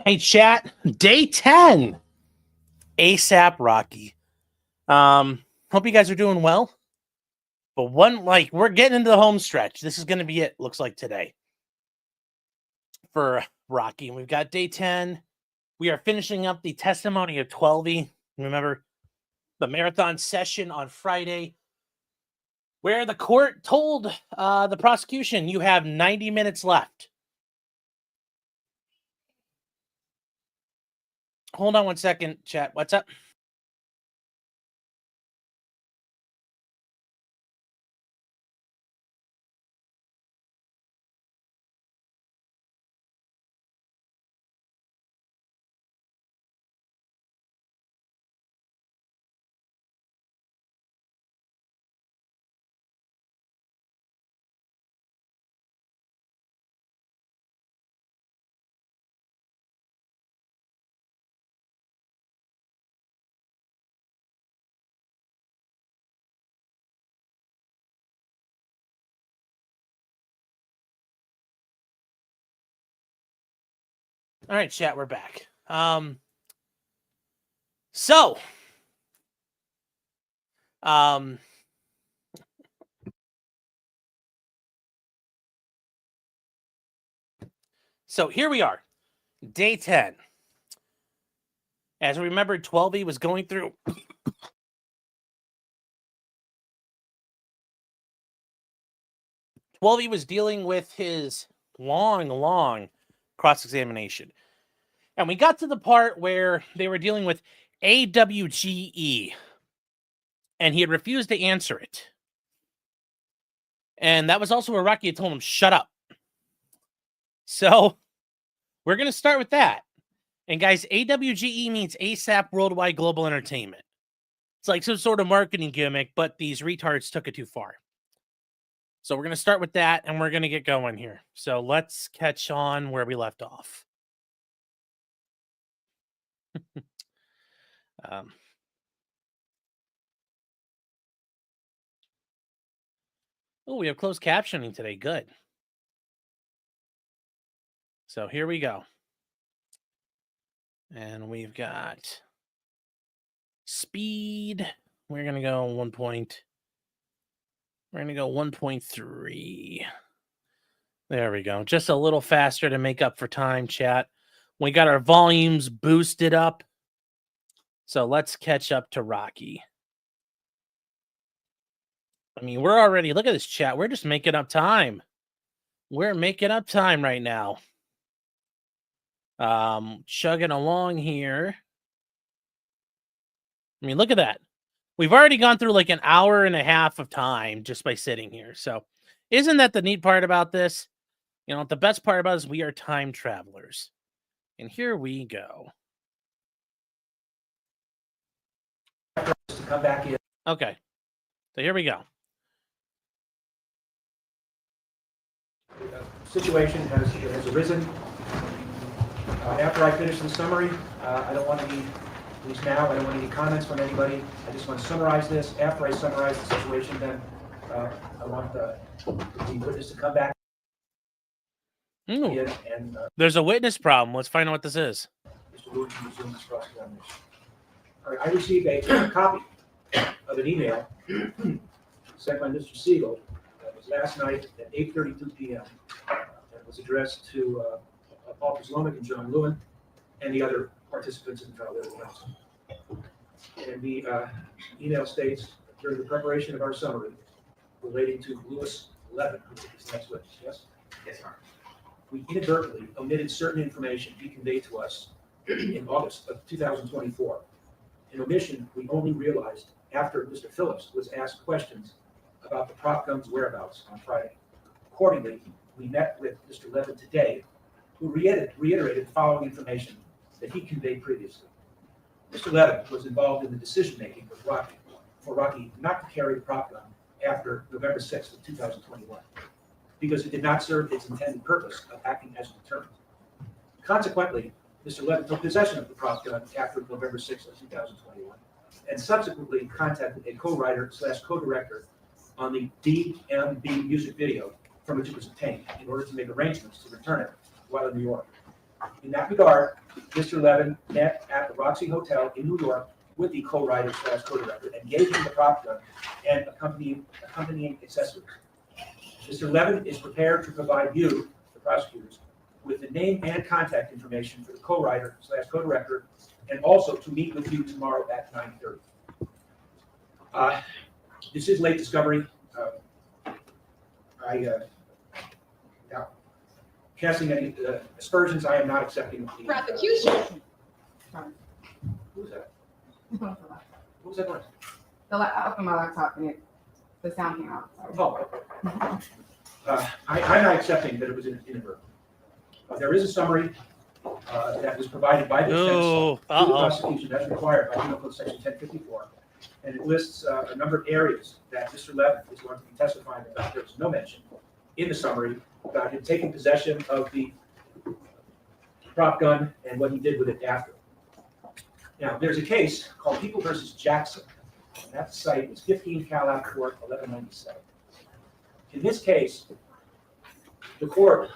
Hey, chat. Day 10. APRocky. Hope you guys are doing well. But we're getting into the home stretch. This is going to be it, looks like, today for Rocky. And we've got day 10. We are finishing up the testimony of 12E. Remember the marathon session on Friday where the court told the prosecution, you have 90 minutes left. Hold on one second, chat. What's up? All right, chat, we're back. So here we are, day 10. As we remember, 12E was going through he was dealing with his long cross-examination. And we got to the part where they were dealing with AWGE. And he had refused to answer it. And that was also where Rocky had told him, shut up. So we're going to start with that. And guys, AWGE means ASAP Worldwide Global Entertainment. It's like some sort of marketing gimmick, but these retards took it too far. So we're going to start with that, and we're going to get going here. So let's catch on where we left off. Oh, we have closed captioning today. Good. So here we go. And we've got speed. We're going to go 1 point. We're going to go 1.3. There we go. Just a little faster to make up for time, chat. We got our volumes boosted up. So let's catch up to Rocky. I mean, we're already, look at this chat. We're just making up time. We're making up time right now. Chugging along here. I mean, look at that. We've already gone through like an hour and a half of time just by sitting here. So isn't that the neat part about this? You know, the best part about it is we are time travelers. And here we go. Come back in. Okay. So here we go. Situation has arisen. After I finish the summary, I don't want any, at least now, I don't want any comments from anybody. I just want to summarize this. After I summarize the situation, then I want the witness to come back. And, there's a witness problem. Let's find out what this is. Mr. Lewis can resume this cross-examination. All right, I received a copy of an email sent by Mr. Siegel that was last night at 8:32 p.m. That was addressed to Paul Slomick and John Lewin and the other participants in the trial. And the email states, during the preparation of our summary relating to Lewis Levin, who is the next witness, yes? Yes, sir. We inadvertently omitted certain information he conveyed to us in August of 2024. An omission we only realized after Mr. Phillips was asked questions about the prop gun's whereabouts on Friday. Accordingly, we met with Mr. Levin today, who reiterated the following information that he conveyed previously. Mr. Levin was involved in the decision-making with Rocky for Rocky not to carry the prop gun after November 6th of 2021, because it did not serve its intended purpose of acting as a deterrent. Consequently, Mr. Levin took possession of the prop gun after November 6th of 2021 and subsequently contacted a co-writer/co-director on the DMB music video from which it was obtained in order to make arrangements to return it while in New York. In that regard, Mr. Levin met at the Roxy Hotel in New York with the co-writer / co-director and gave him the prop gun and accompanying accessories. Mr. Levin is prepared to provide you, the prosecutors, with the name and contact information for the co-writer / co-director, and also to meet with you tomorrow at 9:30. This is late discovery. Casting any aspersions, I am not accepting the Prosecution. Who was that? What was that noise? I opened my laptop and the sound came out. Oh. I'm not accepting that it was inadvertent. There is a summary that was provided by the defense to the prosecution as required by Penal Code Section 1054, and it lists a number of areas that Mr. Levin is going to be testifying about. There was no mention in the summary about him taking possession of the prop gun and what he did with it after. Now, there's a case called People versus Jackson. And that site is 15 Cal App Court 1197. In this case, the court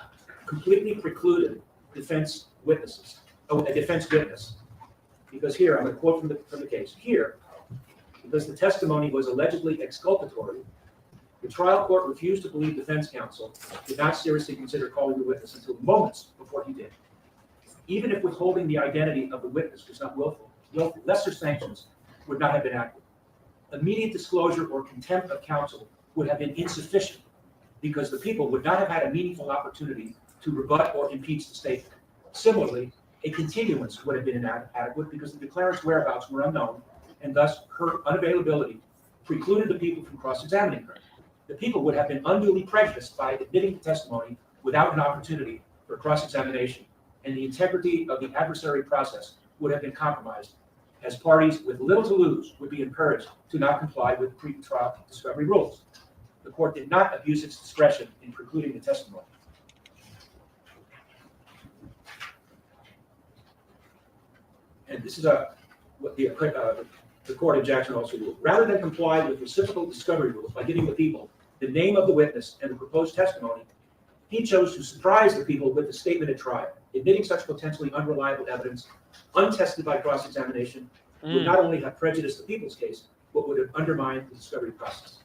completely precluded defense witnesses, a defense witness, because here, I'm going to quote from the case. Here, because the testimony was allegedly exculpatory, the trial court refused to believe defense counsel did not seriously consider calling the witness until moments before he did. Even if withholding the identity of the witness was not willful, lesser sanctions would not have been adequate. Immediate disclosure or contempt of counsel would have been insufficient because the people would not have had a meaningful opportunity to rebut or impeach the statement. Similarly, a continuance would have been inadequate because the declarant's whereabouts were unknown, and thus her unavailability precluded the people from cross-examining her. The people would have been unduly prejudiced by admitting the testimony without an opportunity for cross-examination, and the integrity of the adversary process would have been compromised, as parties with little to lose would be encouraged to not comply with pre-trial discovery rules. The court did not abuse its discretion in precluding the testimony. And this is what the court in Jackson also ruled. Rather than comply with reciprocal discovery rules by giving the people the name of the witness and the proposed testimony, he chose to surprise the people with a statement at trial. Admitting such potentially unreliable evidence, untested by cross-examination, would not only have prejudiced the people's case, but would have undermined the discovery process.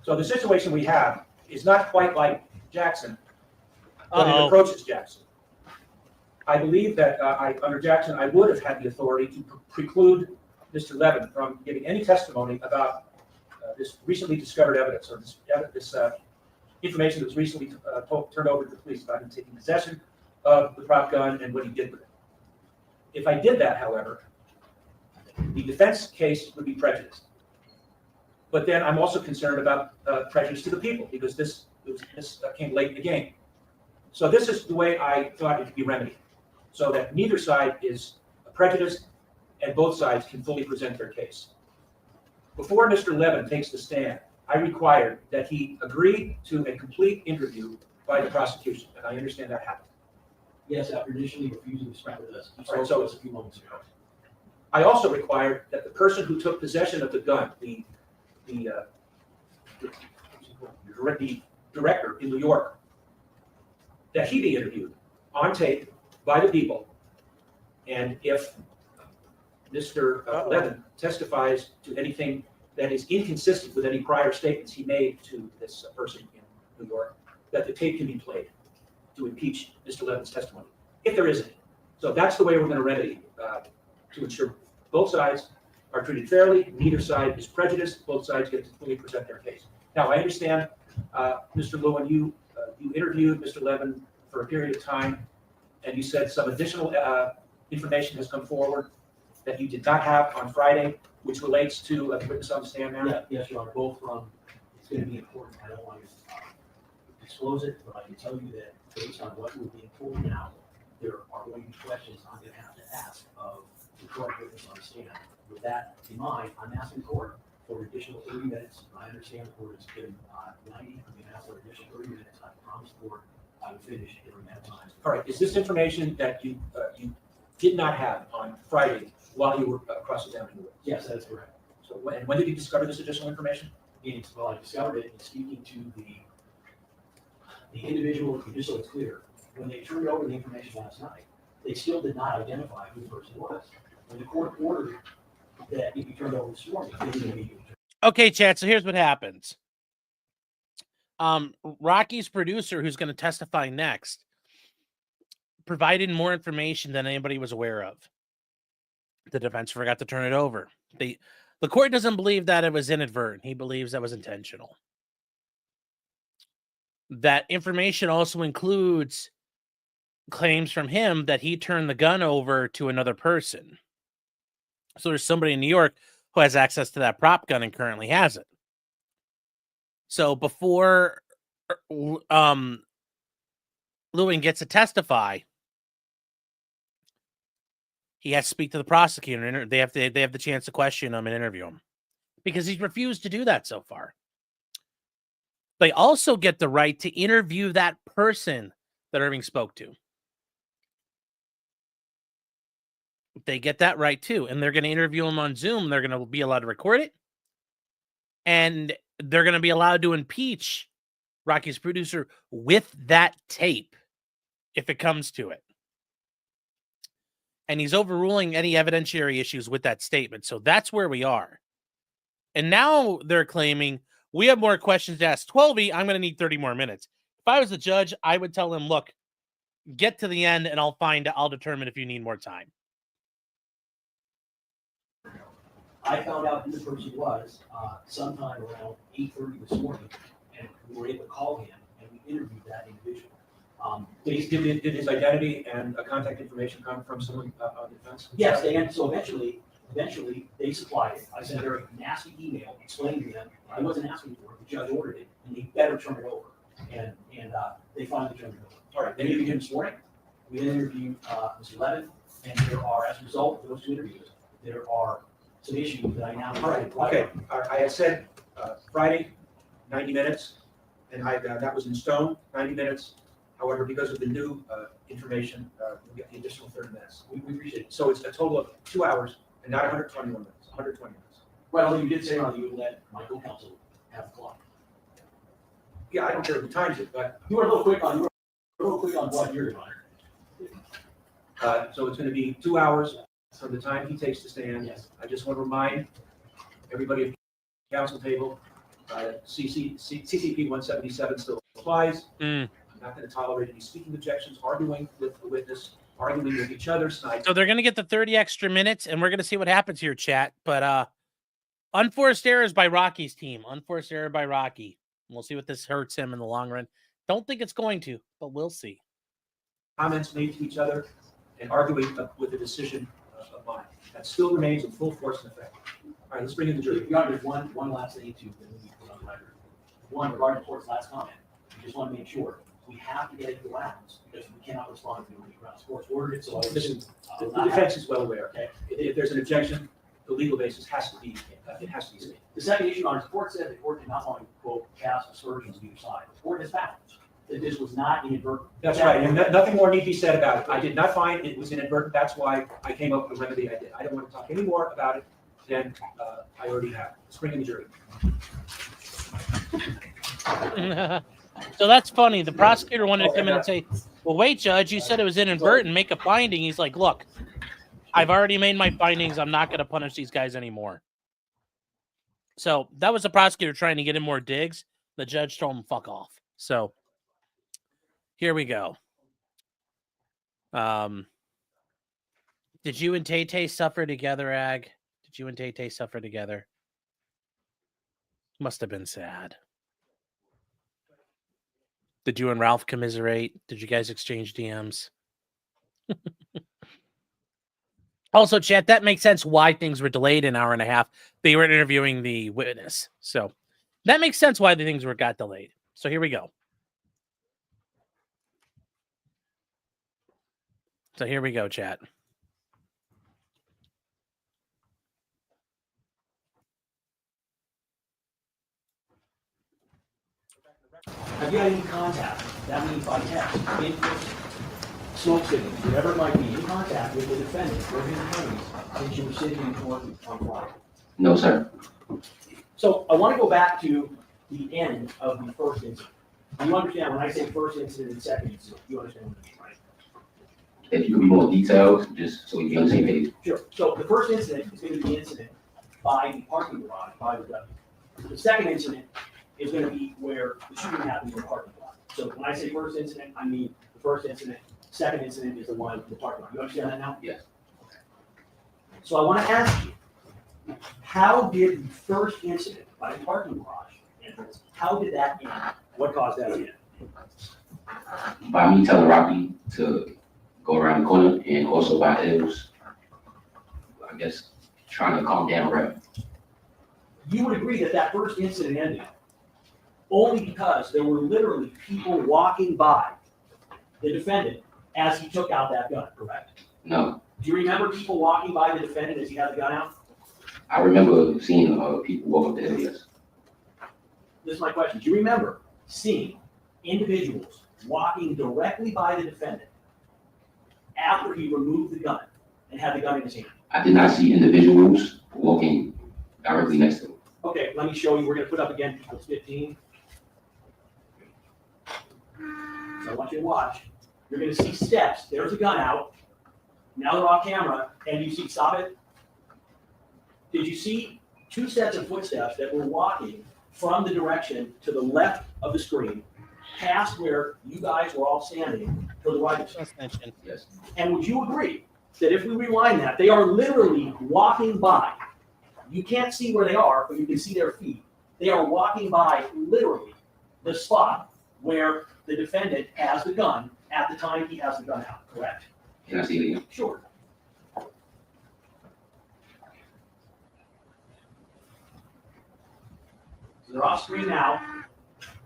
So the situation we have is not quite like Jackson, but it approaches Jackson. I believe that under Jackson, I would have had the authority to preclude Mr. Levin from giving any testimony about this recently discovered evidence, or this information that was recently turned over to the police about him taking possession of the prop gun and what he did with it. If I did that, however, the defense case would be prejudiced. But then I'm also concerned about prejudice to the people, because this came late in the game. So this is the way I thought it could be remedied, so that neither side is prejudiced and both sides can fully present their case. Before Mr. Levin takes the stand, I required that he agree to a complete interview by the prosecution, and I understand that happened. Yes, after initially refusing to speak with us. Right, so a few moments ago. I also required that the person who took possession of the gun, the director in New York, that he be interviewed on tape by the people. And if Mr. Levin testifies to anything that is inconsistent with any prior statements he made to this person in New York, that the tape can be played to impeach Mr. Levin's testimony, if there is any. So that's the way we're going to remedy to ensure both sides are treated fairly, neither side is prejudiced, both sides get to fully present their case. Now, I understand, Mr. Lewin, you interviewed Mr. Levin for a period of time, and you said some additional information has come forward that you did not have on Friday, which relates to the witness on the stand now? Yeah, yes, Your Honor, both from, it's going to be important. I don't want to disclose it, but I can tell you that based on what we're being told now, there are going to be questions I'm going to have to ask of the court witness on the stand. With that in mind, I'm asking the court for an additional 30 minutes. I understand the court has given 90. I'm going to ask for an additional 30 minutes. I promised the court I would finish during that time. All right, is this information that you did not have on Friday while you were cross-examining the witness? Yes, that is correct. So when did you discover this additional information? Well, I discovered it in speaking to the individual, just so it's clear, when they turned over the information last night, they still did not identify who the person was. When the court ordered that it be turned over this morning, they didn't immediately. Okay, chat. So here's what happens. Rocky's producer, who's going to testify next, provided more information than anybody was aware of. The defense forgot to turn it over. The court doesn't believe that it was inadvertent. He believes that was intentional. That information also includes claims from him that he turned the gun over to another person. So there's somebody in New York who has access to that prop gun and currently has it. So before Lewin gets to testify, he has to speak to the prosecutor. They have the chance to question him and interview him because he's refused to do that so far. They also get the right to interview that person that Irving spoke to. They get that right too, and they're going to interview him on Zoom. They're going to be allowed to record it, and they're going to be allowed to impeach Rocky's producer with that tape if it comes to it. And he's overruling any evidentiary issues with that statement. So that's where we are. And now they're claiming we have more questions to ask. 12E, I'm going to need 30 more minutes. If I was the judge, I would tell him, look, get to the end and I'll determine if you need more time. I found out who the person was sometime around 8:30 this morning, and we were able to call him, and we interviewed that individual. Did his identity and contact information come from someone on the defense? Yes, and so eventually they supplied it. I sent her a nasty email explaining to them I wasn't asking for it, the judge ordered it, and they better turn it over. And they finally turned it over. All right, they interviewed him this morning? We interviewed Mr. Levin, and there are, as a result of those two interviews, there are some issues that I now. All right, okay. I had said Friday, 90 minutes, and that was in stone, 90 minutes. However, because of the new information, we get the additional 30 minutes. We appreciate it. So it's a total of 2 hours and not 121 minutes, 120 minutes. Well, you did say on you would let my co-counsel have the clock. Yeah, I don't care who times it, but. You were a little quick on what you're doing. So it's going to be 2 hours from the time he takes the stand. Yes. I just want to remind everybody at the council table, CCP 177 still applies. I'm not going to tolerate any speaking objections, arguing with the witness, arguing with each other tonight. So they're going to get the 30 extra minutes, and we're going to see what happens here, chat. But unforced errors by Rocky's team. Unforced error by Rocky. We'll see what this hurts him in the long run. Don't think it's going to, but we'll see. Comments made to each other and arguing with a decision of mine. That still remains in full force and effect. All right, let's bring in the jury. Your Honor, there's one last thing to put on the record. One, regarding the court's last comment, we just want to make sure we have to get it to rounds because we cannot respond to the grounds. Court's ordered it, so The defense is well aware. Okay. If there's an objection, the legal basis has to be, it has to be stated. The second issue, Your Honor, the court said the court did not want to, quote, cast aspersions on either side. The court has found that this was not inadvertent. That's right, and nothing more need be said about it. I did not find it was inadvertent. That's why I came up with the remedy I did. I don't want to talk any more about it than I already have. Let's bring in the jury. So that's funny. The prosecutor wanted to come in and say, well, wait, Judge, you said it was inadvertent. Make a finding. He's like, look, I've already made my findings. I'm not going to punish these guys anymore. So that was the prosecutor trying to get in more digs. The judge told him, fuck off. So here we go. Did you and Tay-Tay suffer together, Ag? Did you and Tay-Tay suffer together? Must have been sad. Did you and Ralph commiserate? Did you guys exchange DMs? Also, chat, that makes sense why things were delayed an hour and a half. They were interviewing the witness. So that makes sense why the things got delayed. So here we go. So here we go, chat. Have you had any contact? That means by text, in person, smoke signals, whatever it might be, in contact with the defendant or his attorneys since you were sitting in court on Friday? No, sir. So I want to go back to the end of the first incident. You understand when I say first incident and second incident, you understand what I mean, right? If you could be more detailed, just so we can be on the same page. Sure. So the first incident is going to be the incident by the parking garage, by the W. The second incident is going to be where the shooting happened in the parking lot. So when I say first incident, I mean the first incident. Second incident is the one in the parking lot. You understand that now? Yes. So I want to ask you, how did the first incident by the parking garage entrance, how did that end? What caused that to end? By me telling Rocky to go around the corner, and also by Ills, I guess, trying to calm down Rev. You would agree that that first incident ended only because there were literally people walking by the defendant as he took out that gun, correct? No, Do you remember people walking by the defendant as he had the gun out? I remember seeing people walk up the hill, yes. This is my question. Do you remember seeing individuals walking directly by the defendant after he removed the gun and had the gun in his hand? I did not see individuals walking directly next to him. Okay, let me show you. We're going to put up again People's 15. So I want you to watch. You're going to see steps. There's a gun out. Now they're off camera. And you see, stop it. Did you see two sets of footsteps that were walking from the direction to the left of the screen, past where you guys were all standing, to the right? Just mention. Yes. And would you agree that if we rewind that, they are literally walking by? You can't see where they are, but you can see their feet. They are walking by literally the spot where the defendant has the gun at the time he has the gun out, correct? Can I see it again? Sure. So they're off screen now.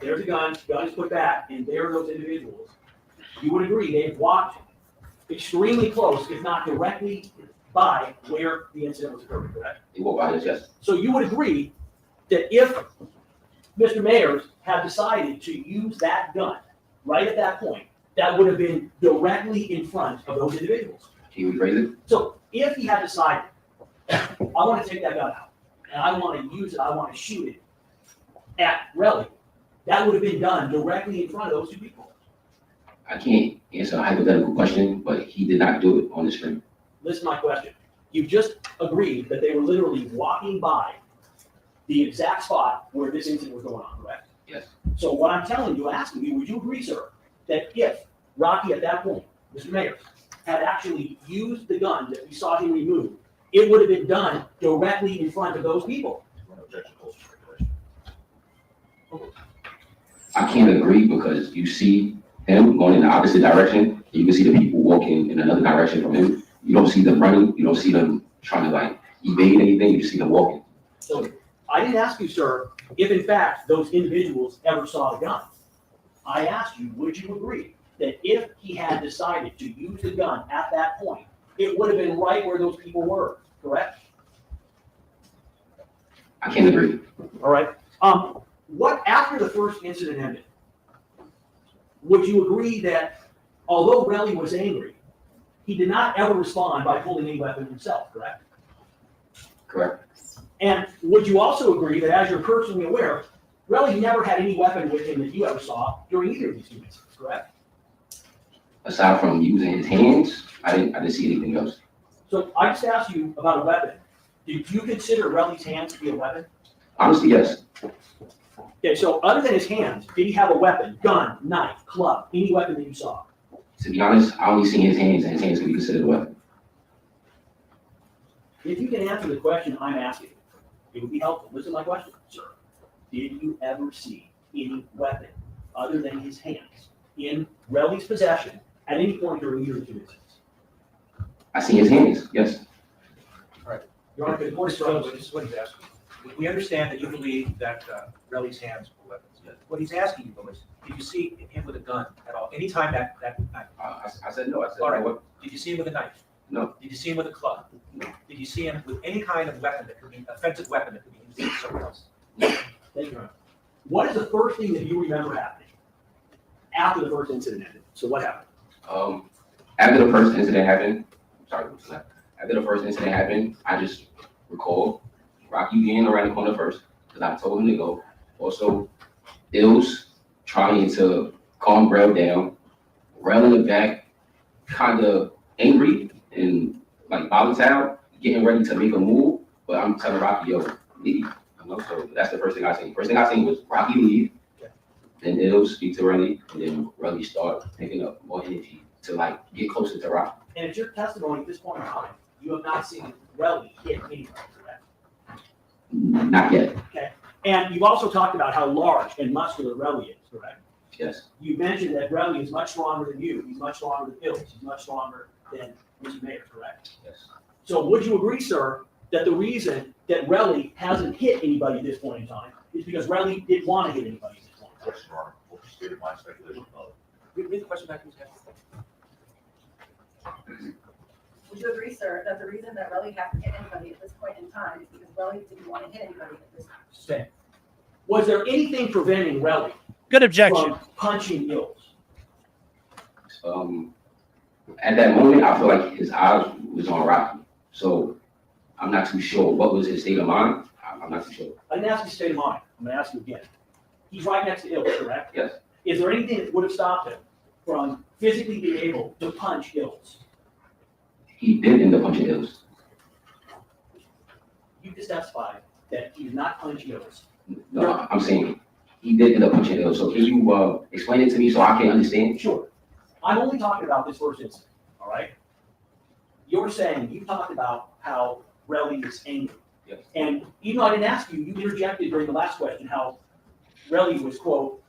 There's a gun, gun is put back, and there are those individuals. You would agree they've walked extremely close, if not directly by where the incident was occurring, correct? They walk by us, yes. So you would agree that if Mr. Mayers had decided to use that gun right at that point, that would have been directly in front of those individuals. Can you rephrase it? So if he had decided, I want to take that gun out, and I want to use it, I want to shoot it at Relli, that would have been done directly in front of those two people. I can't answer a hypothetical question, but he did not do it on the screen. Listen to my question. You just agreed that they were literally walking by the exact spot where this incident was going on, correct? Yes. So what I'm telling you, asking you, would you agree, sir, that if Rocky at that point, Mr. Mayers, had actually used the gun that we saw him remove, it would have been done directly in front of those people? I can't agree because you see him going in the opposite direction. You can see the people walking in another direction from him. You don't see them running. You don't see them trying to like evade anything. You see them walking. So I didn't ask you, sir, if in fact those individuals ever saw the gun. I asked you, would you agree that if he had decided to use the gun at that point, it would have been right where those people were, correct? I can't agree. All right. What after the first incident ended, would you agree that although Relli was angry, he did not ever respond by pulling any weapon himself, correct? Correct. And would you also agree that as you're personally aware, Relli never had any weapon with him that you ever saw during either of these two incidents, correct? Aside from using his hands, I didn't see anything else. So I just asked you about a weapon. Did you consider Relli's hands to be a weapon? Honestly, yes. Okay, so other than his hands, did he have a weapon, gun, knife, club, any weapon that you saw? To be honest, I only seen his hands, and his hands could be considered a weapon. If you can answer the question I'm asking, it would be helpful. Listen to my question, sir. Did you ever see any weapon other than his hands in Relli's possession at any point during either of the two incidents? I seen his hands, yes. Your Honor, could the court This instruct- is what he's asking. We understand that you believe that Relli's hands were weapons. What he's asking you though is, did you see him with a gun at all? Anytime that night? I said no. I said All right. no. Did you see him with a knife? No. Did you see him with a club? No. Did you see him with any kind of weapon that could be offensive weapon that could be used against someone else? Thank you, Your Honor. What is the first thing that you remember happening after the first incident ended? So what happened? After the first incident happened, after the first incident happened, I just recall Rocky being around the corner first because I told him to go. Also, Ills trying to calm Brell down, Rell in the back, kind of angry and like volatile, getting ready to make a move. But I'm telling Rocky, yo, leave. You know, so that's the first thing I seen. First thing I seen was Rocky leave. Then it'll speak to Relli, and then Relli start picking up more energy to like get closer to Rocky. And it's your testimony at this point in time, you have not seen Relli hit anybody, correct? Not yet. Okay. And you've also talked about how large and muscular Relli is, correct? Yes. You mentioned that Relli is much stronger than you. He's much stronger than Phillips. He's much stronger than Mr. Mayers, correct? Yes. So would you agree, sir, that the reason that Relli hasn't hit anybody at this point in time is because Relli didn't want to hit anybody at this point in time? Question mark, what stated my speculation of it. Read the question back, please. Would you agree, sir, that the reason that Relli hasn't hit anybody at this point in time is because Relli didn't want to hit anybody at this time? Stand. Was there anything preventing Relli Good objection. from punching Ills? At that moment, I feel like his eyes was on Rocky. So I'm not too sure what was his state of mind. I'm not too sure. I didn't ask you state of mind. I'm going to ask you again. He's right next to Ills, correct? Yes. Is there anything that would have stopped him from physically being able to punch Ills? He did end up punching Ills. You just testified that he did not punch Ills. No, I'm saying he did end up punching Ills. So can you explain it to me so I can understand? Sure. I'm only talking about this first incident, all right? You're saying, you talked about how Relli is angry. Yes. And even though I didn't ask you, you interjected during the last question how Relli was, quote,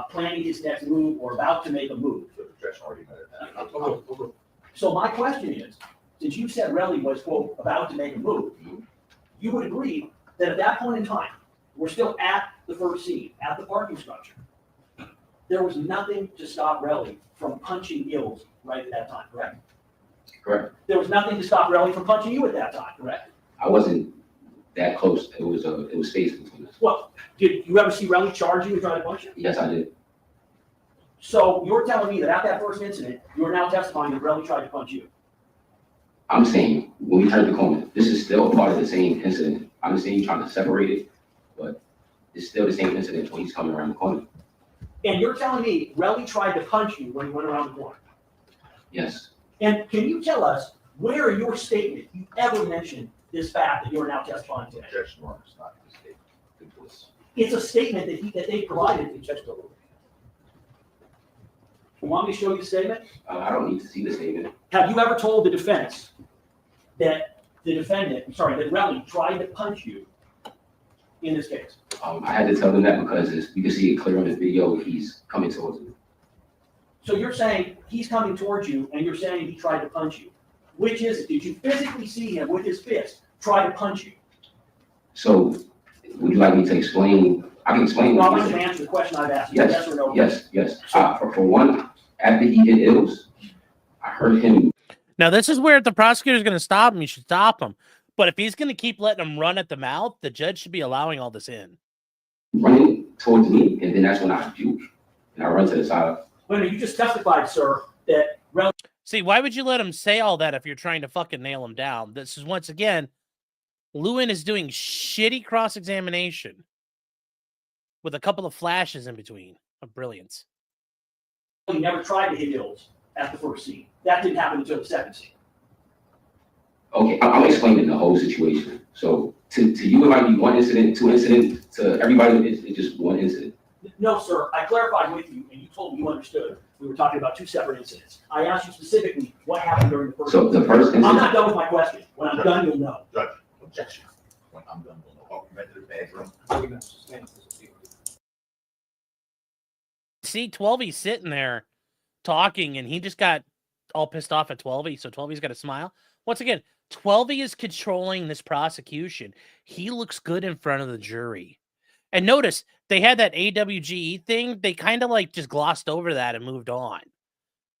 planning his next move or about to make a move. So the objection already made it. So my question is, since you said Relli was, quote, about to make a move, you would agree that at that point in time, we're still at the first scene, at the parking structure. There was nothing to stop Relli from punching Ills right at that time, correct? Correct. There was nothing to stop Relli from punching you at that time, correct? I wasn't that close. It was space between us. Well, did you ever see Relli charge you and try to punch you? Yes, I did. So you're telling me that at that first incident, you are now testifying that Relli tried to punch you? I'm saying when we turned the corner, this is still a part of the same incident. I understand you trying to separate it, but it's still the same incident when he's coming around the corner. And you're telling me Relli tried to punch you when he went around the corner? Yes. And can you tell us where in your statement you ever mentioned this fact that you're now testifying today? Objection mark is not a statement. It was- It's a statement that they provided to Judge Dolan. You want me to show you the statement? I don't need to see the statement. Have you ever told the defense that that Relli tried to punch you in this case? I had to tell them that because you can see it clear on the video. He's coming towards me. So you're saying he's coming towards you and you're saying he tried to punch you. Which is it? Did you physically see him with his fist try to punch you? So would you like me to explain? I can explain. Well, I what want he you to said. answer the question I've asked you, yes or no. Yes. For one, after he hit Ills, I heard him. Now, this is where if the prosecutor's going to stop him, you should stop him. But if he's going to keep letting him run at the mouth, the judge should be allowing all this in. Running towards me, and then that's when I juke and I run to the side. Wait a minute, you just testified, sir, that Relli. See, why would you let him say all that if you're trying to fucking nail him down? This is, once again, Lewin is doing shitty cross-examination with a couple of flashes in between of brilliance. never tried to hit Ills at the first scene. That didn't happen until the second scene. Okay, I'm explaining the whole situation. So to you, it might be one incident, two incidents. To everybody, it's just one incident. No, sir, I clarified with you, and you told me you understood. We were talking about two separate incidents. I asked you specifically what happened during the first. So the first I'm incident. not done with my question. When I'm done, you'll know. Judge, objection. When I'm done, we'll know. Oh, you went to the bathroom. See, 12's sitting there talking, and he just got all pissed off at 12. So 12's got a smile. Once again, 12 is controlling this prosecution. He looks good in front of the jury. And notice, they had that AWGE thing. They kind of like just glossed over that and moved on.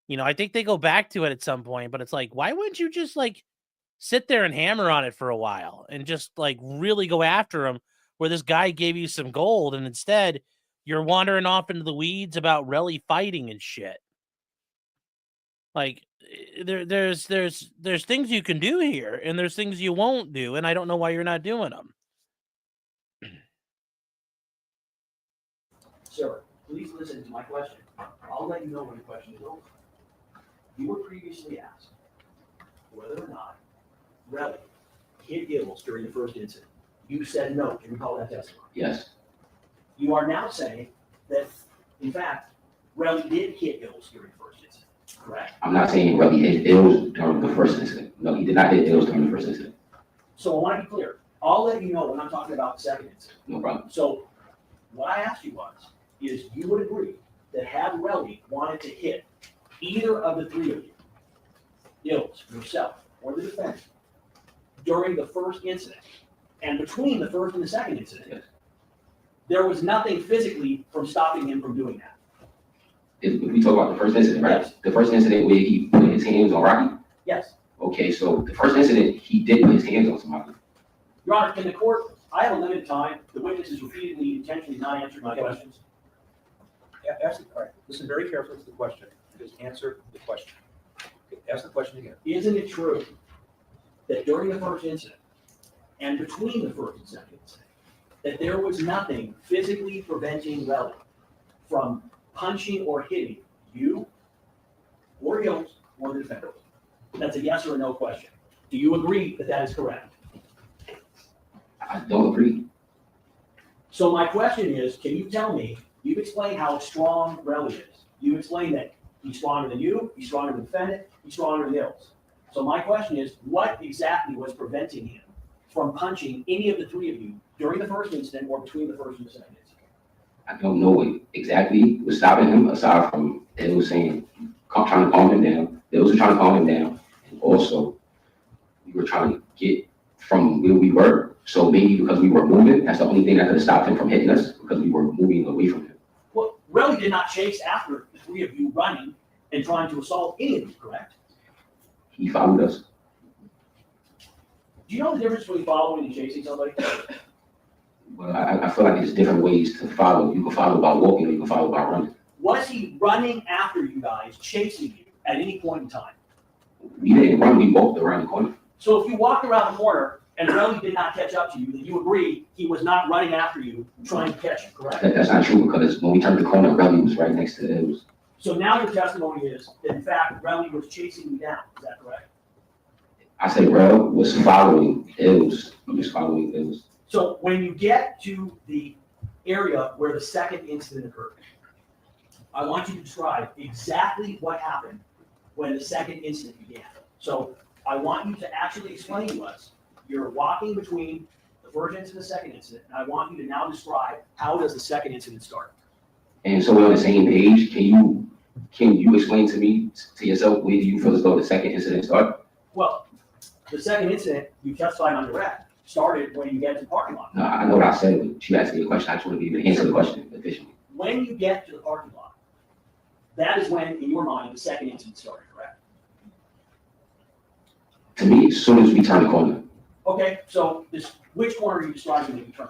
You know, I think they go back to it at some point, but it's like, why wouldn't you just like sit there and hammer on it for a while and just like really go after him where this guy gave you some gold and instead you're wandering off into the weeds about Relli fighting and shit. Like there's things you can do here and there's things you won't do. And I don't know why you're not doing them. Sir, please listen to my question. I'll let you know when the question is over. you were previously asked whether or not Relli hit Ills during the first incident. You said no. Can you recall that testimony? Yes, You are now saying that, in fact, Relli did hit Ills during the first incident, correct? I'm not saying Relli hit Ills during the first incident. No, he did not hit Ills during the first incident. So I want to be clear. I'll let you know when I'm talking about the second incident. No problem. So what I asked you is you would agree that had Relli wanted to hit either of the three of you, Ills, yourself, or the defendant, during the first incident, and between the first and the second incident, Yes. there was nothing physically from stopping him from doing that. If we talk about the first incident, right? Yes. The first incident where he put his hands on Rocky. Yes. Okay, so the first incident, he did put his hands on somebody. Your Honor, in the court, I have a limited time. The witness is repeatedly intentionally not answering my questions. All right, listen very carefully to the question, just answer the question. Okay, ask the question again. Isn't it true that during the first incident and between the first and second incident, that there was nothing physically preventing Relli from punching or hitting you or Ills or the defendant? That's a yes or a no question. Do you agree that that is correct? I don't agree. So my question is, can you tell me, you've explained how strong Relli is. You explained that he's stronger than you, he's stronger than the defendant, he's stronger than Ills. So my question is, what exactly was preventing him from punching any of the three of you during the first incident or between the first and the second incident? I don't know what exactly was stopping him, aside from Ills saying, trying to calm him down. Ills was trying to calm him down. And also, we were trying to get from where we were. So maybe because we were moving, that's the only thing that could have stopped him from hitting us, because we were moving away from him. Well, Relli did not chase after the three of you running and trying to assault any of you, correct? He followed us. Do you know the difference between following and chasing somebody? Well, I feel like there's different ways to follow. You can follow by walking, or you can follow by running. Was he running after you guys, chasing you at any point in time? We didn't run, we walked around the corner. So if you walked around the corner and Relli did not catch up to you, then you agree he was not running after you, trying to catch you, correct? That's not true, because when we turned the corner, Relli was right next to Ills. So now your testimony is that in fact Relli was chasing you down, is that correct? I said Rel was following Ills. He was following Ills. So when you get to the area where the second incident occurred, I want you to describe exactly what happened when the second incident began. So I want you to actually explain to us, you're walking between the first incident and the second incident, and I want you to now describe how does the second incident start? And so we're on the same page. Can you explain to me, to yourself, where do you feel as though the second incident started? Well, the second incident, you testified on direct, started when you get to the parking lot. No, I know what I said, but you asked me a question. I just want to be able to answer the question efficiently. When you get to the parking lot, that is when, in your mind, the second incident started, correct? To me, as soon as we turn the corner, Okay, so which corner are you describing that you turn?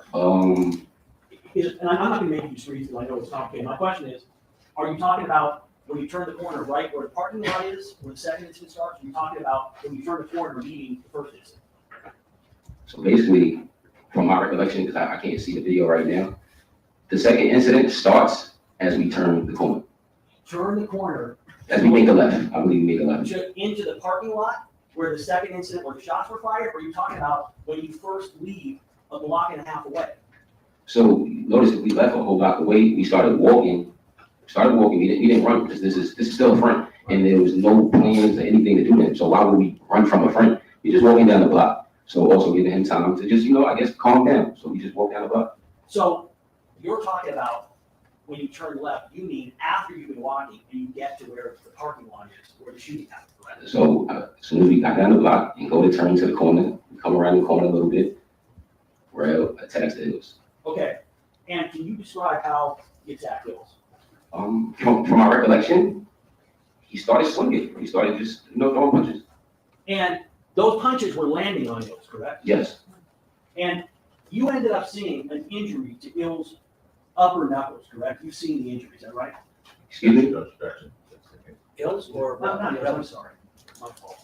And I'm not gonna make you use reasons, I know it's complicated. My question is, are you talking about when you turn the corner right where the parking lot is, where the second incident starts? Or are you talking about when you turn the corner leading the first incident? so basically, from my recollection, because I can't see the video right now, the second incident starts as we turn the corner. Turn the corner. As we make a left, I believe we make a left. Into the parking lot where the second incident, where the shots were fired, or are you talking about when you first leave a block and a half away? So notice if we left a whole block away, we started walking. We didn't run, because this is still a front, and there was no plans or anything to do with him. So why would we run from a front? We're just walking down the block. So also giving him time to just, I guess, calm down. So we just walk down the block. So you're talking about when you turn left, you mean after you've been walking and you get to where the parking lot is, where the shooting happened, correct? So as soon as we got down the block and go to turn to the corner, we come around the corner a little bit, Rel attacks the Hills. Okay, and can you describe how he attacked Hills? From my recollection, he started swinging. He started just, throwing punches. And those punches were landing on Hills, correct? Yes. And you ended up seeing an injury to Hills' upper knuckles, correct? You've seen the injury, is that right? Excuse me? Ills or? Not Relli, sorry, my fault.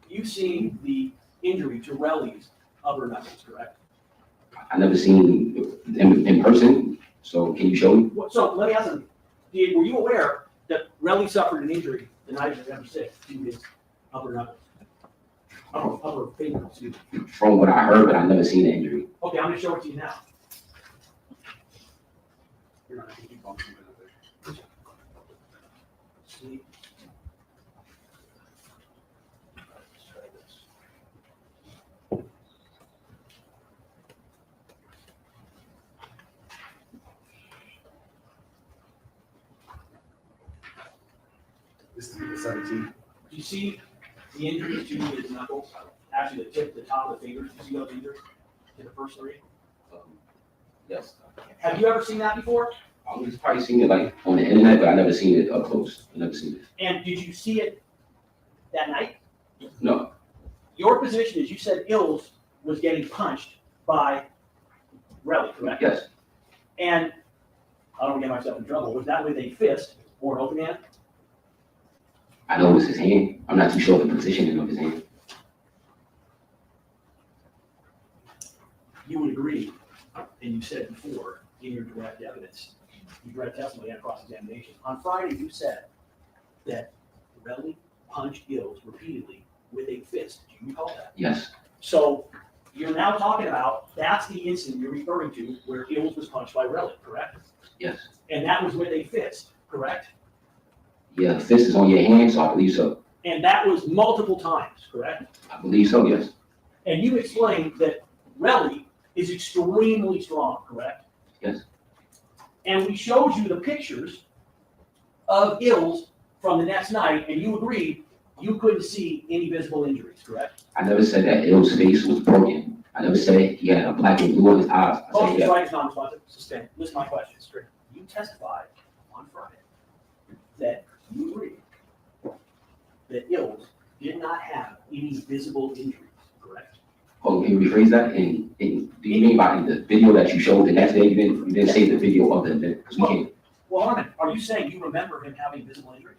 You've seen the injury to Relli's upper knuckles, correct? I never seen him in person, so can you show me? So let me ask you, were you aware that Relli suffered an injury the night of November 6th to his upper knuckles. Upper finger, excuse me. From what I heard, but I never seen the injury. Okay, I'm gonna show it to you now. You're not gonna keep on doing it. See? This is the 17th. Do you see the injuries to his knuckles? Actually, the top of the fingers, do you see those injuries to the first three? Yes. Have you ever seen that before? I was probably seen it like on the internet, but I never seen it up close. I never seen it. And did you see it that night? No, Your position is you said Ills was getting punched by Relli, correct? yes, And I don't get myself in trouble. Was that with a fist or an open hand? I know it was his hand. I'm not too sure of the positioning of his hand. You would agree, and you said before in your direct evidence, your direct testimony and cross-examination. On Friday, you said that Relli punched Ills repeatedly with a fist. Do you recall that? Yes, So you're now talking about, that's the incident you're referring to where Ills was punched by Relli, correct? yes. And that was with a fist, correct? Yeah, the fist is on your hand, so I believe so. And that was multiple times, correct? I believe so, yes. And you explained that Relli is extremely strong, correct? Yes. And we showed you the pictures of Ills from the next night, and you agreed you couldn't see any visible injuries, correct? I never said that Ill's face was broken. I never said he had a black and blue on his eyes. I Oh, said, he's yeah. right, it's non-responsive. Sustain. Listen to my question straight. You testified on Friday that you agreed that Ills did not have any visible injuries, correct? Oh, can you rephrase that? And do you mean by the video that you showed the next day? You didn't say the video of the event, because we can't. Well, Armin, are you saying you remember him having visible injuries?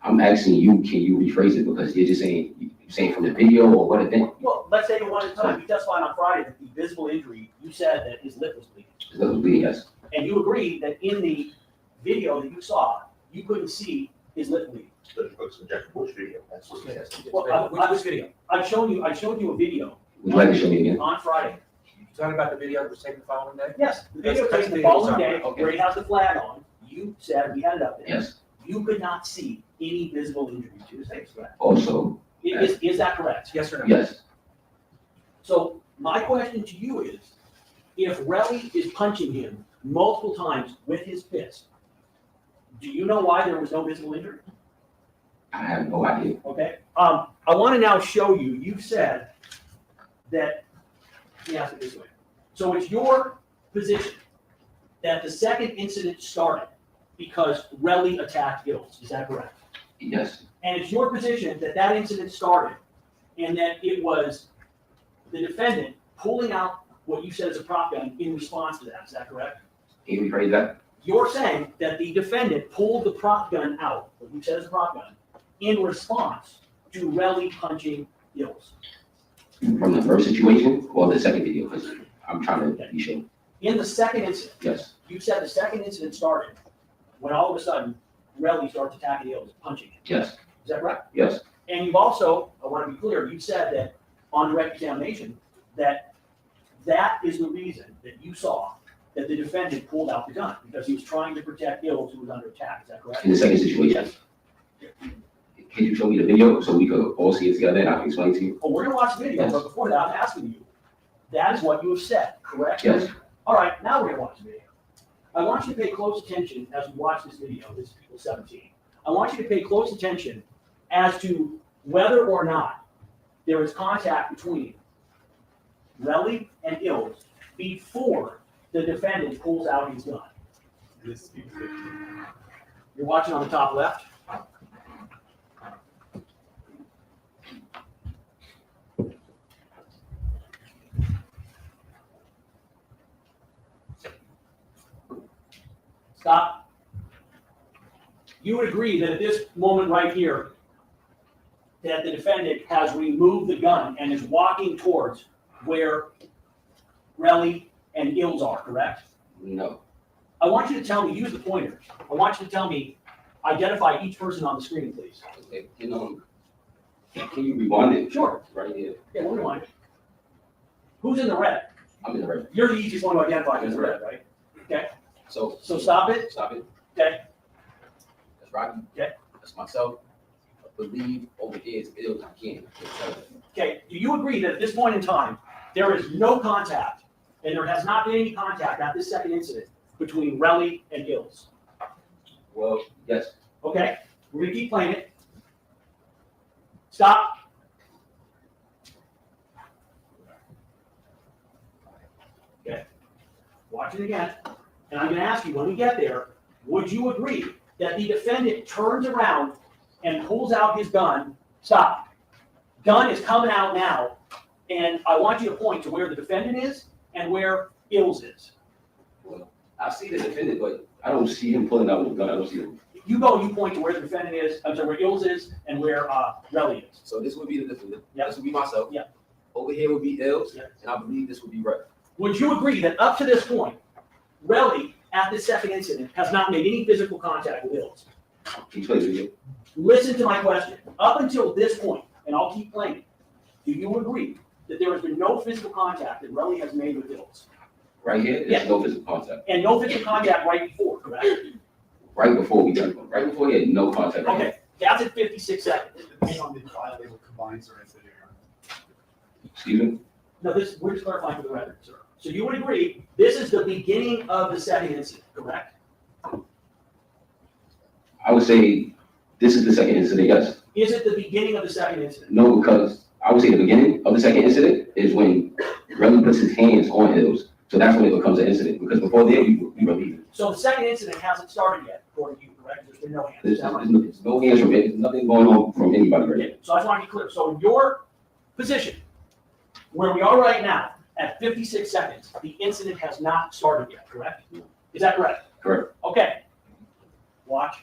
I'm asking you, can you rephrase it? Because you're just saying, you're saying from the video or what event? Well, let's take it one at a time. You testified on Friday that the visible injury, you said that his lip was bleeding. It doesn't bleed, yes. And you agreed that in the video that you saw, you couldn't see his lip bleeding. Which video? That's what it is. Well, Which video? I showed you a video Would you like to show me again? on Friday. You talking about the video that was taken the following day? Yes, the video That's taken the the video following summary, day, okay. where he has the flag on. You said, we had it up there. Yes. You could not see any visible injury to his face, correct? Also, Is that correct? Yes or no? yes, So my question to you is, if Relli is punching him multiple times with his fist, do you know why there was no visible injury? I have no idea. Okay, I want to now show you, you said that, let me ask it this way. So it's your position that the second incident started because Relli attacked Ills, is that correct? Yes, And it's your position that that incident started and that it was the defendant pulling out what you said is a prop gun in response to that, is that correct? can you rephrase that? You're saying that the defendant pulled the prop gun out, what you said is a prop gun, in response to Relli punching Ills. From the first situation or the second video? Because I'm trying to be sure. In the second incident, Yes, you said the second incident started when all of a sudden Relli starts attacking Ills, punching him. yes, Is that right? yes, And you've also, I want to be clear, you said that on direct examination, that that is the reason that you saw that the defendant pulled out the gun, because he was trying to protect Ills who was under attack, is that correct? in the second situation. Can you show me the video so we could all see it together and I can explain to you? Well, we're gonna watch the video, Yes. but before that, I'm asking you, that is what you have said, correct? Yes. All right, now we're gonna watch the video. I want you to pay close attention as we watch this video, this is people 17. I want you to pay close attention as to whether or not there is contact between Relli and Ills before the defendant pulls out his gun. This is 15. You're watching on the top left. Stop. You would agree that at this moment right here, that the defendant has removed the gun and is walking towards where Relli and Ills are, correct? No, I want you to tell me, use the pointers. I want you to tell me Identify each person on the screen, please. Okay, can you rewind it? Sure. Right here. Yeah, we'll rewind it. Who's in the red? I'm in the red. You're the easiest one to identify who's in the red, right? Okay, So stop it. stop it. Okay, That's Rocky. Okay. That's myself. I believe over here is Bills. I can't tell you. okay. Do you agree that at this point in time, there is no contact, and there has not been any contact at this second incident between Relli and Ills? Well, yes. Okay, we're gonna keep playing it. Stop. Okay, watch it again. And I'm gonna ask you, when we get there, would you agree that the defendant turns around and pulls out his gun? Stop. Gun is coming out now, and I want you to point to where the defendant is and where Ills is. Well, I see the defendant, but I don't see him pulling out with a gun. I don't see him. You go, you point to where the defendant is, I'm sorry, where Ills is and where Relli is. So this would be the defendant. Yeah. This would be myself. Yeah. Over here would be Ills. Yeah. And I believe this would be Red. Would you agree that up to this point, Relli, at this second incident, has not made any physical contact with Ills? Can you play the video? Listen to my question. Up until this point, and I'll keep playing, do you agree that there has been no physical contact that Relli has made with Ills? Right here, there's Yeah. no physical contact. And no physical contact right before, correct? Right before we got him. Right before he had no contact. Okay, that's at 56 seconds. Depending on the violated combines or incident. Excuse me? No, we're just clarifying for the record, sir. So you would agree, this is the beginning of the second incident, correct? I would say this is the second incident, yes. Is it the beginning of the second incident? No, because I would say the beginning of the second incident is when Relli puts his hands on Hills. So that's when it becomes an incident, because before then, we were leaving. So the second incident hasn't started yet, according to you, correct? There's been no hands. There's Is that right? no hands from it, nothing going on from anybody right now. Okay, so I just want to be clear. So in your position, where we are right now, at 56 seconds, the incident has not started yet, correct? Is that correct? Correct. Okay. Watch.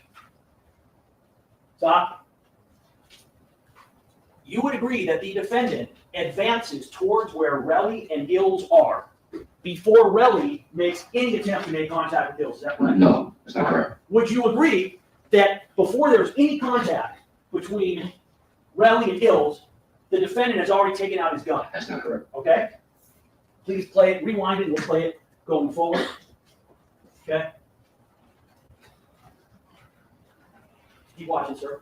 Stop. You would agree that the defendant advances towards where Relli and Ills are before Relli makes any attempt to make contact with Ills, is that correct? No, that's not correct. Would you agree that before there's any contact between Relli and Ills, the defendant has already taken out his gun? That's not correct. Okay? Please play it, rewind it, and we'll play it going forward. Okay? Keep watching, sir.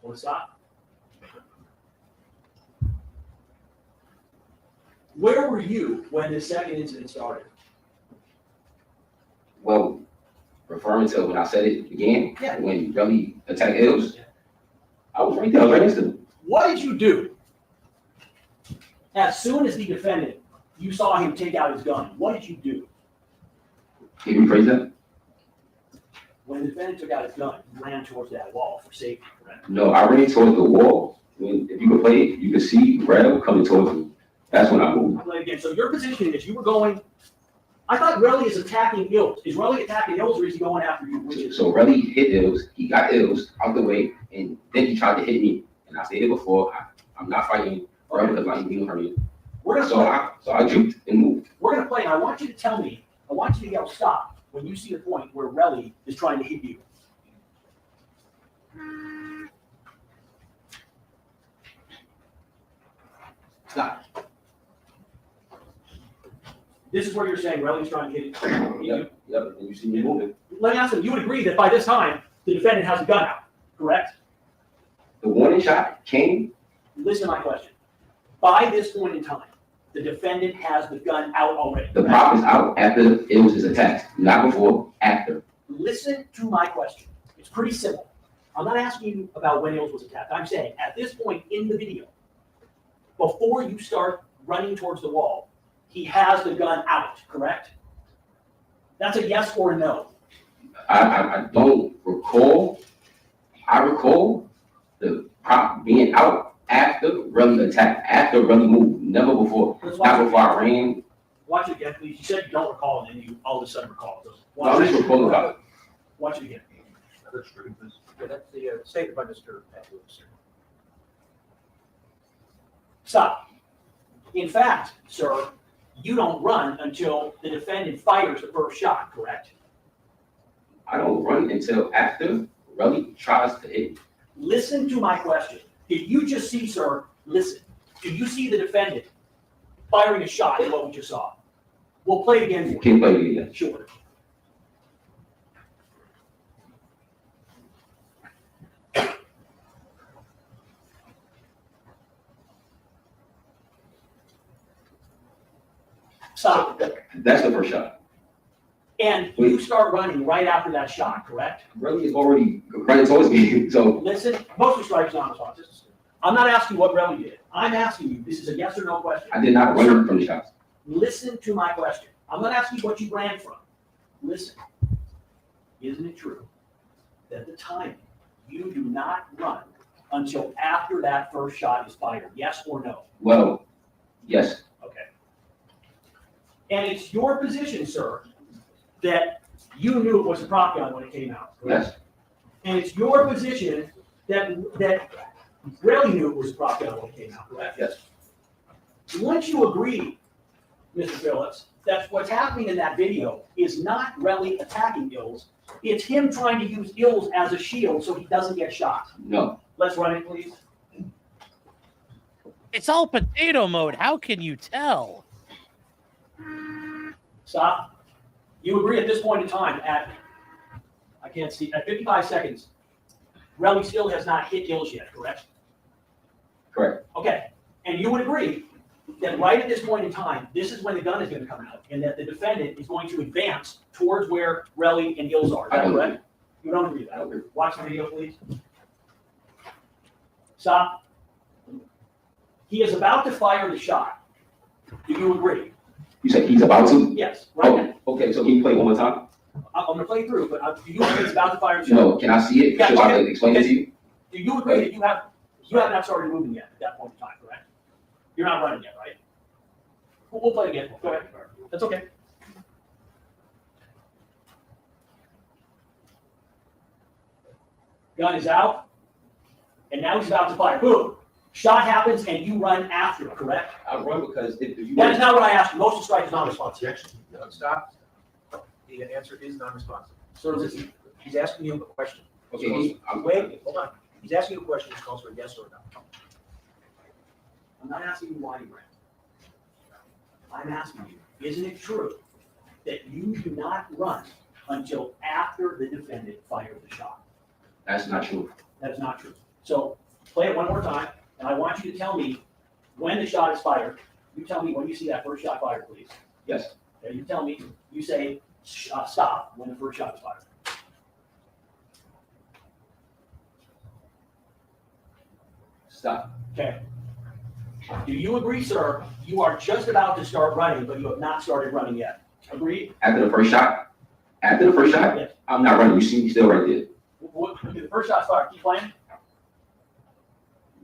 Want to stop? Where were you when this second incident started? Well, referring to when I said it began, Yeah. when Relli attacked Hills, Yeah. I was right there, I was right next to him. What did you do? As soon as the defendant, you saw him take out his gun, what did you do? Can you rephrase that? When the defendant took out his gun, you ran towards that wall for safety, correct? No, I ran towards the wall. If you could play it, you could see Rel coming towards me. That's when I moved. I'll play it again. So your position is you were going, I thought Relli is attacking Ills. Is Relli attacking Ills or is he going after you? Which is? So Relli hit Ills, he got Ills out the way, and then he tried to hit me. And I stated before, I'm not fighting Rel because I ain't being hurt. We're gonna So play. I juked and moved. We're gonna play, and I want you to tell me, I want you to yell stop when you see the point where Relli is trying to hit you. Stop. This is where you're saying Relli's trying to hit you. Yep, and you see me moving. Let me ask him, you would agree that by this time, the defendant has a gun out, correct? The warning shot came. Listen to my question. By this point in time, the defendant has the gun out already. The correct? prop is out after Ills is attacked, not before, after. Listen to my question. It's pretty simple. I'm not asking you about when Ills was attacked. I'm saying at this point in the video, before you start running towards the wall, he has the gun out, correct? That's a yes or a no. I don't recall. I recall the prop being out after Relli attacked, after Relli moved, never before. Let's Not watch before it I again. ran. Watch it again, please. You said you don't recall, and then you all of a sudden recall. No, Watch I'm just it. recalling about it. Watch it again. Yeah, that's the statement by Mr. AWGE. Stop. In fact, sir, you don't run until the defendant fires the first shot, correct? I don't run until after Relli tries to hit me. Listen to my question. Did you just see, sir, listen, did you see the defendant firing a shot at what we just saw? We'll play it again for you. Can you play it again? Sure. Stop. That's the first shot. And you start running right after that shot, correct? Relli is already running towards me, so Listen, most strikes non-responsive. I'm not asking what Relli did. I'm asking you, this is a yes or no question. I did not run from the shots. Listen to my question. I'm not asking what you ran from. Listen. Isn't it true that the timing, you do not run until after that first shot is fired? Yes or no? Well, yes, Okay. And it's your position, sir, that you knew it was a prop gun when it came out, correct? yes, And it's your position that Relli knew it was a prop gun when it came out, correct? yes. Once you agree, Mr. Phillips, that what's happening in that video is not Relli attacking Ills, it's him trying to use Ills as a shield so he doesn't get shot. No, Let's run it, please. It's all potato mode. How can you tell? Stop. You agree at this point in time at, I can't see, at 55 seconds, Relli still has not hit Ills yet, correct? correct. Okay, and you would agree that right at this point in time, this is when the gun is going to come out, and that the defendant is going to advance towards where Relli and Ills are. Is I that don't correct? agree. You don't agree with I that? don't agree. Watch the video, please. Stop. He is about to fire the shot. Do you agree? You said he's about to? Yes, right now. Oh, okay, so can you play it one more time? I'm going to play through, but do you agree he's about to fire the shot? No, can I see it? Yeah, So I okay. can explain it to you? Do you agree that you have not started moving yet at that point in time, correct? You're not running yet, right? We'll play again. Go ahead. That's okay. Gun is out, and now he's about to fire. Boom. Shot happens, and you run after it, correct? I run because if you. That is not what I asked you. Motion strike is non-responsive. Objection. No, stop. The answer is non-responsive. So is this, He's asking you a question. Okay, Wait, hold on. He's asking you a question, which calls for a yes or no. I'm not asking you why you ran. I'm asking you, isn't it true that you do not run until after the defendant fired the shot? that's not true. That is not true. So play it one more time, and I want you to tell me when the shot is fired. You tell me when you see that first shot fired, please. Yes, Okay, you tell me, you say stop when the first shot is fired. stop. Okay. Do you agree, sir? You are just about to start running, but you have not started running yet. Agreed? After the first shot? After the first shot? Yes. I'm not running. You see me still right there. The first shot's fired. Keep playing.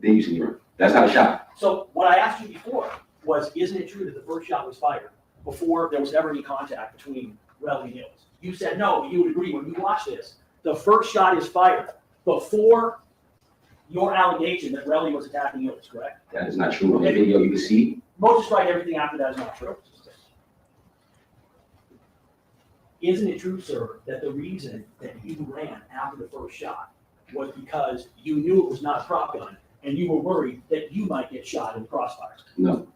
Then you see me run. That's not a shot. So what I asked you before was, isn't it true that the first shot was fired before there was ever any contact between Relli and Hills? You said no, but you would agree when you watch this. The first shot is fired before your allegation that Relli was attacking Hills, correct? That is not true. On the video, you can see. Motion strike, everything after that is not true. Isn't it true, sir, that the reason that you ran after the first shot was because you knew it was not a prop gun and you were worried that you might get shot in the crossfire? No,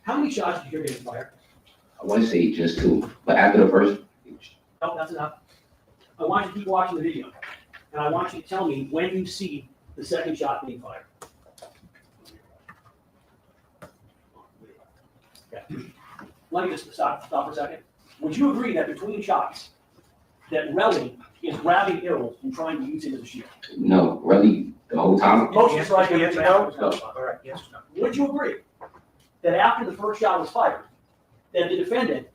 How many shots did you hear getting fired? I want to say just two. But after the first, No, that's enough. I want you to keep watching the video, and I want you to tell me when you see the second shot being fired. Okay. Let me just stop for a second. Would you agree that between shots, that Relli is grabbing Ills and trying to use him as a shield? no, really, the whole time. Motion strike, The answer no? no. All right, yes or no? Would you agree that after the first shot was fired, that the defendant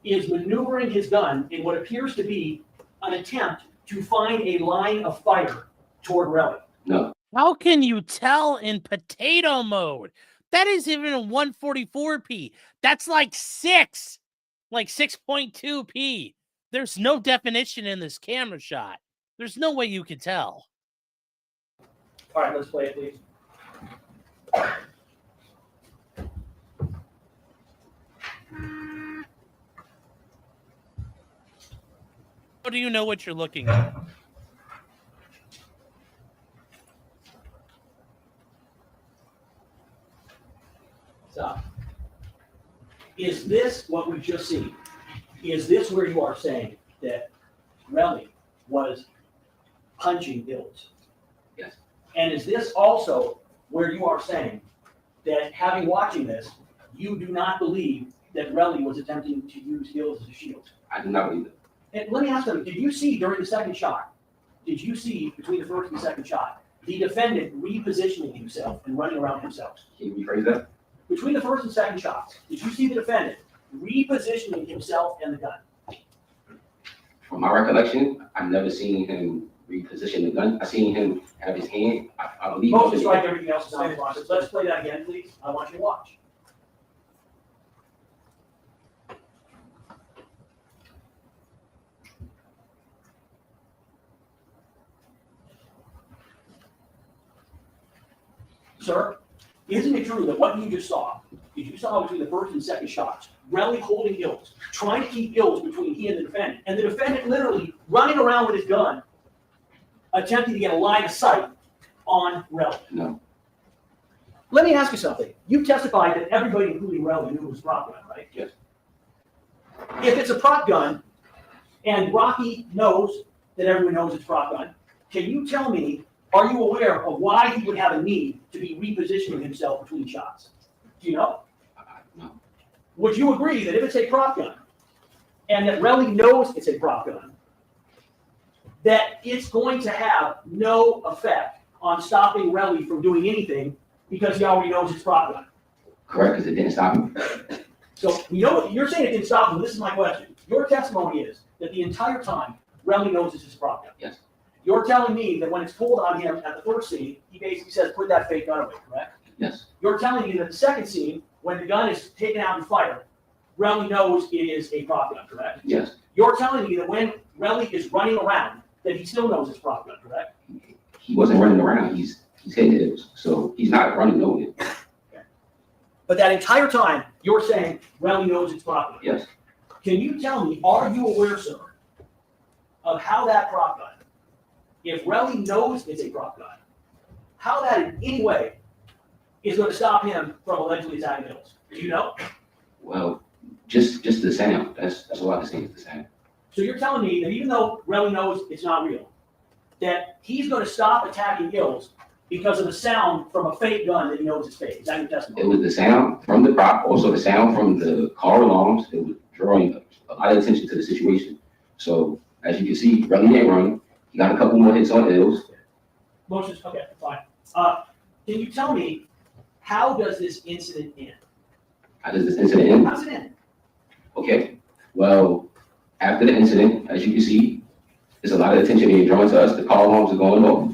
is maneuvering his gun in what appears to be an attempt to find a line of fire toward Relli? No, How can you tell in potato mode? That is even a 144p. That's like 6.2p. There's no definition in this camera shot. There's no way you could tell. All right, let's play it, please. How do you know what you're looking at? So, is this what we've just seen? Is this where you are saying that Relli was punching Ills? Yes. And is this also where you are saying that having watching this, you do not believe that Relli was attempting to use Ills as a shield? I do not believe it. And let me ask them, did you see during the second shot, did you see between the first and second shot, the defendant repositioning himself and running around himself? Can you rephrase that? Between the first and second shots, did you see the defendant repositioning himself and the gun? From my recollection, I've never seen him reposition the gun. I've seen him have his hand, I believe. Most strike, everything else is on the process. Let's play that again, please. I want you to watch. Sir, isn't it true that what you just saw, is you saw between the first and second shots, Relli holding Ills, trying to keep Ills between he and the defendant literally running around with his gun, attempting to get a line of sight on Relli? No. Let me ask you something. You testified that everybody, including Relli, knew it was a prop gun, right? Yes. If it's a prop gun, and Rocky knows that everyone knows it's a prop gun, can you tell me, are you aware of why he would have a need to be repositioning himself between shots? Do you know? No. Would you agree that if it's a prop gun, and that Relli knows it's a prop gun, that it's going to have no effect on stopping Relli from doing anything because he already knows it's prop gun? Correct, because it didn't stop him. So you know, you're saying it didn't stop him. This is my question. Your testimony is that the entire time Relli knows this is a prop gun. Yes. You're telling me that when it's pulled on him at the first scene, he basically says, "Put that fake gun away," correct? Yes. You're telling me that the second scene, when the gun is taken out and fired, Relli knows it is a prop gun, correct? Yes. You're telling me that when Relli is running around, that he still knows it's prop gun, correct? He wasn't running around. He's hitting it, so he's not running over it. But that entire time, you're saying Relli knows it's prop gun. Yes. Can you tell me, are you aware, sir, of how that prop gun, if Relli knows it's a prop gun, how that in any way is going to stop him from allegedly attacking Hills? Do you know? Well, just the sound. That's all I can say is the sound. So you're telling me that even though Relli knows it's not real, that he's going to stop attacking Hills because of the sound from a fake gun that he knows is fake. Is that your testimony? It was the sound from the prop, also the sound from the car alarms. It was drawing a lot of attention to the situation. So as you can see, Relli didn't run. He got a couple more hits on Ills. Motions, okay, fine. Can you tell me, how does this incident end? How does this incident end? How does it end? Okay. Well, after the incident, as you can see, there's a lot of attention being drawn to us. The call alarms are going off.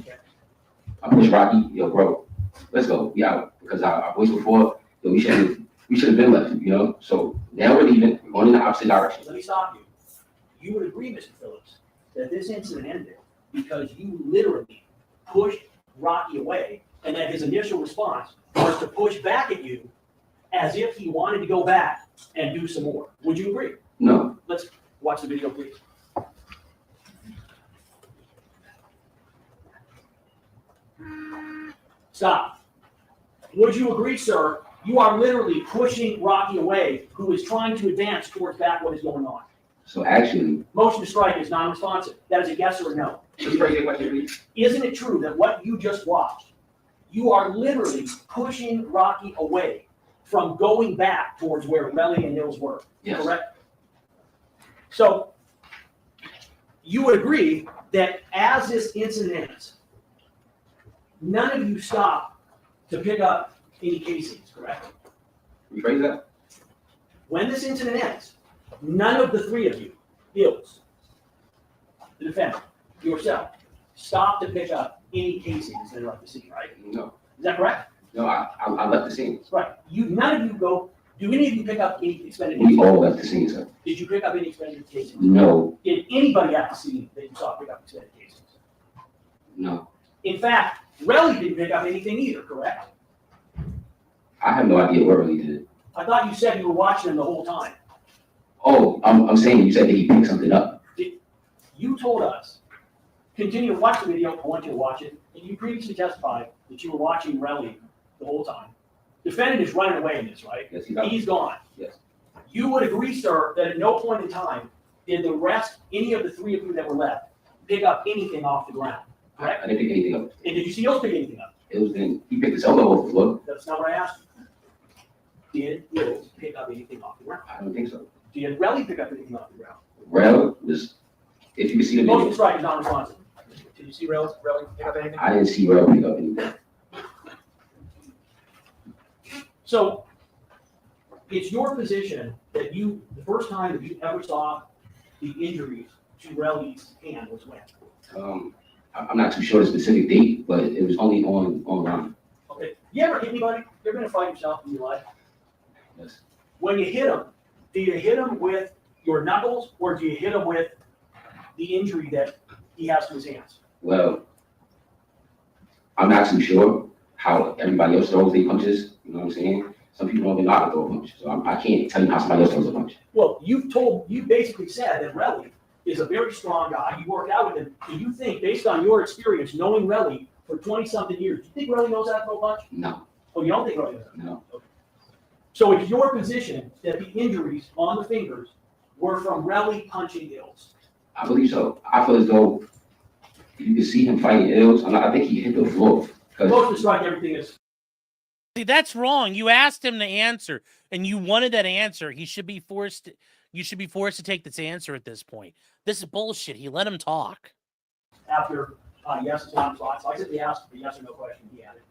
I push Rocky, yo, bro, let's go. We out. Because our voice before, yo, we should have been left, you know? So now we're leaving. We're going in the opposite direction. Let me stop you. You would agree, Mr. Phillips, that this incident ended because you literally pushed Rocky away, and that his initial response was to push back at you as if he wanted to go back and do some more. Would you agree? No. Let's watch the video, please. Stop. Would you agree, sir? You are literally pushing Rocky away, who is trying to advance towards back what is going on. So actually, Motion to strike is non-responsive. That is a yes or a no. just phrase your question, please. Isn't it true that what you just watched, you are literally pushing Rocky away from going back towards where Relli and Hills were? Yes. Correct? So you would agree that as this incident ends, none of you stop to pick up any casings, correct? Rephrase that. When this incident ends, none of the three of you, Hills, the defendant, yourself, stop to pick up any casings that are at the scene, right? No. Is that correct? No, I left the scene. Right. None of you go. Do any of you pick up any expended We casings? all left the scene, sir. Did you pick up any expended casings? No. Did anybody at the scene that you saw pick up expended casings? No, In fact, Relli didn't pick up anything either, correct? I have no idea what Relli did. I thought you said you were watching him the whole time. Oh, I'm saying you said that he picked something up. You told us, continue to watch the video, I want you to watch it, and you previously testified that you were watching Relli the whole time. Defendant is running away in this, right? Yes, he's out. He's gone. Yes. You would agree, sir, that at no point in time did the rest, any of the three of you that were left, pick up anything off the ground, correct? I didn't pick anything up. And did you see Hills pick anything up? It was then he picked his elbow off the floor. That's not what I asked you. Did Hills pick up anything off the ground? I don't think so. Did Relli pick up anything off the ground? Rel was, if you can see the Motion video, strike is not responsive. Did you see Relli pick up anything? I didn't see Rel pick up anything. So it's your position that you, the first time that you ever saw the injuries to Relli's hand was when? I'm not too sure the specific date, but it was only online. Okay. You ever hit anybody? You ever been in a fight yourself in your life? Yes. When you hit him, do you hit him with your knuckles or do you hit him with the injury that he has to his hands? Well, I'm not too sure how everybody else throws their punches. You know what I'm saying? Some people don't even know how to throw a punch, so I can't tell you how somebody else throws a punch. Well, you basically said that Relli is a very strong guy. You worked out with him. Do you think, based on your experience, knowing Relli for 20-something years, do you think Relli knows how to throw a punch? No, Oh, you don't think Relli knows how to? no. So it's your position that the injuries on the fingers were from Relli punching Hills. I believe so. I feel as though you can see him fighting Ills. I think he hit the floor. Motion to strike, everything is. See, that's wrong. You asked him to answer, and you wanted that answer. He should be forced. You should be forced to take this answer at this point. This is bullshit. He let him talk. After yes, it's on slot. So I simply asked the yes or no question. He had it.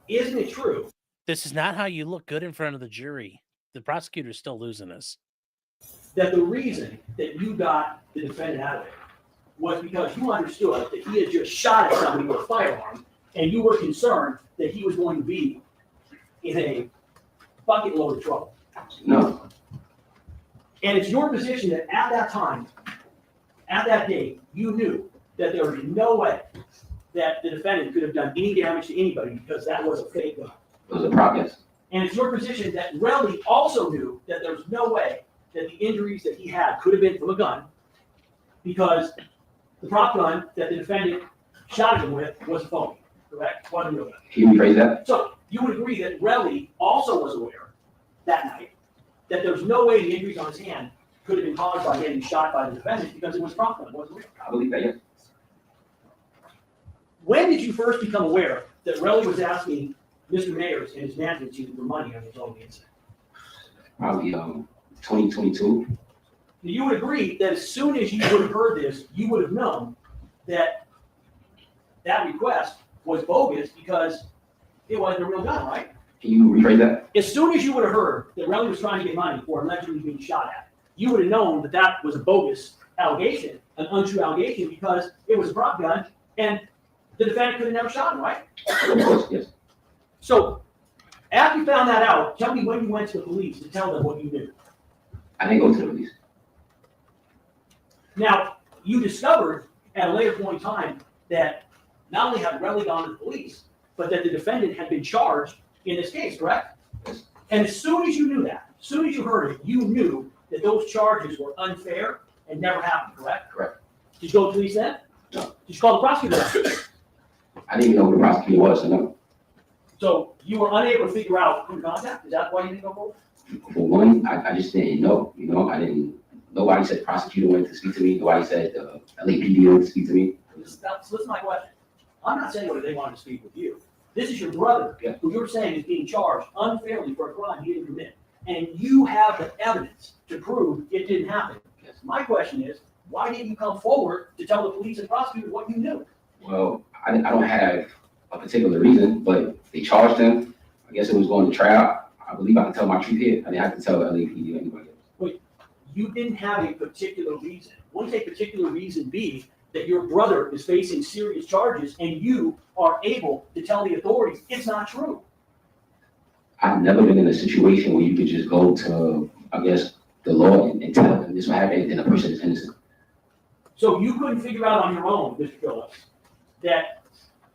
Isn't it true This is not how you look good in front of the jury. The prosecutor's still losing us. that the reason that you got the defendant out of it was because you understood that he had just shot at somebody with a firearm, and you were concerned that he was going to be in a bucket load of trouble? No, And it's your position that at that time, at that date, you knew that there was no way that the defendant could have done any damage to anybody because that was a fake gun. it was a prop, yes. And it's your position that Relli also knew that there was no way that the injuries that he had could have been from a gun because the prop gun that the defendant shot him with was a phony, correct? Wasn't a real gun. Can you rephrase that? So you would agree that Relli also was aware that night that there was no way the injuries on his hand could have been caused by getting shot by the defendant because it was prop gun, it wasn't real. I believe that, yes. When did you first become aware that Relli was asking Mr. Mayers and his management team for money on his own incident? Probably 2022. You would agree that as soon as you would have heard this, you would have known that that request was bogus because it wasn't a real gun, right? Can you rephrase that? As soon as you would have heard that Relli was trying to get money for allegedly being shot at, you would have known that that was a bogus allegation, an untrue allegation, because it was a prop gun and the defendant could have never shot him, right? Of course, yes. So after you found that out, tell me when you went to the police to tell them what you knew. I didn't go to the police. Now, you discovered at a later point in time that not only had Relli gone to the police, but that the defendant had been charged in this case, correct? Yes. And as soon as you knew that, as soon as you heard it, you knew that those charges were unfair and never happened, correct? Correct. Did you go to the police then? No. Did you call the prosecutor? I didn't even know who the prosecutor was, so no. So you were unable to figure out who to contact? Is that why you didn't go forward? For one, I just didn't know, you know, I didn't, nobody said prosecutor wanted to speak to me, nobody said LAPD wanted to speak to me. So listen to my question. I'm not saying whether they wanted to speak with you. This is your brother, Yeah. who you're saying is being charged unfairly for a crime he didn't commit. And you have the evidence to prove it didn't happen. Yes. My question is, why didn't you come forward to tell the police and prosecutor what you knew? Well, I don't have a particular reason, but they charged him, I guess it was going to trial. I believe I can tell my truth here, I didn't have to tell LAPD or anybody else. You didn't have a particular reason. Wouldn't a particular reason be that your brother is facing serious charges and you are able to tell the authorities it's not true? I've never been in a situation where you could just go to, I guess, the law and tell them this will happen, and the person is innocent. So you couldn't figure out on your own, Mr. Phillips, that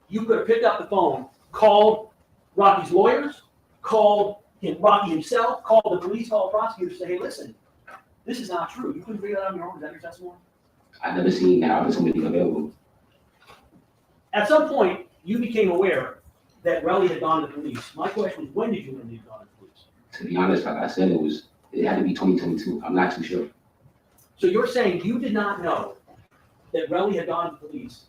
you could have picked up the phone, called Rocky's lawyers, called Rocky himself, called the police, called prosecutors, say, hey, listen, this is not true. You couldn't figure that out on your own. Is that your testimony? I never seen that opportunity available. At some point, you became aware that Relli had gone to the police. My question is, when did you know he had gone to the police? To be honest, like I said, it had to be 2022. I'm not too sure. So you're saying you did not know that Relli had gone to the police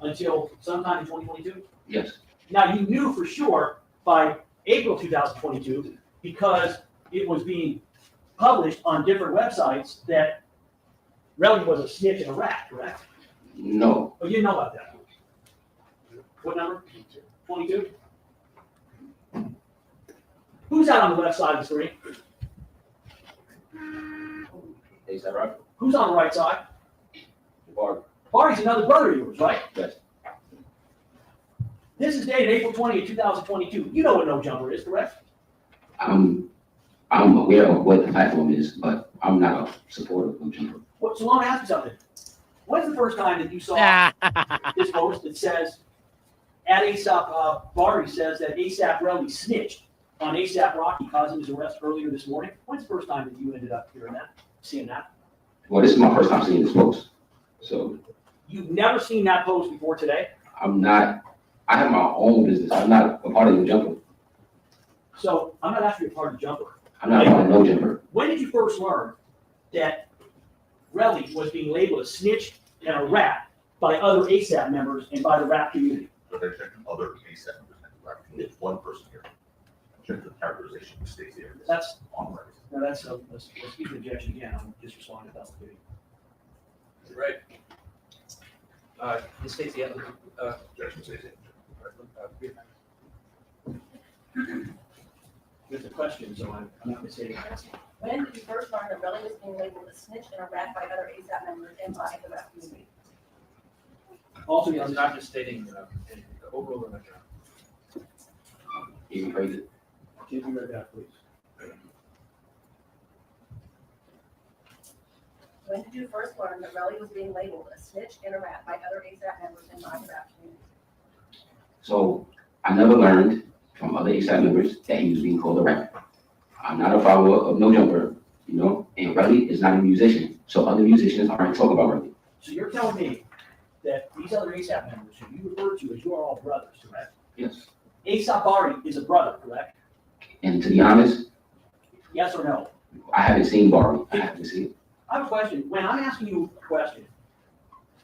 until sometime in 2022? Yes, Now, you knew for sure by April 2022 because it was being published on different websites that Relli was a snitch and a rat, correct? no, Oh, you didn't know about that? What number? 22? Who's out on the left side of the screen? is that right? Who's on the right side? Or, Barry's another brother of yours, right? yes, This is dated April 20th, 2022. You know what no jumper is, correct? I'm aware of what the platform is, but I'm not a supporter of jumper. Well, so let me ask you something. When's the first time that you saw this post that says, at ASAP, Barry says that ASAP Relli snitched on APRocky causing his arrest earlier this morning? When's the first time that you ended up hearing that, seeing that? Well, this is my first time seeing this post, so You've never seen that post before today? I have my own business. I'm not a part of the jumper. So I'm not asking you a part of the jumper. I'm not a part of no jumper. When did you first learn that Relli was being labeled a snitch and a rat by other ASAP members and by the rap community? But they're checking other ASAP members. There's one person here. Check the characterization who stays there. That's, On record. no, that's, let's keep the objection again. I'm just responding to that. Right. Ms. Stacy, Objection stays in. There's a question, so I'm not mistaken. When did you first learn that Relli was being labeled a snitch and a rat by other ASAP members and by the rap community? Also, I'm not just stating overall. You can praise it. can you read that, please? When did you first learn that Relli was being labeled a snitch and a rat by other ASAP members and by the rap community? So I never learned from other ASAP members that he was being called a rat. I'm not a follower of no jumper, you know, and Relli is not a musician, so other musicians aren't talking about Relli. So you're telling me that these other ASAP members who you refer to as you are all brothers, correct? Yes. ASAP Bari is a brother, correct? And to be honest, Yes or no? I haven't seen Barry. I haven't seen it. I have a question. When I'm asking you a question,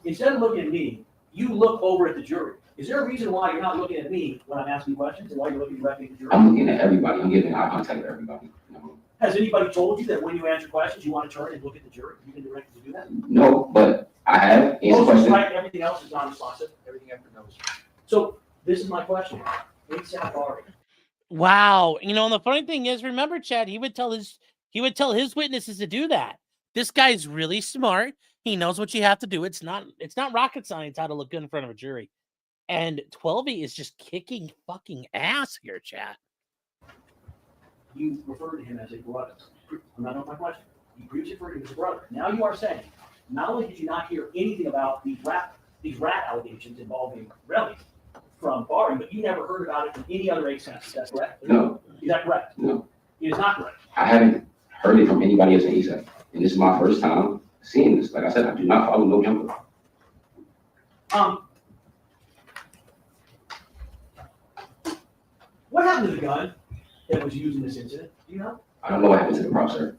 instead of looking at me, you look over at the jury. Is there a reason why you're not looking at me when I'm asking questions and why you're looking directly at the jury? I'm looking at everybody. I'm giving eye contact with everybody. You know? Has anybody told you that when you answer questions, you want to turn and look at the jury? You can directly do that? No, but I have answered Most questions. right, everything else is non-responsive. Everything after knows. So this is my question. ASAP Bari. Wow. You know, and the funny thing is, remember, Chad, he would tell his witnesses to do that. This guy's really smart. He knows what you have to do. It's not rocket science how to look good in front of a jury. And 12E is just kicking fucking ass here, Chad. You referred to him as a brother. I'm not on my question. You previously referred to him as a brother. Now you are saying, not only did you not hear anything about these rat allegations involving Relli from Bari, but you never heard about it from any other ASAP. Is that correct? No. Is that correct? No. It is not correct. I haven't heard it from anybody else in ASAP. And this is my first time seeing this. Like I said, I do not follow no jumper. What happened to the gun that was used in this incident? Do you know? I don't know what happened to the prop, sir.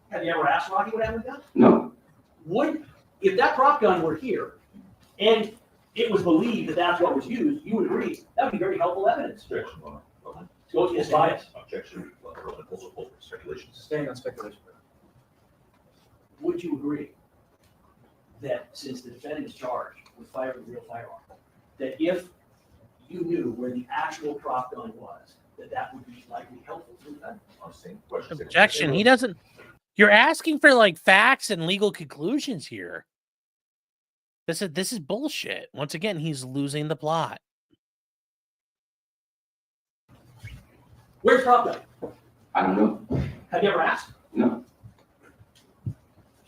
Have you ever asked Rocky what happened to the gun? No. If that prop gun were here and it was believed that that's what was used, you would agree that would be very helpful evidence. Objection. So it's biased. Objection. Also speculation. Staying on speculation. Would you agree that since the defendant is charged with firing a real firearm, that if you knew where the actual prop gun was, that would be likely helpful to the defendant? Same question. Objection. He doesn't. You're asking for like facts and legal conclusions here. This is bullshit. Once again, he's losing the plot. Where's prop gun? I don't know. Have you ever asked? No.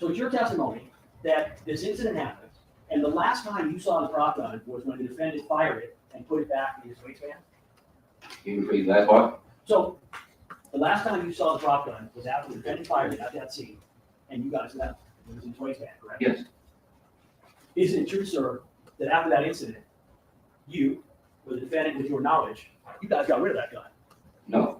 So it's your testimony that this incident happened, and the last time you saw the prop gun was when the defendant fired it and put it back in his waistband? Can you repeat the last part? So the last time you saw the prop gun was after the defendant fired it at that scene, and you guys left. It was in his waistband, correct? Yes. Isn't it true, sir, that after that incident, you, or the defendant with your knowledge, you guys got rid of that gun? No,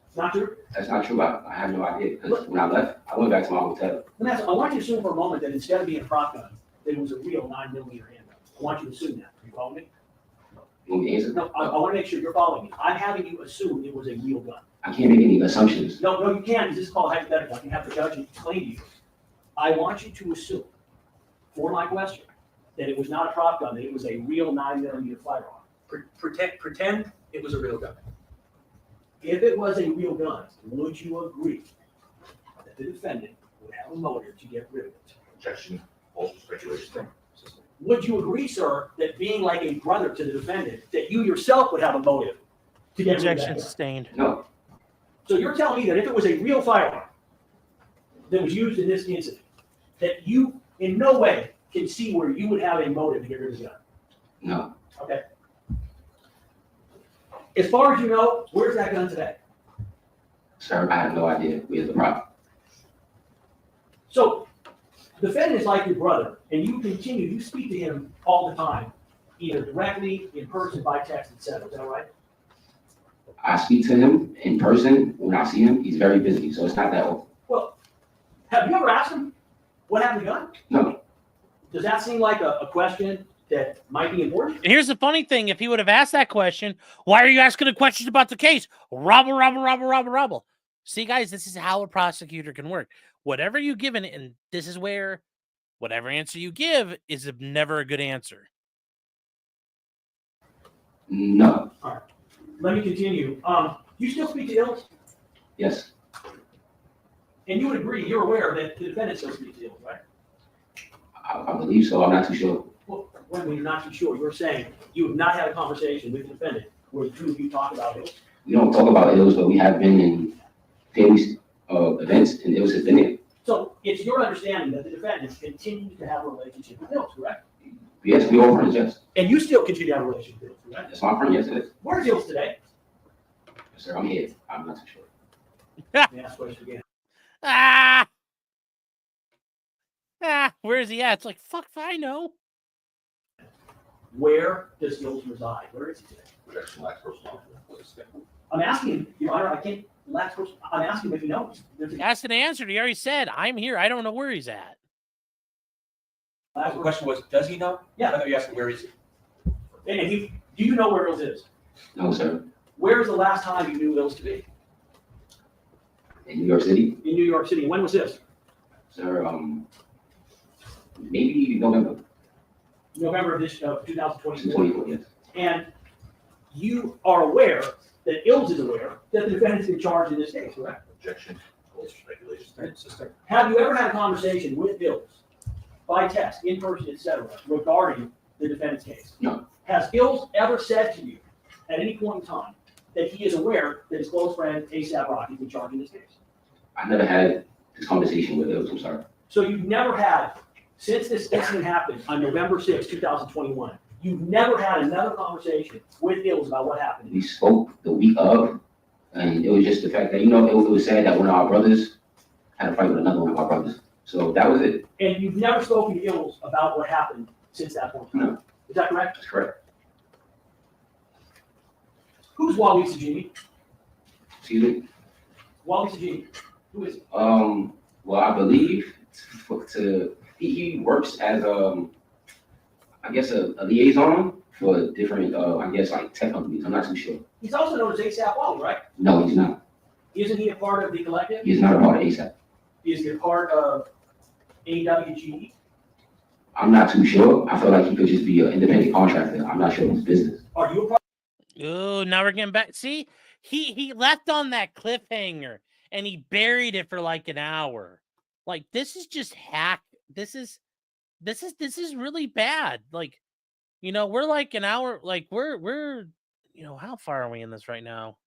It's not true? that's not true. I have no idea, because when I left, I went back to my hotel. I want you to assume for a moment that instead of being a prop gun, that it was a real 9mm handgun. I want you to assume that. Are you following me? You want me to answer? No, I want to make sure you're following me. I'm having you assume it was a real gun. I can't make any assumptions. No, you can't. This is called hypothetical. I can have the judge explain to you. I want you to assume, for my question, that it was not a prop gun, that it was a real 9mm firearm. Pretend it was a real gun. If it was a real gun, would you agree that the defendant would have a motive to get rid of it? Objection, false speculation. Would you agree, sir, that being like a brother to the defendant, that you yourself would have a motive to get rid of that Objection gun? sustained. No, So you're telling me that if it was a real firearm that was used in this incident, that you in no way can see where you would have a motive to get rid of the gun? no, Okay. As far as you know, where's that gun today? sir, I have no idea where's the problem. So, the defendant is like your brother, and you speak to him all the time, either directly, in person, by text, etc. Is that right? I speak to him in person. When I see him, he's very busy, so it's not that often. Well, have you ever asked him what happened to the gun? No, Does that seem like a question that might be important? And here's the funny thing: if he would have asked that question, why are you asking the questions about the case? Robble. See, guys, this is how a prosecutor can work. Whatever you give it, and this is where whatever answer you give is never a good answer. no, Let me continue. You still speak to Ills? yes, And you would agree, you're aware that the defendant still speaks to Ills, right? I believe so. I'm not too sure. Well, when you're not too sure, you're saying you have not had a conversation with the defendant where the two of you talk about Ills? We don't talk about ills, but we have been in family events, and ills has been there. So it's your understanding that the defendant continues to have a relationship with Ills, correct? Yes, we all friends, yes. And you still continue to have a relationship with Ills, correct? That's my friend, yes, it is. Where's Ills today? Yes, sir, I'm here. I'm not too sure. Let me ask the question again. Where is he at? It's like, fuck if I know. Where does Ills reside? Where is he today? Objection, lacks personal. I'm asking him, Your Honor, I can't, last person, I'm asking him if he knows. There's a Asked and answered. He already said, I'm here. I don't know where he's at. last The question. question was, does he know? Yeah. I thought you asked him, where is he? And do you know where Ills is? No, sir. Where is the last time you knew Ills to be? In New York City, In New York City. When was this? sir, maybe November November of this, 2024. 24, yes. And you are aware that Ills is aware that the defendant's been charged in this case, correct? Objection, false speculation. Have you ever had a conversation with Ills by text, in person, etc., regarding the defendant's case? No. Has Ills ever said to you at any point in time that he is aware that his close friend APRocky has been charged in this case? I never had this conversation with ills, I'm sorry. So you've never had, since this incident happened on November 6, 2021, you've never had another conversation with Ills about what happened? We spoke the week of, and it was just the fact that, it was sad that one of our brothers had a fight with another one of our brothers. So that was it. And you've never spoken to Ills about what happened since that point? No. Is that correct? That's correct. Who's Wally Sajini? Excuse me? Wally Sajini. Who is he? Well, I believe he works as I guess a liaison for different I guess like tech companies. I'm not too sure. He's also known as ASAP Wally, right? No, he's not. Isn't he a part of the collective? He's not a part of ASAP. Is he a part of AWGE? I'm not too sure. I feel like he could just be an independent contractor. I'm not sure of his business. Are you a part? Oh, now we're getting back. See, he left on that cliffhanger and he buried it for like an hour. Like, this is just hack. This is really bad. Like, we're like an hour. Like we're how far are we in this right now?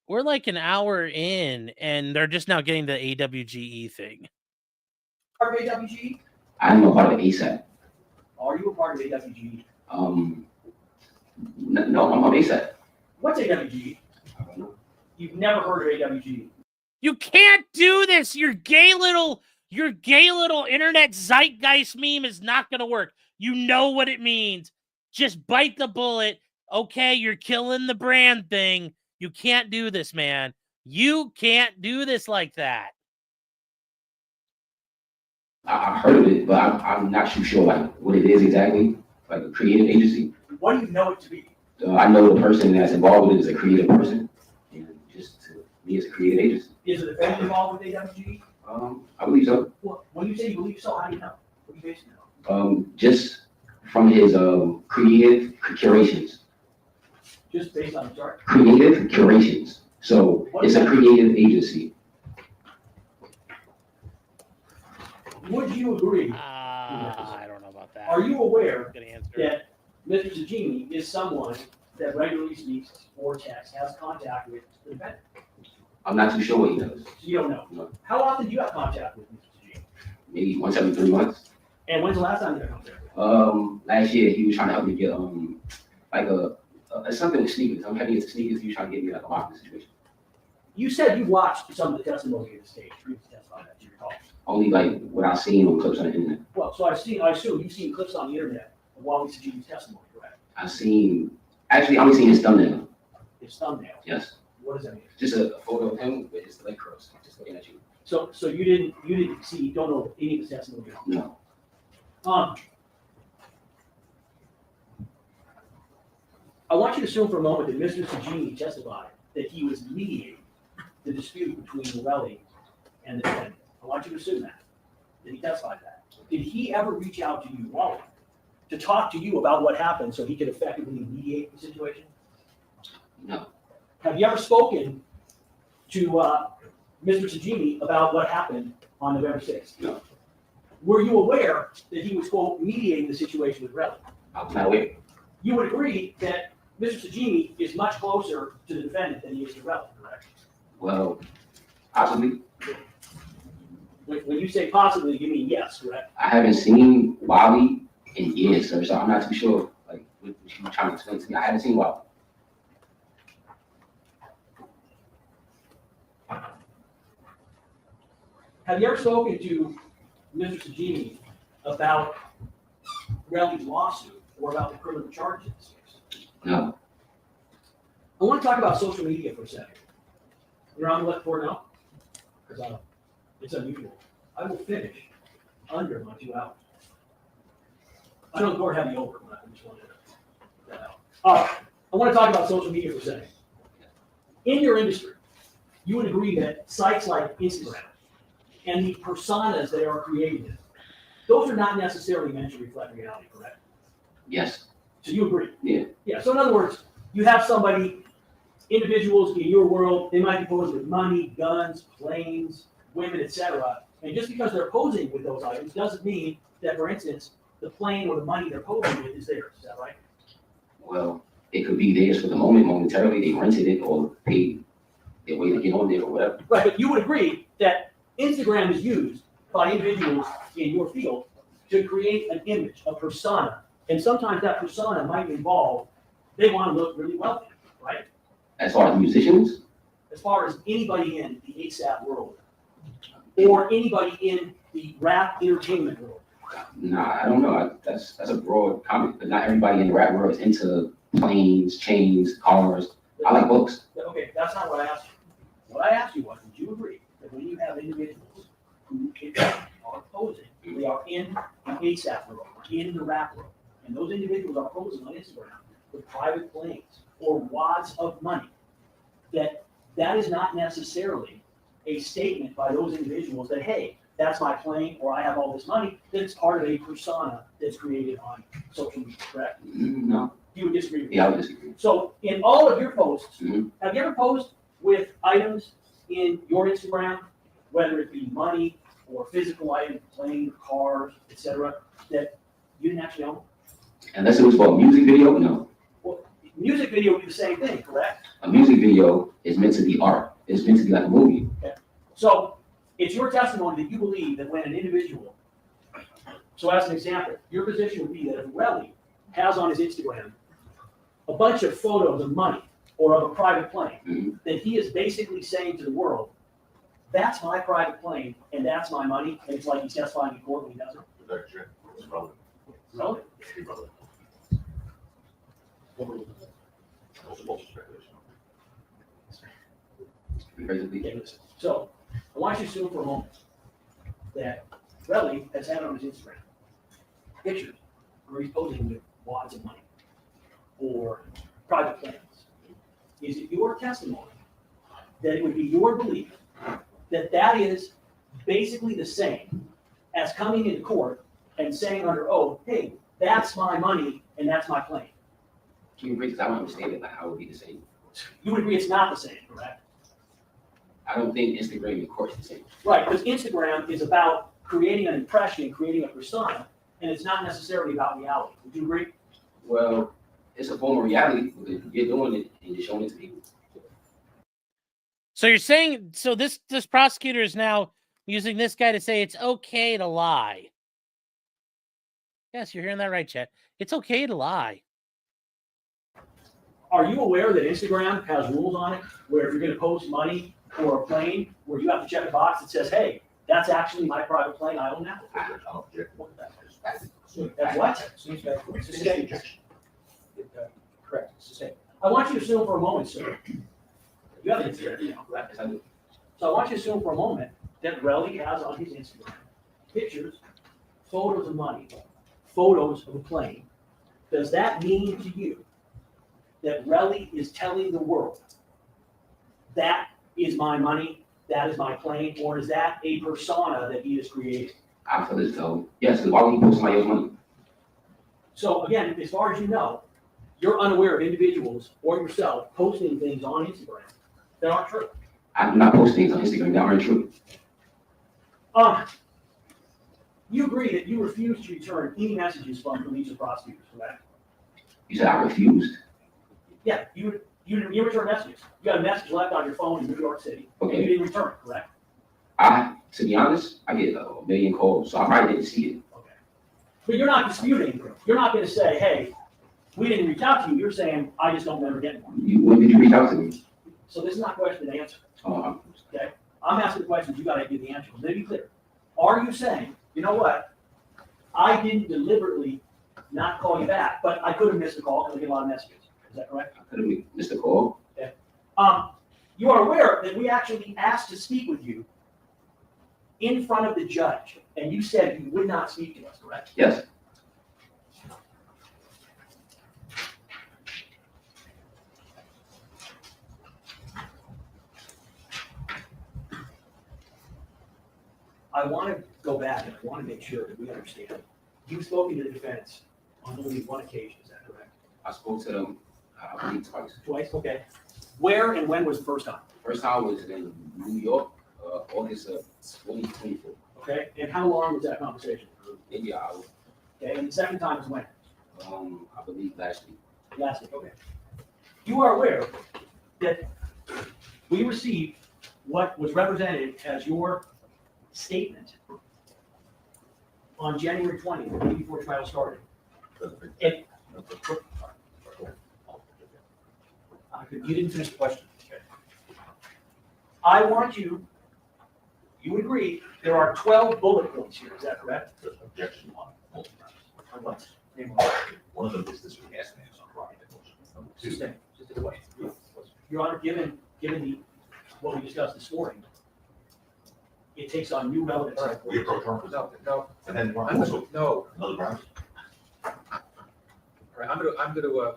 We're like an hour in, and they're just now getting the AWGE thing. part of AWGE? I'm a part of ASAP. Are you a part of AWGE? No, I'm on ASAP. What's AWGE? I don't know. You've never heard of AWGE. You can't do this. Your gay little internet zeitgeist meme is not going to work. You know what it means. Just bite the bullet. Okay, you're killing the brand thing. You can't do this, man. You can't do this like that. I've heard of it, but I'm not too sure like what it is exactly. Like a creative agency. What do you know it to be? I know the person that's involved with it is a creative person, and just to me, it's a creative agency. Is the defendant involved with AWGE? I believe so. Well, when you say you believe so, how do you know? What do you basing it on? Just from his creative curations. Just based on the chart? Creative curations. So it's a creative agency. Would you agree? I don't know about that. Are you aware Good answer. that Mr. Sajimi is someone that regularly speaks or texts, has contact with the defendant? I'm not too sure what he does. So you don't know. No. How often do you have contact with Mr. Sajimi? Maybe once every 3 months. And when's the last time you had contact with him? Last year he was trying to help me get like something with sneakers. I'm heavy into sneakers. He was trying to get me like a market situation. You said you watched some of the testimony of the stage. You testified that, do you recall? Only like what I've seen on clips on the internet. Well, so I assume you've seen clips on the internet of Wally Sajimi's testimony, correct? Actually, I only seen his thumbnail. His thumbnail. Yes. What does that mean? Just a photo of him with his leg curls, just looking at you. So you didn't see, don't know any of the testimony at all? No. I want you to assume for a moment that Mr. Sajimi testified that he was mediating the dispute between Relli and the defendant. I want you to assume that he testified that. Did he ever reach out to you, Wally, to talk to you about what happened so he could effectively mediate the situation? No. Have you ever spoken to Mr. Sajimi about what happened on November 6th? No. Were you aware that he was, quote, mediating the situation with Relli? I was not aware. You would agree that Mr. Sajimi is much closer to the defendant than he is to Relli, correct? Well, possibly. When you say possibly, you mean yes, correct? I haven't seen Wally in years, sir, so I'm not too sure like what you were trying to explain to me. I haven't seen Wally. Have you ever spoken to Mr. Sajimi about Relli's lawsuit or about the criminal charges in this case? No. I want to talk about social media for a second. You're on the left board now? Because it's unusual. I will finish under my 2 hours. I know the board had me over, but I just wanted to get that out. All right, I want to talk about social media for a second. In your industry, you would agree that sites like Instagram and the personas they are created, those are not necessarily meant to reflect reality, correct? Yes. So you agree? Yeah. Yeah, so in other words, you have somebody, individuals in your world, they might be posing with money, guns, planes, women, etc. And just because they're posing with those items doesn't mean that, for instance, the plane or the money they're posing with is theirs. Is that right? Well, it could be theirs for the moment, momentarily. They rented it or paid their way to get on there or whatever. Right, but you would agree that Instagram is used by individuals in your field to create an image, a persona. And sometimes that persona might involve, they want to look really wealthy, right? As far as musicians, As far as anybody in the ASAP world, or anybody in the rap entertainment world. nah, I don't know. That's a broad comment, but not everybody in the rap world is into planes, chains, cars. I like books. Okay, that's not what I asked you. What I asked you was, would you agree that when you have individuals who are posing, they are in the ASAP world, in the rap world, and those individuals are posing on Instagram with private planes or wads of money, that is not necessarily a statement by those individuals that, hey, that's my plane, or I have all this money, that it's part of a persona that's created on social media, correct? No. You would disagree with me? Yeah, I would disagree. So in all of your posts, Mhm. have you ever posed with items in your Instagram, whether it be money or physical items, plane, cars, etc., that you didn't actually own? Unless it was for a music video, no. Well, music video would be the same thing, correct? A music video is meant to be art. It's meant to be like a movie. So It's your testimony that you believe that when an individual, so as an example, your position would be that if Relli has on his Instagram a bunch of photos of money or of a private plane, then he is basically saying to the world, that's my private plane and that's my money, and it's like he's testifying in court when he doesn't. Objection. It's relevant. Relevant. It's irrelevant. Also, speculation. Okay, listen. So I want you to assume for a moment that Relli has had on his Instagram pictures where he's posing with wads of money or private planes. Is it your testimony that it would be your belief that that is basically the same as coming into court and saying under oath, hey, that's my money and that's my plane? Can you repeat? Because I don't understand it, like how it would be the same. You would agree it's not the same, correct? I don't think Instagram and court is the same. Right, because Instagram is about creating an impression, creating a persona, and it's not necessarily about reality. Would you agree? Well, it's a form of reality because you're doing it and you're showing it to people. So you're saying, so this prosecutor is now using this guy to say it's okay to lie. Yes, you're hearing that right, Chet. It's okay to lie. Are you aware that Instagram has rules on it where if you're going to post money or a plane, where you have to check a box that says, hey, that's actually my private plane, I own that? I don't object. That's what? Seems that It's it's the the same same. objection. Correct, it's the same. I want you to assume for a moment, sir. You have an Instagram, you know, correct? Yes, I do. So I want you to assume for a moment that Relli has on his Instagram pictures, photos of money, photos of a plane. Does that mean to you that Relli is telling the world that is my money, that is my plane, or is that a persona that he is creating? I feel as though, yes, because why would you post somebody else's money? So again, as far as you know, you're unaware of individuals or yourself posting things on Instagram that aren't true. I do not post things on Instagram that aren't true. You agree that you refuse to return any messages from police or prosecutors, correct? You said I refused? Yeah, you return messages. You got a message left on your phone in New York City, and you Okay. didn't return it, correct? To be honest, I get a million calls, so I probably didn't see it. Okay. But you're not disputing. You're not going to say, hey, we didn't reach out to you. You're saying, I just don't remember getting one. When did you reach out to me? So this is not question and answer. Uh, Okay? I'm asking questions. You got to give the answer. Let me be clear. Are you saying, you know what? I didn't deliberately not call you back, but I could have missed a call because I get a lot of messages. Is that correct? I could have missed a call. You are aware that we actually asked to speak with you in front of the judge, and you said you would not speak to us, correct? Yes. I want to go back and I want to make sure that we understand. You've spoken to the defense on only one occasion, is that correct? I spoke to them, I believe twice. Twice, okay. Where and when was the first time? First time was in New York, August of 2024. Okay, and how long was that conversation? Maybe an hour. Okay, and the second time was when? I believe last week. Last week, okay. You are aware that we received what was represented as your statement on January 20th, the day before trial started. And You didn't finish the question. I want you agree, there are 12 bullet points here, is that correct? There's an objection on multiple grounds. On what? Name one. One of them is this we asked names on Friday. Just the question. Your Honor, given what we discussed this morning, it takes on new relevance. All right. We approach our No, and then I'm also gonna, no, another ground. all right, I'm gonna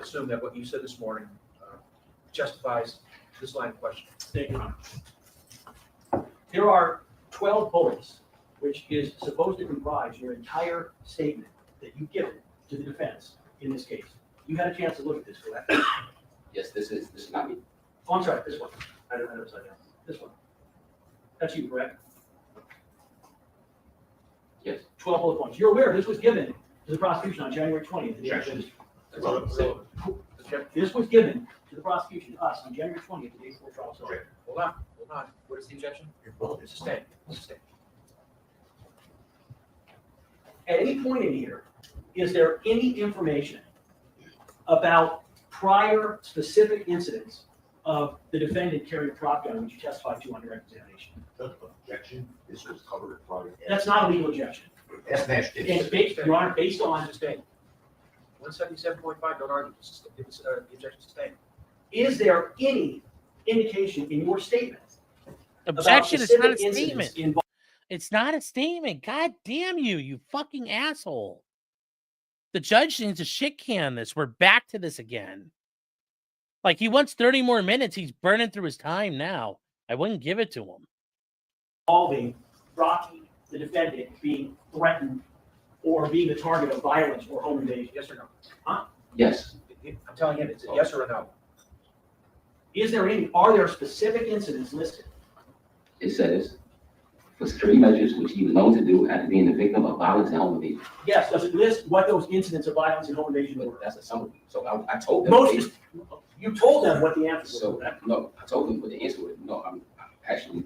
assume that what you said this morning justifies this line of question. Thank you, Your Honor. There are 12 bullets, which is supposed to comprise your entire statement that you've given to the defense in this case. You had a chance to look at this, correct? Yes, this is not me. Oh, I'm sorry, this one. I don't have it upside down. This one. That's you, correct? Yes. 12 bullet points. You're aware this was given to the prosecution on January 20th. the day of Objection. the- Relevant. This was given to the prosecution, to us, on January 20th, the day before trial started. Hold on. Hold on, what is the objection? Well, It's sustained, sustained. At any point in here, is there any information about prior specific incidents of the defendant carrying a prop gun, which you testified to on direct examination? The objection, this was covered in prior. That's not a legal objection. That's Nash. And it's based, Your Honor, based on, Sustained. 177.5, don't argue, it's, the objection sustained. is there any indication in your statement? about Objection is not a specific statement. incidents involving It's not a statement. God damn you, you fucking asshole. The judge needs to shit can this. We're back to this again. Like, he wants 30 more minutes. He's burning through his time now. I wouldn't give it to him. Rocky, the defendant, being threatened or being the target of violence or home invasion? Yes or no? Yes, I'm telling him, it's a yes or a no. Are there specific incidents listed? it says, for security measures which he was known to do after being the victim of violence and home invasion. Yes, does it list what those incidents of violence and home invasion But were? that's a summary. So I told them. Most, you told them what the answer was. So, correct? no, I told them what the answer was. No, I'm actually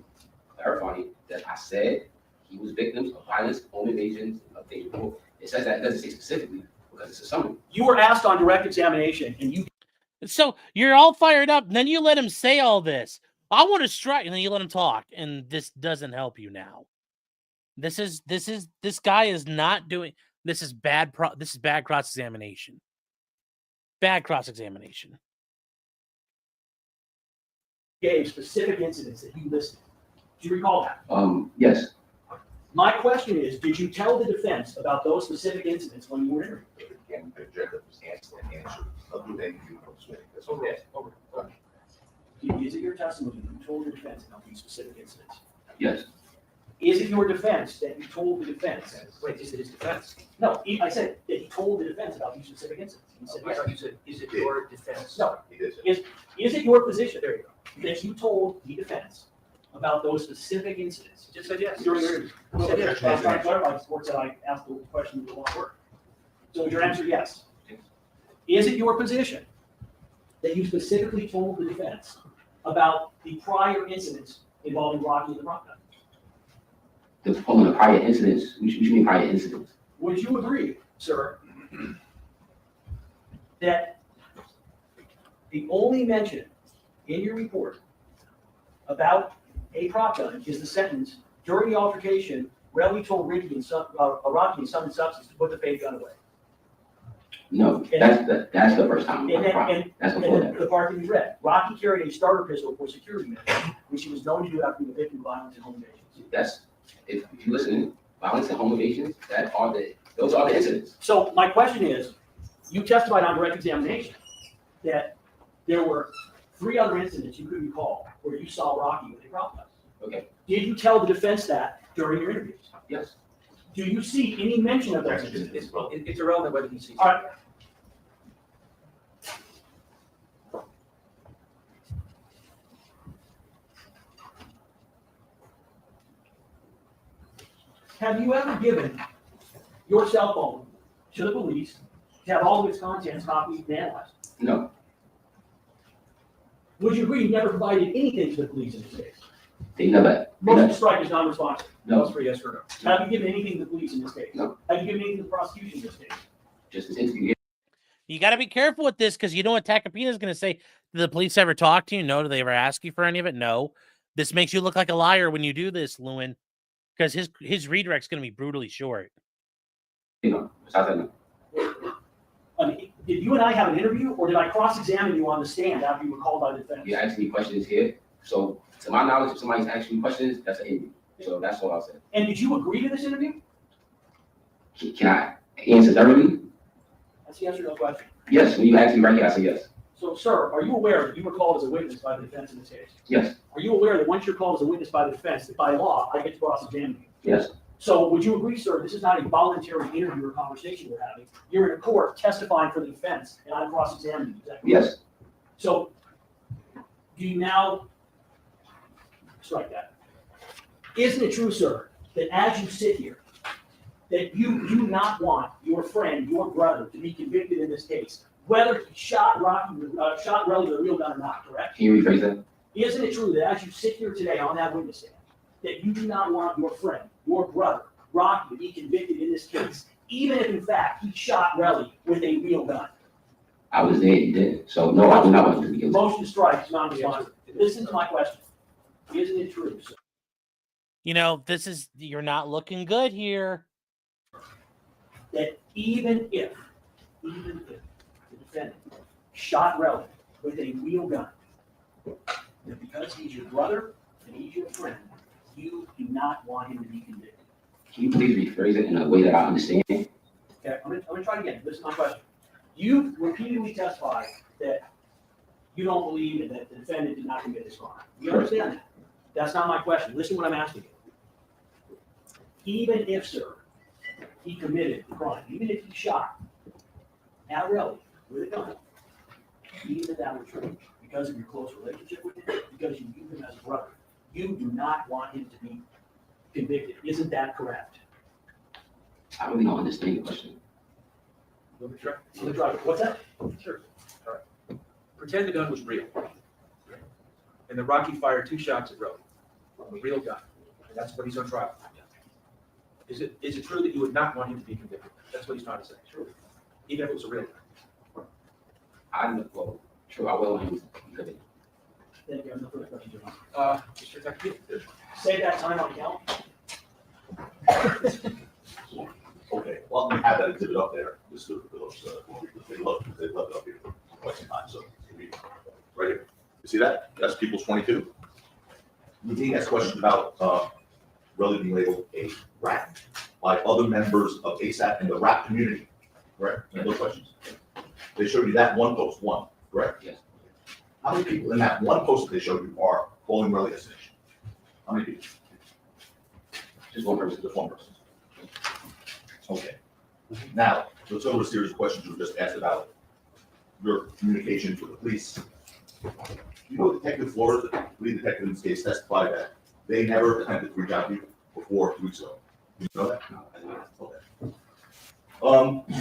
clarifying that I said he was victims of violence, home invasions, and things before. It says that, it doesn't say specifically because it's a summary. You were asked on direct examination and you So you're all fired up, and then you let him say all this. I want to strike, and then you let him talk, and this doesn't help you now. This guy is not doing. This is bad. This is bad cross examination. Bad cross examination. gave specific incidents that you listed. Do you recall that? Yes, My question is, did you tell the defense about those specific incidents when you were interviewed? Again, the objective was asked and answered. Other than you know, that's all. Yes, over. Is it your testimony that you told the defense about these specific incidents? yes, Is it your defense that you told the defense? Wait, is it his defense? No, I said that he told the defense about these specific incidents. He said, I thought you said, is it your defense? No. He did. Is it your position There you go. that you told the defense about those specific incidents You just said yes. during your interview? You said yes. I was trying to clarify the sports that I asked the question with a lot of work. So is your answer yes? Is it your position that you specifically told the defense about the prior incidents involving Rocky and the prop gun? the prior incidents, which you mean prior incidents? Would you agree, sir, that the only mention in your report about a prop gun is the sentence, during the altercation, Relli told Rocky and some substance to put the fake gun away? No, that's the first time. And then, That's and before then that. the part that you read, Rocky carried a starter pistol for security measures, which he was known to do after being a victim of violence and home invasions. That's, if you listen, violence and home invasions, those are the incidents. So my question is, you testified on direct examination that there were 3 other incidents you could recall where you saw Rocky with a prop gun. Okay, Did you tell the defense that during your interviews? yes, Do you see any mention of those Objection. incidents? It's irrelevant whether he sees. All right. Have you ever given your cell phone to the police to have all of its contents copied and analyzed? no, Would you agree you never provided anything to the police in this case? they never, Motion to strike is non-responsive. no, For yes or no? Have you given anything to the police in this case? No. Have you given anything to the prosecution in this case? just this interview here. You got to be careful with this because you know what Takapina is going to say. Did the police ever talk to you? No. Did they ever ask you for any of it? No. This makes you look like a liar when you do this, Lewin, because his redirect's going to be brutally short. Besides that, no. I mean, did you and I have an interview, or did I cross-examine you on the stand after you were called by the defense? You're asking me questions here, so to my knowledge, if somebody's asking me questions, that's an interview. So that's all I'll say. And did you agree to this interview? Can I answer thoroughly? That's the answer to the question. Yes, when you ask me right here, I say yes. So, sir, are you aware that you were called as a witness by the defense in this case? Yes, Are you aware that once you're called as a witness by the defense, that by law, I get to cross-examine you? yes, So would you agree, sir, this is not a voluntary interview or conversation we're having? You're in a court testifying for the defense, and I'm cross-examining you. Is that correct? yes, So, do you now strike that? Isn't it true, sir, that as you sit here, that you do not want your friend, your brother, to be convicted in this case, whether he shot Relli with a real gun or not, correct? can you rephrase that? Isn't it true that as you sit here today on that witness stand, that you do not want your friend, your brother, Rocky, to be convicted in this case, even if in fact he shot Relli with a real gun? I was there, he didn't. So no, I do not want him to be guilty. Motion to strike is non-responsive. Listen to my question. Isn't it true, sir, You know, you're not looking good here. that even if the defendant shot Relli with a real gun, that because he's your brother and he's your friend, you do not want him to be convicted? Can you please rephrase it in a way that I understand? Okay, I'm gonna try it again. Listen to my question. You repeatedly testified that you don't believe that the defendant did not commit this crime. You understand that? That's not my question. Listen to what I'm asking you. Even if, sir, he committed the crime, even if he shot at Relli with a gun, even if that were true, because of your close relationship with him, because you view him as a brother, you do not want him to be convicted. Isn't that correct? I really don't understand the question. Let me try. What's that? Sure. All right. Pretend the gun was real. And the Rocky fired 2 shots at Relli from a real gun. And that's what he's on trial for. Is it true that you would not want him to be convicted? That's what he's trying to say. True. Even if it was a real gun. Well, true, I will want him to be convicted. Thank you. I have no further questions, Your Honor. Mr. Tackett? Save that time on count. Okay, well, we have that exhibit up there, Mr. Phillips, they left it up here for quite some time, so it'll be right here. You see that? That's People's 22. Routine has questions about Relli being labeled a rat by other members of ASAP and the rap community, correct? Any other questions? They showed you that one post, correct? Yes. How many people in that one post that they showed you are calling Relli a snitch? How many people? Just one person. Just one person. Okay. Now, let's go to a series of questions you were just asked about your communications with the police. You know, Detective Flores, the lead detective in this case, testified that they never attempted to reach out to you before 2 weeks ago. You know that? No, I don't. Okay.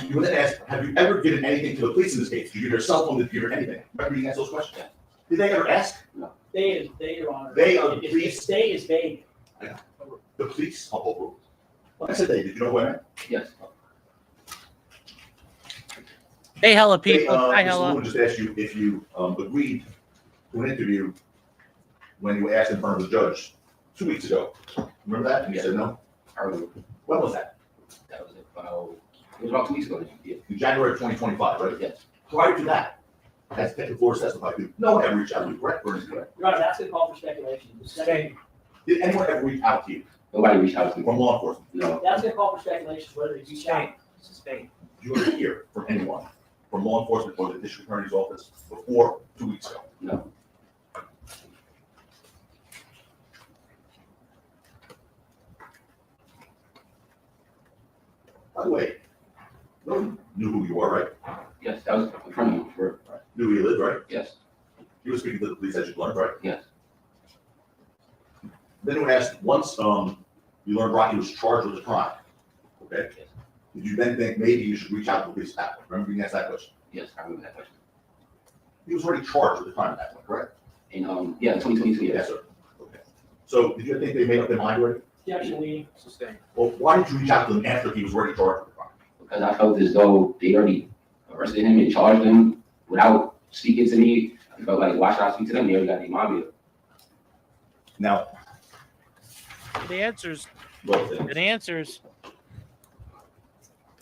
You were then asked, have you ever given anything to the police in this case? Did you give your cell phone? Did you give her anything? Remember you asked those questions? Did they ever ask? They, Your Honor. They are the If police. stay is vague. The police? Oh, when I said they, did you know who I meant? Yes. Hey, hella They, people. Hi, Mr. hella. Lewin just asked you if you agreed to an interview when you were asked in front of the judge 2 weeks ago. Remember that? And you said no? I remember. When was that? That was it was about 2 weeks ago. Yeah. In January of 2025, right? Yes. Prior to that, as Detective Flores testified to, no one ever reached out to you, correct or incorrect? Your Honor, that's gonna call for speculation. The second- Did anyone ever reach out to you Nobody reached out to me. from law enforcement? No. That's gonna call for speculation, whether it's reach out. Sustained. Did you ever hear from anyone from law enforcement or the district attorney's office before 2 weeks ago? No. By the way, no one knew who you were, right? Yes, that was in front of me. Knew where you lived, right? Yes. You were speaking to the police as you learned, right? Yes. Then when asked, once you learned Rocky was charged with a crime, okay? Yes. Did you then think maybe you should reach out to the police at that point? Remember being asked that question? Yes, I remember that question. He was already charged with the crime at that point, correct? In 2022. Yes, sir. Okay. So did you think they made up their mind already? Objection, Lee. Sustained. Well, why didn't you reach out to them after he was already charged with the crime? Because I felt as though they already arrested him and charged him without speaking to me. I felt like, why should I speak to them? They already got their mafia. Now, Good answers. well, Good answers.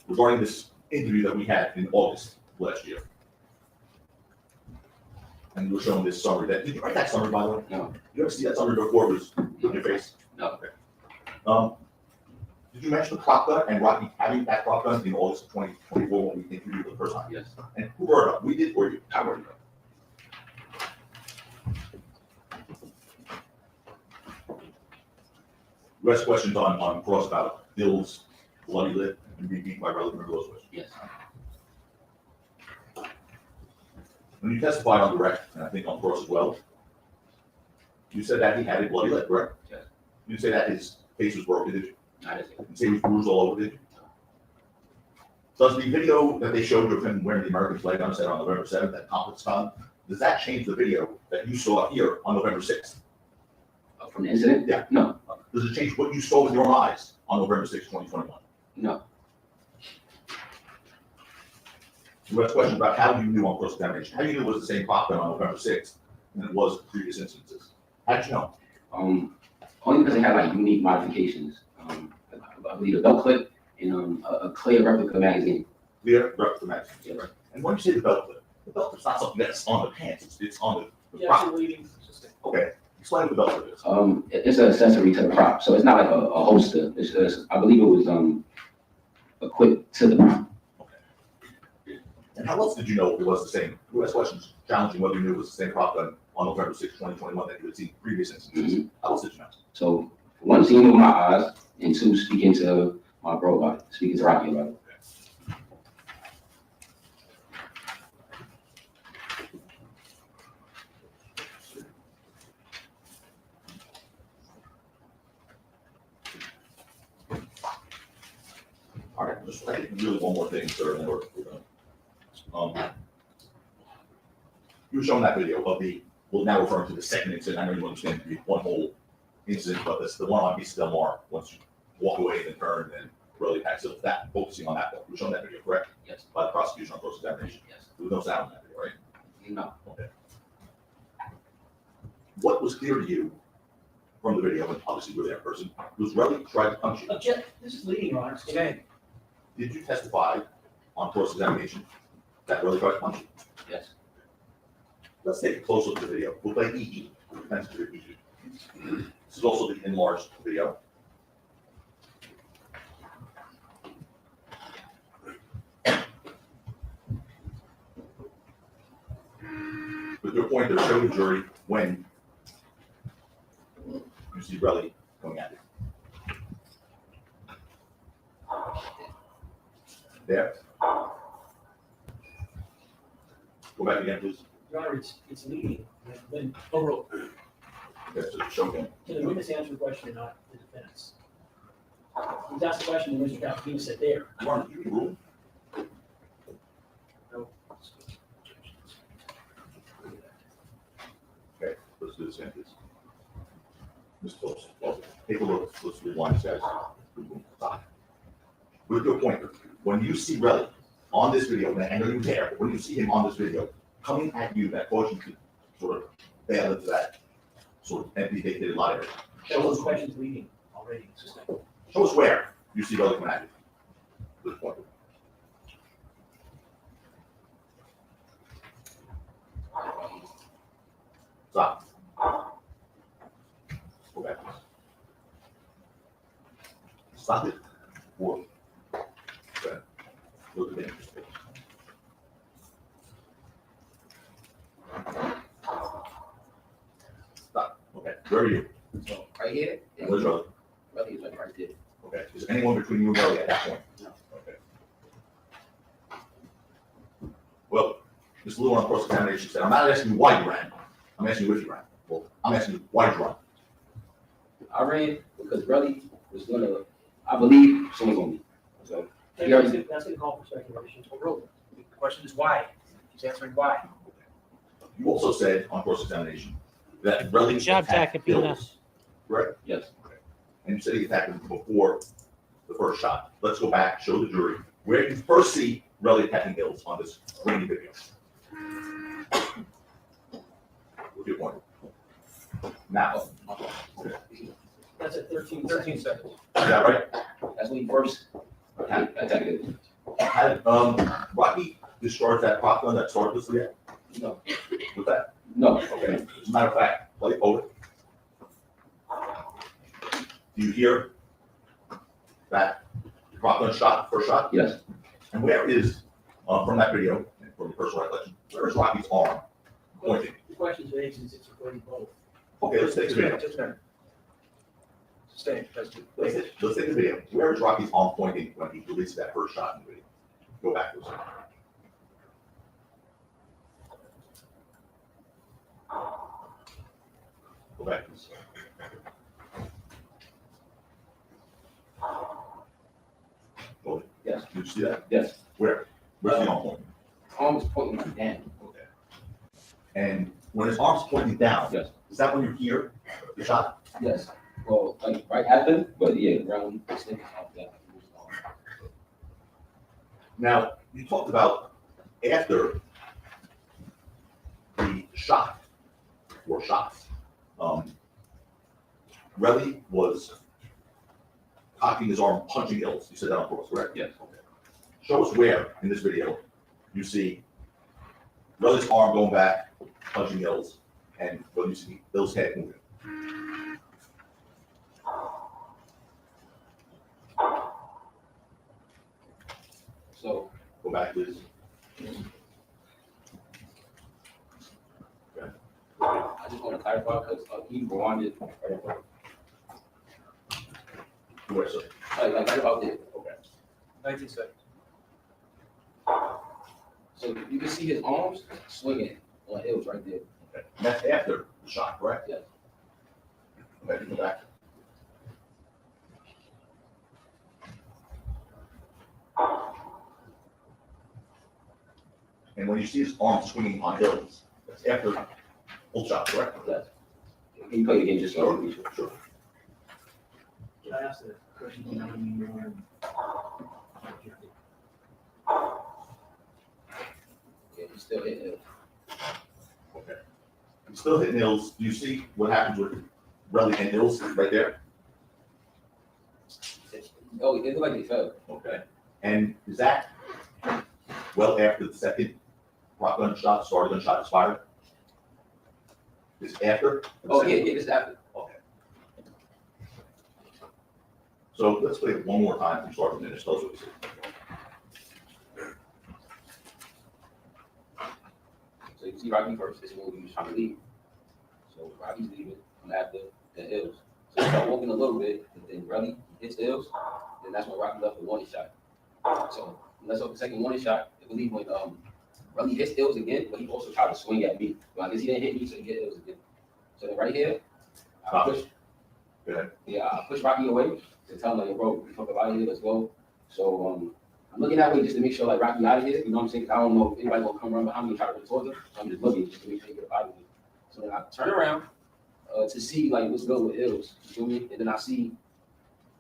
regarding this interview that we had in August last year. And you were showing this summary. Did you write that summary, by the way? No. You ever see that summary before it was in your face? No. Okay. Did you mention the prop gun and Rocky having that prop gun in August of 2024 when we interviewed for the first time? Yes. And who brought it up? We did or you? I worked. You asked questions on cross about Bill's bloody lip and being beaten by Relli. Remember those questions? Yes. When you testified on direct, and I think on cross as well, you said that he had a bloody lip, correct? Yes. You didn't say that his face was broken, did you? I didn't say You didn't say he was bruised all over, did you? Does the video that they showed you of him wearing the American flag on set on November 7th at conference time, does that change the video that you saw here on November 6th? From the incident? Yeah. No, Does it change what you saw with your eyes on November 6th, 2021? no. You asked a question about how you knew on cross-examination, how you knew it was the same prop gun on November 6th than it was previous instances. How did you know? Only because they had like unique modifications. I believe a belt clip and a clear replica magazine. Clear replica magazine. Yeah. Right? And when you say the belt clip's not something that's on the pants, it's on the Yeah, prop. so leading, Okay, explain what the belt clip is. It's an accessory to the prop, so it's not like a holster. I believe it was equipped to the prop. And how else did you know it was the same? Who asked questions challenging whether you knew it was the same prop gun on November 6th, 2021 that you had seen previous instances? How else did you know? So one, seeing it with my eyes, and two, speaking to my bro about it, speaking to Rocky about it. All right, just really one more thing, sir, and then we're gonna. You were showing that video of well, now referring to the second incident. I know you understand the one whole incident, but this the one on Beast Del Mar, once you walk away and then turn and really pass it, that focusing on that. You were showing that video, correct? Yes. By the prosecution on cross-examination. Yes. There was no sound in that video, right? No. Okay. What was clear to you from the video, and obviously you were there in person, was Relli tried to punch you. Object, this is leading, Your Honor. Okay. Did you testify on cross-examination that Relli tried to punch you? Yes. Let's take a close look at the video. We'll play EE. Defense to EE. This is also the enlarged video. With your pointer, show the jury when you see Relli coming at you. There. Go back again, please. Your Honor, it's leading. Then overall, Okay, so show him. can the witness answer the question, not the defense? He's asked the question, and Mr. Capitina said there. Martin, you can rule. No. Okay, let's do this, please. Ms. Phillips, well, take a look, let's rewind, guys. Stop. With your pointer, when you see Relli on this video, and I know you're there, but when you see him on this video, coming at you, that causes you to sort of bail into that sort of empty dictated lie area. That was questions leading already. Show us where you see Relli coming at you. With the pointer. Stop. Go back, please. Stop it. Or, okay. Look at the interest. Stop. Okay. Where are you? So right here, And where's Relli? Relli is like right there. Okay. Is anyone between you and Relli at that point? No. Okay. Well, Mr. Lewin on cross-examination said, I'm not asking you why you ran. I'm asking you if you ran. Well, I'm asking you why you run. I ran because Relli was gonna, I believe, swing on me. So he already, That's gonna call for speculation. Overruled. The question is why. He's answering why. You also said on cross-examination that Relli Good job, attacked Jacopina. Bills. Right? yes. And you said he attacked him before the first shot. Let's go back, show the jury where you first see Relli attacking Bills on this grainy video. With your point. Now. Okay. That's at 13 seconds. Is that right? That's when he first attacked it. Had Rocky discharged that prop gun that started this yet? No, With that? no. Okay. As a matter of fact, play over. Do you hear that prop gun shot, first shot? Yes. And where is, from that video, and from your personal recollection, where is Rocky's arm pointing? The question's vague since it's recording both. Okay, let's take the video. Just a minute. Stay. Let's take the video. Where is Rocky's arm pointing when he released that first shot in the video? Go back to a second. Go back to a second. Go. Yes. Did you see that? Yes. Where? Where's the arm pointing? Arm was pointing like down. Okay. And when his arm's pointing down, Yes. is that when you hear the shot? Yes. Well, like right after, but yeah, around the stick. Yeah. Now, you talked about after the shot, or shots, Relli was cocking his arm, punching Ills. You said that on purpose, correct? Yes. Show us where in this video you see Relli's arm going back, punching Ills, and where you see Ills' head moving. So Go back, please. I just want to clarify because he rewinded Where, sir? like right about there. Okay. 19 seconds. So you can see his arms swinging on Hills right there. Okay. And that's after the shot, correct? Yes. Okay, go back. And when you see his arm swinging on Hills, that's after full shot, correct? Yes. Can you play the game just so we Sure. Can I ask the question? Yeah, he's still hitting Hills. Okay. He's still hitting Hills. Do you see what happens with Relli and Hills right there? Oh, it looked like he fell. Okay. And is that well after the second rock gunshot, started gunshot is fired? Is after? Oh, yeah, yeah, it's after. Okay. So let's play it one more time from start to finish. Tell us what you see. So you see Rocky first, this is when he was trying to leave. So Rocky's leaving, and after the Hills. So he started walking a little bit, and then Relli hits Hills, and that's when Rocky left the warning shot. So let's hope the second warning shot, I believe when Relli hits Hills again, but he also tried to swing at me. But I guess he didn't hit me, so he hit Hills again. So then right here, I push. Go ahead. Yeah, I push Rocky away to tell him like, bro, we fuck out of here, let's go. So I'm looking that way just to make sure like Rocky out of here. You know what I'm saying? 'Cause I don't know if anybody's gonna come around behind me and try to run towards him. So I'm just looking just to make sure he get out of here. So then I turn around to see like what's good with Ills. You feel me? And then I see,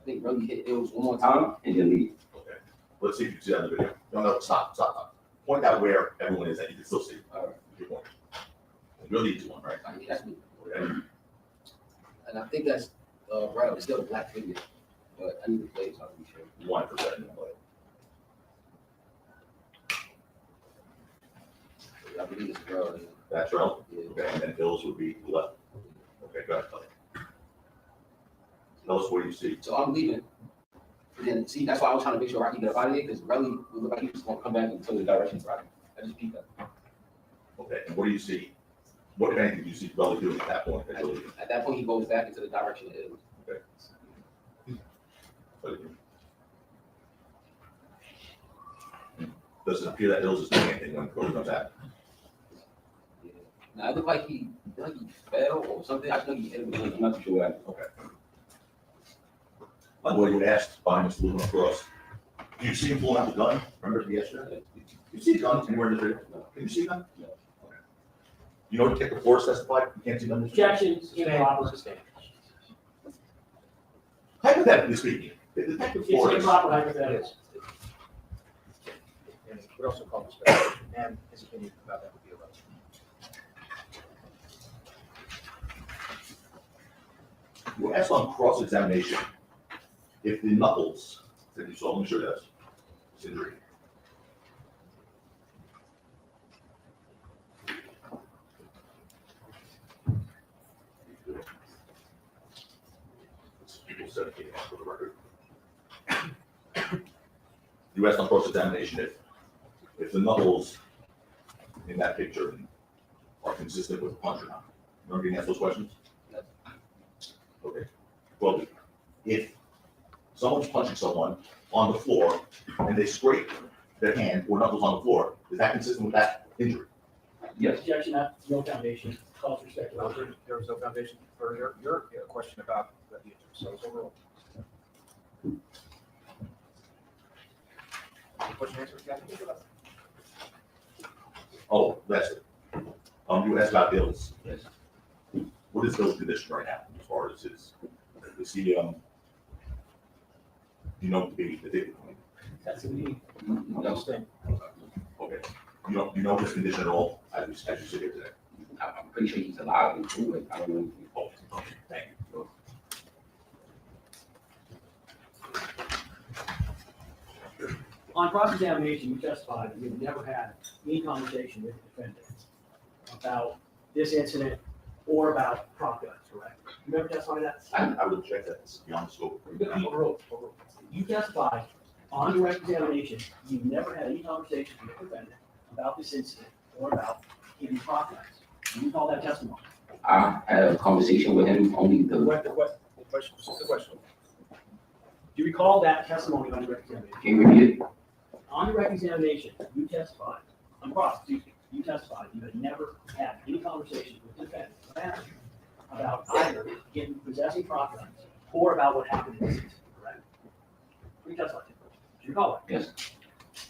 I think Relli hit Ills one more time and then leave. Okay. Let's see if you can see that in the video. No, stop. Point out where everyone is that you can still see. All right. Good point. Really easy one, right? I mean, that's me. Okay. And I think that's right. It's still a black figure, but I need to play it so I can be sure. 1%. I believe it's a girl. And, That's Terell. yeah. Okay, and then Hills would be left. Okay, go ahead. Tell us what you see. So I'm leaving. And then see, that's why I was trying to make sure Rocky get up out of here because Relli would look like he was going to come back and tell the direction of Rocky. I just peeked up. Okay, and what do you see? What, if anything, do you see Relli doing at that point? At that point, he goes back into the direction of Italy. Does it appear that Hills is doing anything when Cody comes out? Yeah. Now, it looked like he fell or something. I just know he hit him. I'm not too sure what happened. Okay. By the way, you asked by Mr. Lewin across, do you see him pulling out the gun? Remember yesterday? Do you see the gun anywhere in the video? Can you see the gun? No. Okay. You know, Detective Forrest testified, you can't see them? Objections, improper. Hypothetically speaking, the Detective It's Forrest. improper It hypothetical. is. And we also call this speculation, and his opinion about that would be irrelevant. You asked on cross-examination if the knuckles that you saw, let me show you this, this injury. People said it came out for the record. You asked on cross-examination if the knuckles in that picture are consistent with the punch or not. Remember getting asked those questions? Okay. Well, if someone's punching someone on the floor and they scrape their hand or knuckles on the floor, is that consistent with that injury? Yes. Objection, no foundation, calls for speculation. There was no foundation for your question about the injury, so it's overall. Question answer, Captain? Oh, that's it. You asked about Bill's. Yes. What is Bill's condition right now, as far as his, is he, you know, the addicted? That's what we need. No, Abstain. Okay. You know his condition at all, as you sit here today? I'm pretty sure he's alive and cool, but I don't know. Oh, okay, thank you. On cross-examination, you testified that you've never had any conversation with the defendant about this incident or about prop guns, correct? You never testified to that? I would check that, it's beyond the scope. You testified on direct examination, you never had any conversation with the defendant about this incident or about any prop guns. Do you call that testimony? I had a conversation with him only The the, question, the question. Do you recall that testimony on direct examination? can you repeat it? On direct examination, you testified, on cross, you testified, you had never had any conversation with the defendant about either in possessing prop guns or about what happened in this incident, correct? You testified. Do you recall it? Yes.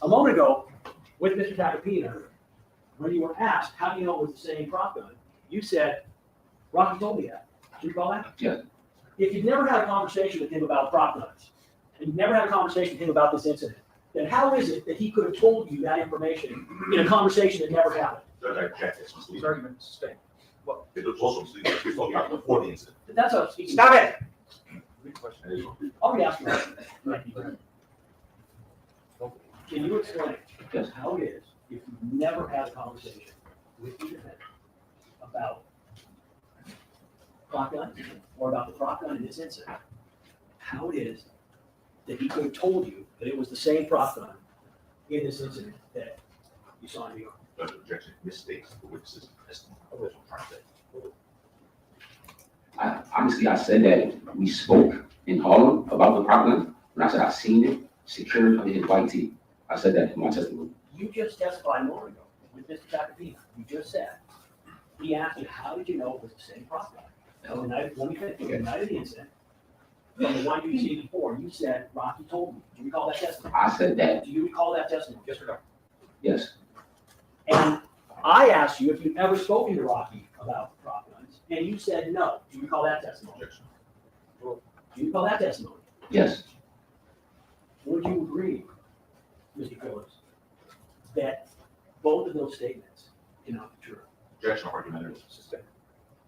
A moment ago, with Mr. Tacopina, when you were asked, how do you know it was the same prop gun? You said, Rocky told me that. Do you recall that? Yes. If you've never had a conversation with him about prop guns, and you've never had a conversation with him about this incident, then how is it that he could have told you that information in a conversation that never happened? Judge, I checked this, His misleading. argument sustained. It was also misleading, he was talking about before the incident. That's a. Stop it! Good question. I'll be asking you. Can you explain Yes. how it is if you've never had a conversation with the defendant about prop gun or about the prop gun in this incident, how it is that he could have told you that it was the same prop gun in this incident that you saw in New York? Judge, objection, misstates the witness's testimony. That's what I'm trying to say. Honestly, I said that we spoke in Harlem about the prop gun. When I said I seen it secured under his white tee, I said that in my testimony. You just testified a moment ago with Mr. Tacopina. You just said, he asked you, how did you know it was the same prop gun? On the night, let me finish, the night of the incident, from the one you seen before, you said, Rocky told me. Do you recall that testimony? I said that, Do you recall that testimony? Yes or no? yes. And I asked you if you've ever spoken to Rocky about prop guns, and you said no. Do you recall that testimony? Objection. Do you recall that testimony? Yes. Would you agree, Mr. Phillips, that both of those statements cannot be true? Objection, argumentative. Sustained.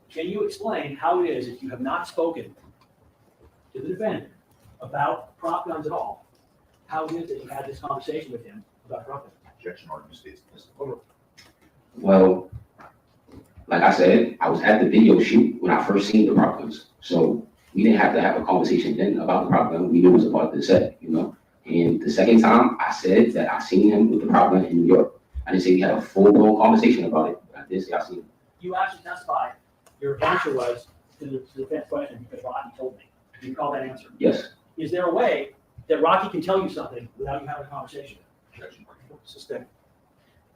Can you explain how it is, if you have not spoken to the defendant about prop guns at all, how it is that you had this conversation with him about prop guns? Objection, argument states the testimony. Well, like I said, I was at the video shoot when I first seen the prop guns. So we didn't have to have a conversation then about the prop gun. We knew it was a part of the set, you know? And the second time I said that I seen him with the prop gun in New York. I didn't say we had a full-blown conversation about it. I did say I seen him. You actually testified, your answer was to the defense question, because Rocky told me. Do you recall that answer? Yes. Is there a way that Rocky can tell you something without you having a conversation? Objection, argument. Sustained.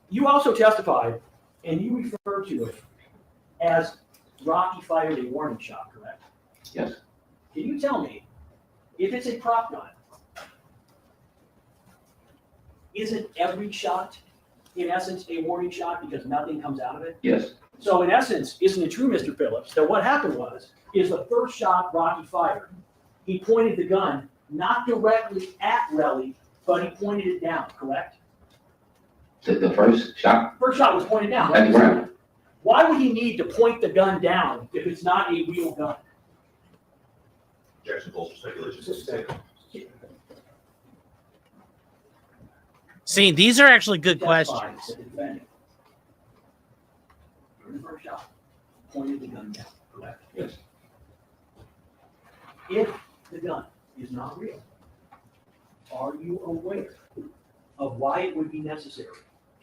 You also testified, and you referred to it as Rocky fired a warning shot, correct? Yes. Can you tell me, if it's a prop gun, isn't every shot, in essence, a warning shot because nothing comes out of it? Yes. So in essence, isn't it true, Mr. Phillips, that what happened is the first shot Rocky fired, he pointed the gun not directly at Relli, but he pointed it down, correct? The first shot First shot was pointed down. at the ground. Why would he need to point the gun down if it's not a real gun? Objection, false speculation. Sustained. See, these are actually good Testified questions. that the defendant, during the first shot, pointed the gun down, correct? Yes. If the gun is not real, are you aware of why it would be necessary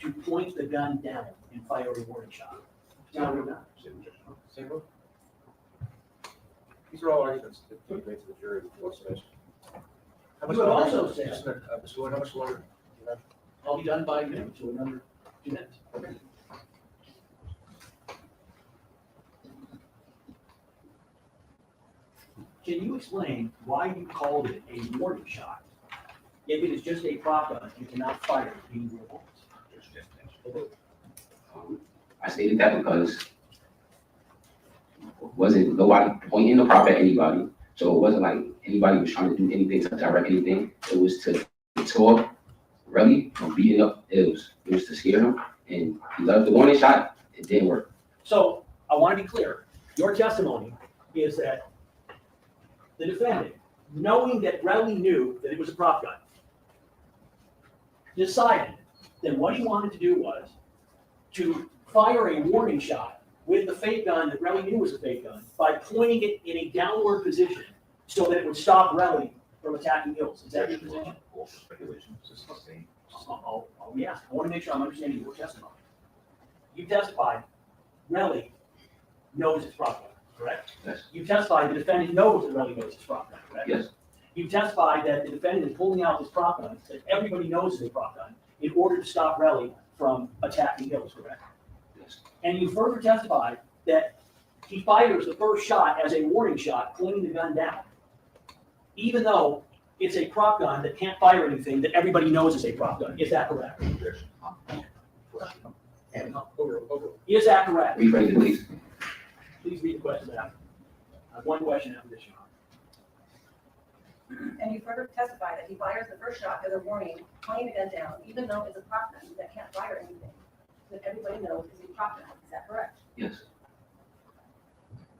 to point the gun down and fire a warning shot? No, we're not. Same vote. These are all arguments that can be made to the jury before submission. How much You have longer- also said- Just a minute, Mr. Lloyd, how much longer? do you have? I'll be done by noon, to another 2 minutes. Can you explain why you called it a warning shot? If it is just a prop gun, you cannot fire any real bullets. I stated that because wasn't nobody pointing the prop at anybody. So it wasn't like anybody was trying to do anything to direct anything. It was to deter Relli from beating up Ills. It was to scare him, and he left the warning shot. It didn't work. So I want to be clear. Your testimony is that the defendant, knowing that Relli knew that it was a prop gun, decided that what he wanted to do was to fire a warning shot with the fake gun that Relli knew was a fake gun by pointing it in a downward position so that it would stop Relli from attacking Ills. Is that your position? Yeah, I want to make sure I'm understanding your testimony. You testified Relli knows it's prop gun, correct? Yes. You testified the defendant knows that Relli knows it's prop gun, correct? Yes. You testified that the defendant is pulling out this prop gun that everybody knows is a prop gun in order to stop Relli from attacking Ills, correct? Yes. And you further testified that he fires the first shot as a warning shot, pointing the gun down, even though it's a prop gun that can't fire anything that everybody knows is a prop gun. Is that correct? Is that correct? Rephrase it, please. Please read the question after. I have one question after this, Your Honor. And you further testify that he fires the first shot as a warning, pointing the gun down, even though it's a prop gun that can't fire anything that everybody knows is a prop gun. Is that correct? Yes.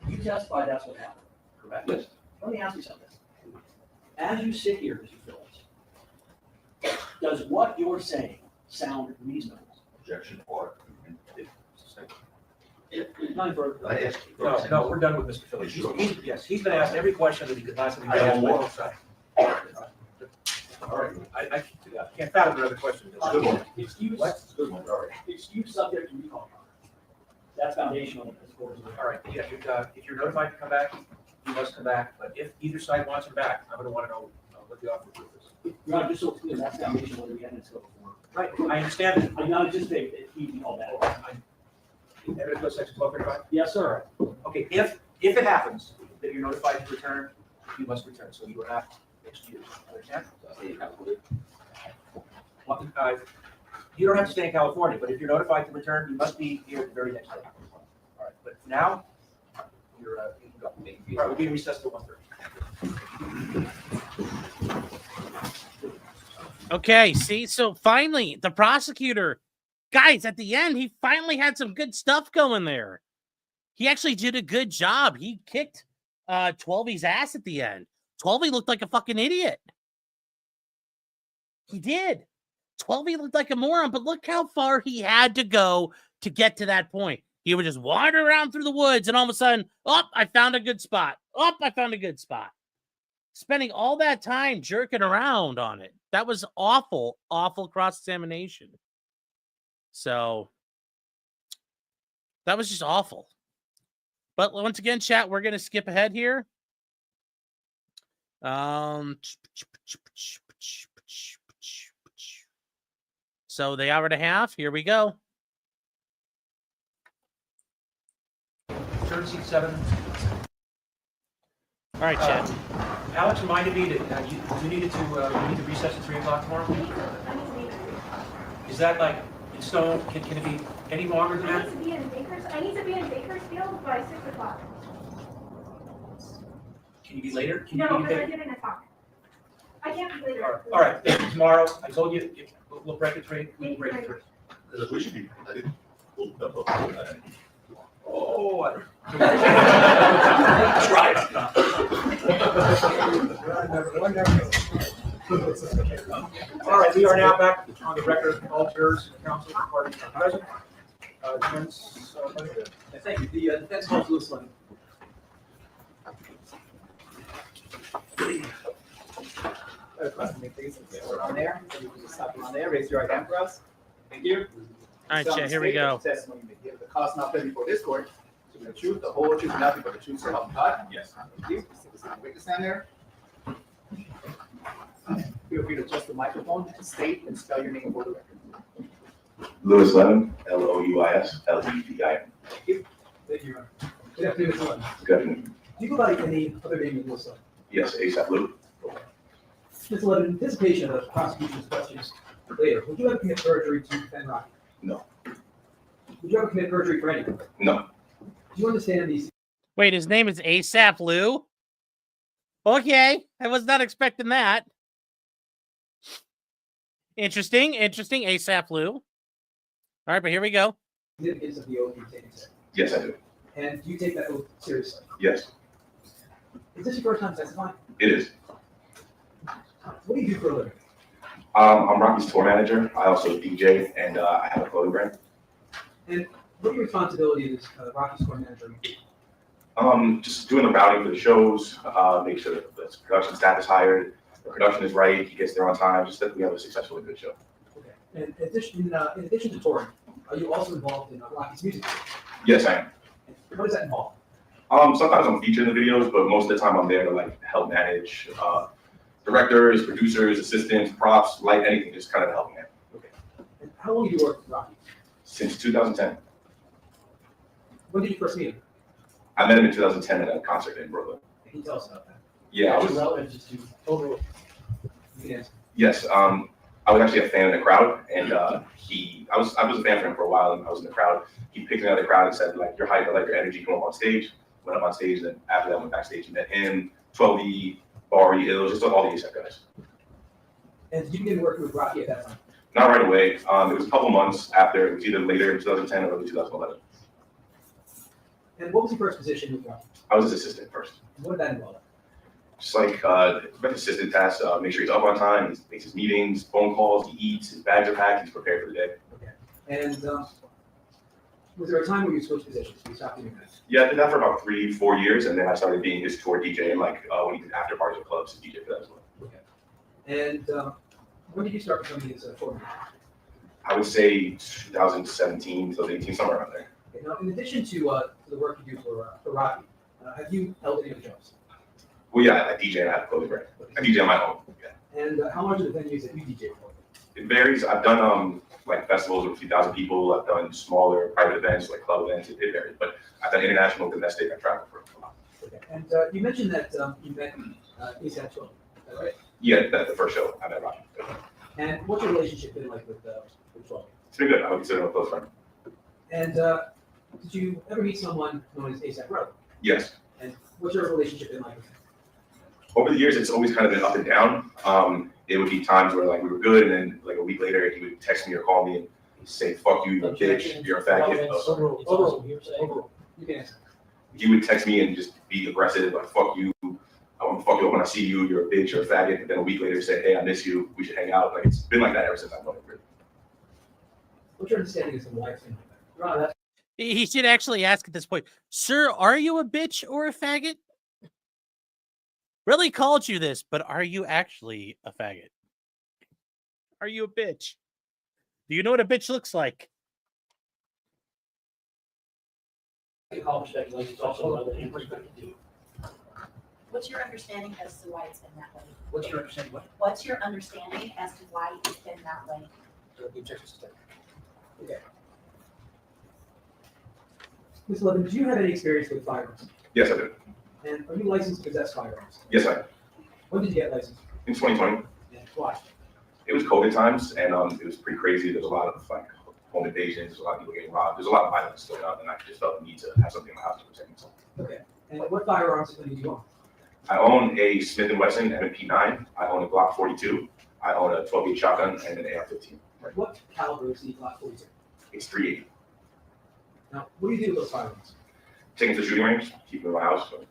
You testified that's what happened, correct? Yes. Let me ask you something. As you sit here, Mr. Phillips, does what you're saying sound reasonable? Objection or. None further. I asked. No, we're done with Mr. Phillips. Yes, he's been asked every question that he could possibly be I have asked by more. both sides. All right. I can't fathom another question. Good one. Excuse, Good one, all right. excuse subject to recall. That's foundational in this court. All right, yeah, if you're notified to come back, you must come back, but if either side wants him back, I'm gonna wanna know what the offer proof is. Your Honor, just so it's clear, that's foundational in the evidence go before. Right, I understand that. I do not anticipate that he be called back. Evidence goes section 1235? Yes, sir. Okay, if it happens that you're notified to return, you must return, so you are not excused, understand? Well, you don't have to stay in California, but if you're notified to return, you must be here the very next day. All right, but now, you can go. All right, we'll be in recess till 1:30. Okay, see, so finally, the prosecutor, guys, at the end, he finally had some good stuff going there. He actually did a good job. He kicked 12E's ass at the end. 12E looked like a fucking idiot. He did. 12E looked like a moron, but look how far he had to go to get to that point. He would just wander around through the woods, and all of a sudden, oh, I found a good spot. Oh, I found a good spot. Spending all that time jerking around on it. That was awful, awful cross-examination. So, that was just awful. But once again, chat, we're going to skip ahead here. So, the hour and a half, here we go. Turn seat 7. All right, chat. Alex reminded me that you need to recess at 3 o'clock tomorrow. Is that like in stone? Can it be any longer than that? I need to be in Bakersfield by 6 o'clock. Can you be later? Can No, you be because I later? didn't talk. I can't be later. All right, tomorrow, I told you, we'll break at 3. We'll break at 3. Because we should be. Oh, Try all right, we are now back on the record. All jurors and counsel are parties are present. Defense, Thank you. The defense calls Lewis Lane. On there, you can just stop on there, raise your right hand for us. Thank you. All right, chat, here we go. Testimony you may give the cause not pled before this court, to the truth, the whole truth, and nothing but the truth, so help you God. Yes. Thank you. Wait to stand there. Feel free to adjust the microphone, state and spell your name for the record. Louis Lemon, Louis Ledi. Thank you. Thank you. Good afternoon, Mr. Lemon. Good afternoon. Do you go by any other name than Lewis Lemon? Yes, ASAP Lou. Mr. Lemon, in anticipation of the prosecution's questions later, would you like to commit perjury to defend Rocky? No. Would you ever commit perjury for anything? Do No. you understand these? Wait, his name is ASAP Lou? Okay, I was not expecting that. Interesting, ASAP Lou. All right, but here we go. Significance of the oath you've taken today? Yes, I do. And do you take that oath seriously? Yes, Is this your first time testifying? it is. What do you do for a living? I'm Rocky's tour manager. I also DJ, and I have a clothing brand. And what are your responsibilities as Rocky's tour manager? Just doing the routing for the shows, make sure that the production staff is hired, the production is right, he gets there on time, just that we have a successful and good show. Okay. And in addition to touring, are you also involved in Rocky's music? Yes, I am. And what does that involve? Sometimes I'm featured in the videos, but most of the time I'm there to like help manage directors, producers, assistants, props, light, anything, just kind of helping out. Okay. And how long have you worked with Rocky? Since 2010. When did you first meet him? I met him in 2010 at a concert in Brooklyn. Can you tell us about that? Yeah, I It's was, relevant just to overall. You can answer. yes, I was actually a fan in the crowd, and I was a fan for him for a while, and I was in the crowd. He picked me out of the crowd and said, like, your hype, I like your energy, come up on stage. Went up on stage, and then after that, went backstage and met him, 12E, Bari, Ills, just all the ASAP guys. And did you begin working with Rocky at that time? Not right away. It was a couple months after. It was either later in 2010 or early 2011. And what was your first position with Rocky? I was his assistant first. And what did that involve? Just like assistant tasks, make sure he's up on time, he makes his meetings, phone calls, he eats, his bags are packed, he's prepared for the day. Okay. And was there a time where you switched positions? You stopped doing that? Yeah, I did that for about 3-4 years, and then I started being his tour DJ, and like when he did after parties or clubs, he DJ for that as well. Okay. And when did you start becoming his tour manager? I would say 2017, 2018, somewhere around there. Okay. Now, in addition to the work you do for Rocky, have you held any other jobs? Well, yeah, I DJ and I have a clothing brand. I DJ on my own. Yeah. And how large are the venues that you DJ for? It varies. I've done like festivals with a few thousand people. I've done smaller private events, like club events. It varies, but I've done international, domestic. I travel for a lot. Okay. And you mentioned that you met ASAP 12, is that right? Yeah, that's the first show I met Rocky. And what's your relationship been like with 12? It's been good. I would consider him a close friend. And did you ever meet someone known as ASAP Rocky? Yes. And what's your relationship been like with him? Over the years, it's always kind of been up and down. It would be times where like we were good, and then like a week later, he would text me or call me and say, "Fuck you, you're a bitch, you're a faggot." Overall, You can answer. He would text me and just be aggressive, like, "Fuck you, I want to fuck you up when I see you, you're a bitch, you're a faggot." And then a week later, say, "Hey, I miss you, we should hang out." Like it's been like that ever since I've known him. Really. What's your understanding of why it's been like that? He should actually ask at this point, "Sir, are you a bitch or a faggot? Really called you this, but are you actually a faggot? Are you a bitch? Do you know what a bitch looks like?" What's your understanding as to why it's been that way? What's your understanding? What? What's your understanding as to why it's been that way? The objection is taken. Okay. Ms. Levin, do you have any experience with firearms? Yes, I do. And are you licensed to possess firearms? Yes, I. When did you get licensed? In 2020, And why? it was COVID times, and it was pretty crazy. There's a lot of like home invasions. There's a lot of people getting robbed. There's a lot of violence going on, and I just felt the need to have something in my house to protect myself. Okay. And what firearms do you own? I own a Smith & Wesson M&P9. I own a Glock 42. I own a 12-gauge shotgun and an AR-15. What caliber is the Glock 42? It's 380. Now, what do you do with those firearms? Taking to the shooting range, keep them in my house. So,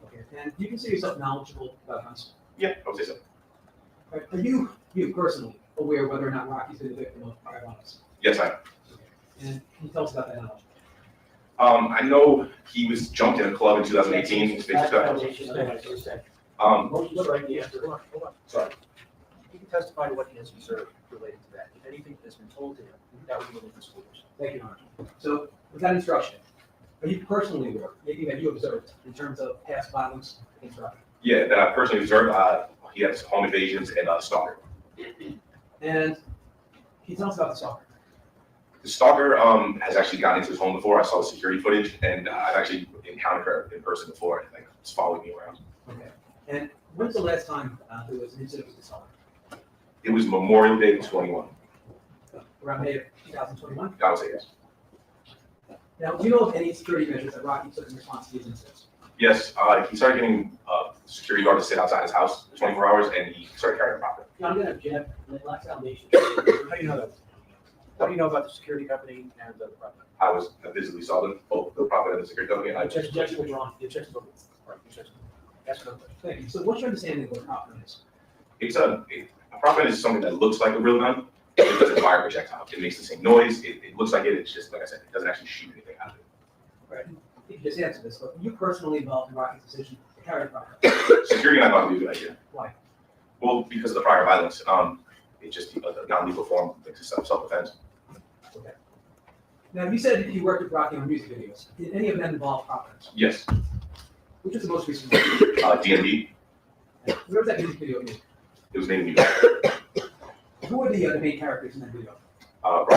Okay. And do you consider yourself knowledgeable about guns? yeah, I would say so. Are you personally aware whether or not Rocky's been a victim of firearms? Yes, I am. And can you tell us about that knowledge? I know he was jumped in a club in 2018. His face was cut. Sorry. He can testify to what he has observed related to that. If anything has been told to him, that would be within the schools. Thank you, Your Honor. So with that instruction, are you personally aware, anything that you observed in terms of past violence against Rocky? Yeah, that I personally observed. He had home invasions and stalker. And can you tell us about the stalker? The stalker has actually gotten into his home before. I saw the security footage, and I've actually encountered her in person before. Like, it's following me around. Okay. And when's the last time there was an incident with the stalker? It was Memorial Day 21. Around May of 2021? I would say yes. Now, do you know of any security measures that Rocky took in response to these incidents? Yes, he started getting security guard to sit outside his house for 24 hours, and he started carrying a profit. Yeah, I'm gonna object, Lex Foundation. How do you know that? What do you know about the security company and the property? I visibly saw them, both the profit and the security company, and I just. Objection withdrawn. The objection's over. All right, objection. Ask another question. Thank you. So what's your understanding of what a profit is? It's a profit is something that looks like a real gun. It doesn't fire a projectile. It makes the same noise. It looks like it. It's just, like I said, it doesn't actually shoot anything out of it. Right. You can just answer this, but were you personally involved in Rocky's decision to carry a profit? Security, I thought would be a good idea. Why? Well, because of the prior violence. It's just a non-lethal form, like self-defense. Okay. Now, you said you worked with Rocky on music videos. Did any of them involve profits? Yes. Which was the most recent one? DMD. Where was that music video made? It was named New Who were the main characters in that video? York.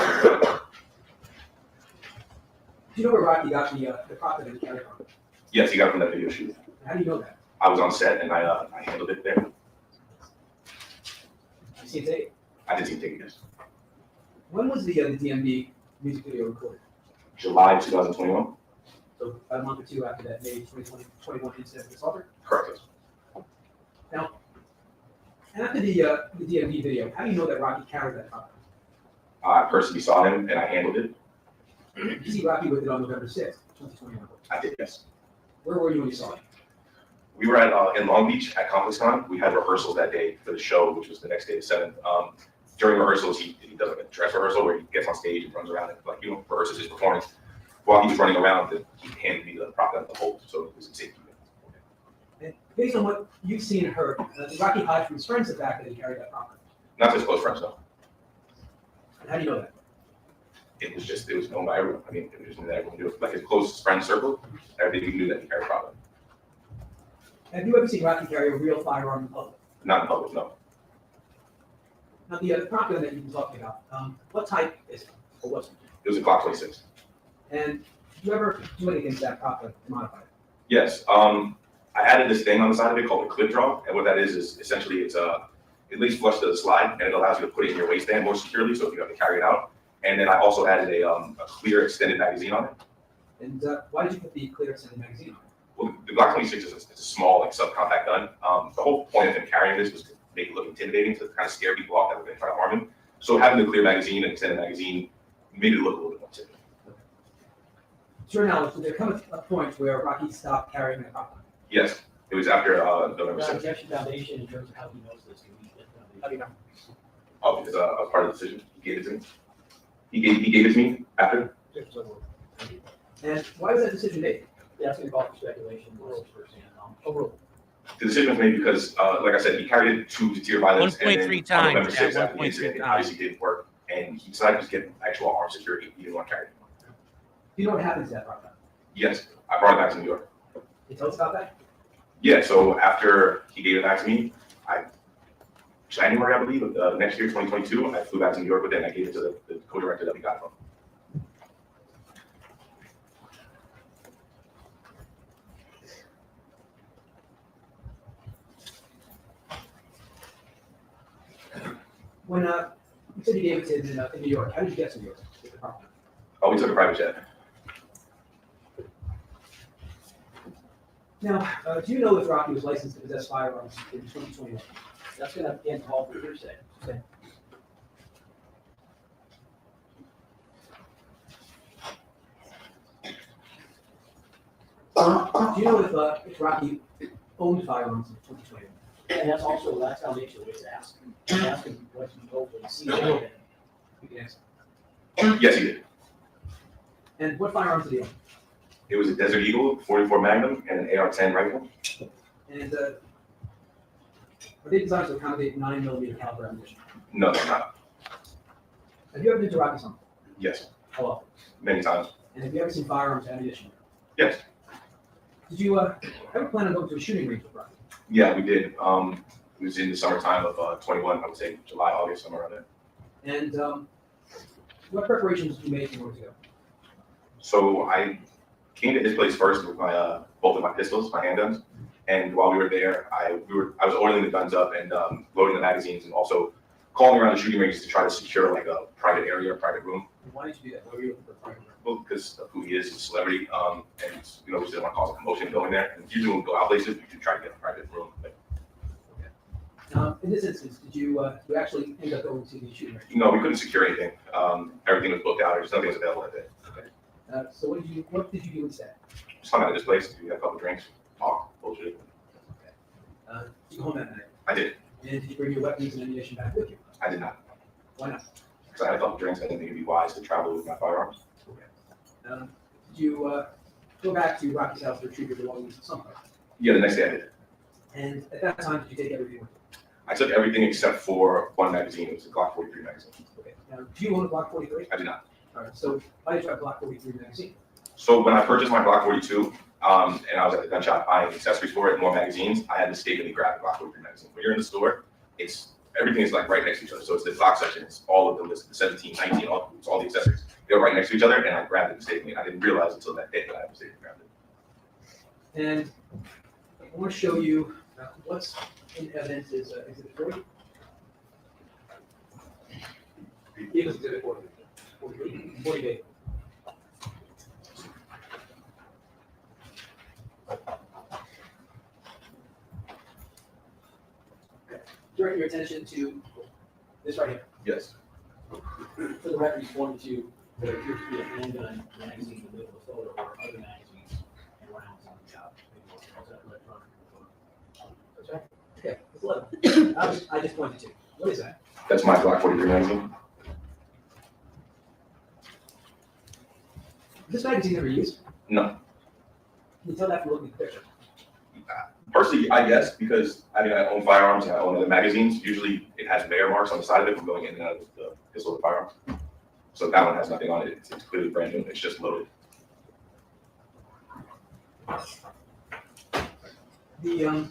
Do you know where Rocky got the profit that he carried from? Yes, he got it from that video shoot. How do you know that? I was on set and I handled it there. You see it today. I didn't even take it. Yes. When was the DMB music video recorded? July 2021. So about a month or two after that May 2021 incident with assaulter? Correct. Now, after the DMB video, how do you know that Rocky carried that profit? I personally saw him and I handled it. You see Rocky with it on November 6th, 2021. I did, yes. Where were you when you saw it? We were at in Long Beach at ComplexCon. We had rehearsals that day for the show, which was the next day, the 7th. During rehearsals, he does like a dress rehearsal where he gets on stage and runs around and rehearses his performance. While he was running around, he handed me the prop gun to hold, so it was in safety. And based on what you've seen and heard, did Rocky hide from his friends the fact that he carried that profit? Not his close friends, though. And how do you know that? It was known by everyone. I mean, it was just that everyone knew it. Like his closest friend circle, everybody knew that he carried a prop gun. Have you ever seen Rocky carry a real firearm in public? Not in public, no. Now, the prop gun that you've been talking about, what type is it, or was it? It was a Glock 26. And did you ever do anything to that prop gun to modify it? Yes. I added this thing on the side of it called a clip draw, and what that is essentially it lays flush to the slide, and it allows you to put it in your waistband more securely, so if you have to carry it out. And then I also added a clear extended magazine on it. And why did you put the clear extended magazine on it? Well, the Glock 26 is a small, like, subcompact gun. The whole point of him carrying this was to make it look intimidating, to kind of scare people off that were going to try to harm him. So having the clear magazine and extended magazine made it look a little bit more intimidating. To your knowledge, did there come a point where Rocky stopped carrying that prop gun? Yes, it was after November 6th. Objection Foundation, in terms of how he knows this, can we get How do you know? Oh, because I was part of the decision. He gave it to me. He gave it to me after. Objection's over. And why was that decision made? That's gonna call for speculation, or firsthand knowledge. Overruled. The decision was made because, like I said, he carried it to deter violence. 1.3 and then times, on November 6th, yeah, after the 1.3 incident, it times. obviously didn't work. And he decided to just get actual armed security. He didn't want to carry it. Do you know what happened to that prop gun? Yes, I brought it back to New York. Can you tell us about that? Yeah, so after he gave it back to me, January, I believe, of the next year, 2022, I flew back to New York with it and I gave it to the co-director that we got it from. When you said you gave it to him in New York, how did you get to New York with the prop gun? Oh, we took a private jet. Now, do you know if Rocky was licensed to possess firearms in 2021? That's gonna again call for hearsay. Okay. Do you know if Rocky owned firearms in 2021? And that's also, Lex Foundation was asking. Ask him what he hopefully sees. And You can answer. Yes, he did. And what firearms did he own? It was a Desert Eagle 44 Magnum and an AR-10 rifle. And are they designed to accommodate 9mm caliber ammunition? No, they're not. Have you ever been to Rocky's home? Yes, How often? many times. And have you ever seen firearms and ammunition? Yes. Did you ever plan on going to a shooting range with Rocky? Yeah, we did. It was in the summertime of 21, I would say July, August, somewhere around there. And what preparations did you make in order to go? So I came to his place first with my both of my pistols, my handguns, and while we were there, I was oiling the guns up and loading the magazines, and also calling around the shooting range to try to secure like a private area, a private room. Why did you do that? Why were you looking for a private room? Well, because of who he is, he's a celebrity, and you know, we didn't want to cause a commotion going there. And usually when we go out places, we do try to get a private room. But In this instance, did you actually end up going to the shooting range? no, we couldn't secure anything. Everything was booked out. There's nothing was available that day. So what did you do instead? Just hung out at this place. We had a couple drinks, talk, bullshit. Did you go home that night? I did. And did you bring your weapons and ammunition back with you? I did not. Why not? Because I had a couple drinks. I didn't think it'd be wise to travel with my firearms. Did you go back to Rocky's house to retrieve your belongings at some point? Yeah, the next day I did. And at that time, did you take everything with you? I took everything except for one magazine. It was a Glock 43 magazine. Okay. Now, do you own a Glock 43? I did not. All right. So why did you have a Glock 43 magazine? So when I purchased my Glock 42, and I was at the gun shop buying accessories for it and more magazines, I had to mistakenly grab the Glock 43 magazine. When you're in the store, everything is like right next to each other. So it's the Glock section, it's all of them, it's the 17, 19, all the accessories. They're right next to each other, and I grabbed it mistakenly. I didn't realize until that day that I mistakenly grabbed it. And I want to show you what's in evidence is Exhibit 40. Give us Exhibit 40. 40 days. Direct your attention to this right here. Yes. For the record, he's pointing to what appears to be a handgun magazine in the middle of the photo or other magazines and rounds on the top. Is that electronic photo? That's right. Okay, it's 11. I just pointed to. What is that? That's my Glock 43 magazine. This magazine never used. No. Can you tell that from looking at the picture? Personally, I guess, because I own firearms and I own other magazines. Usually it has bear marks on the side of it from going in and out of the pistol of the firearm. So that one has nothing on it. It's clearly brand new. It's just loaded. The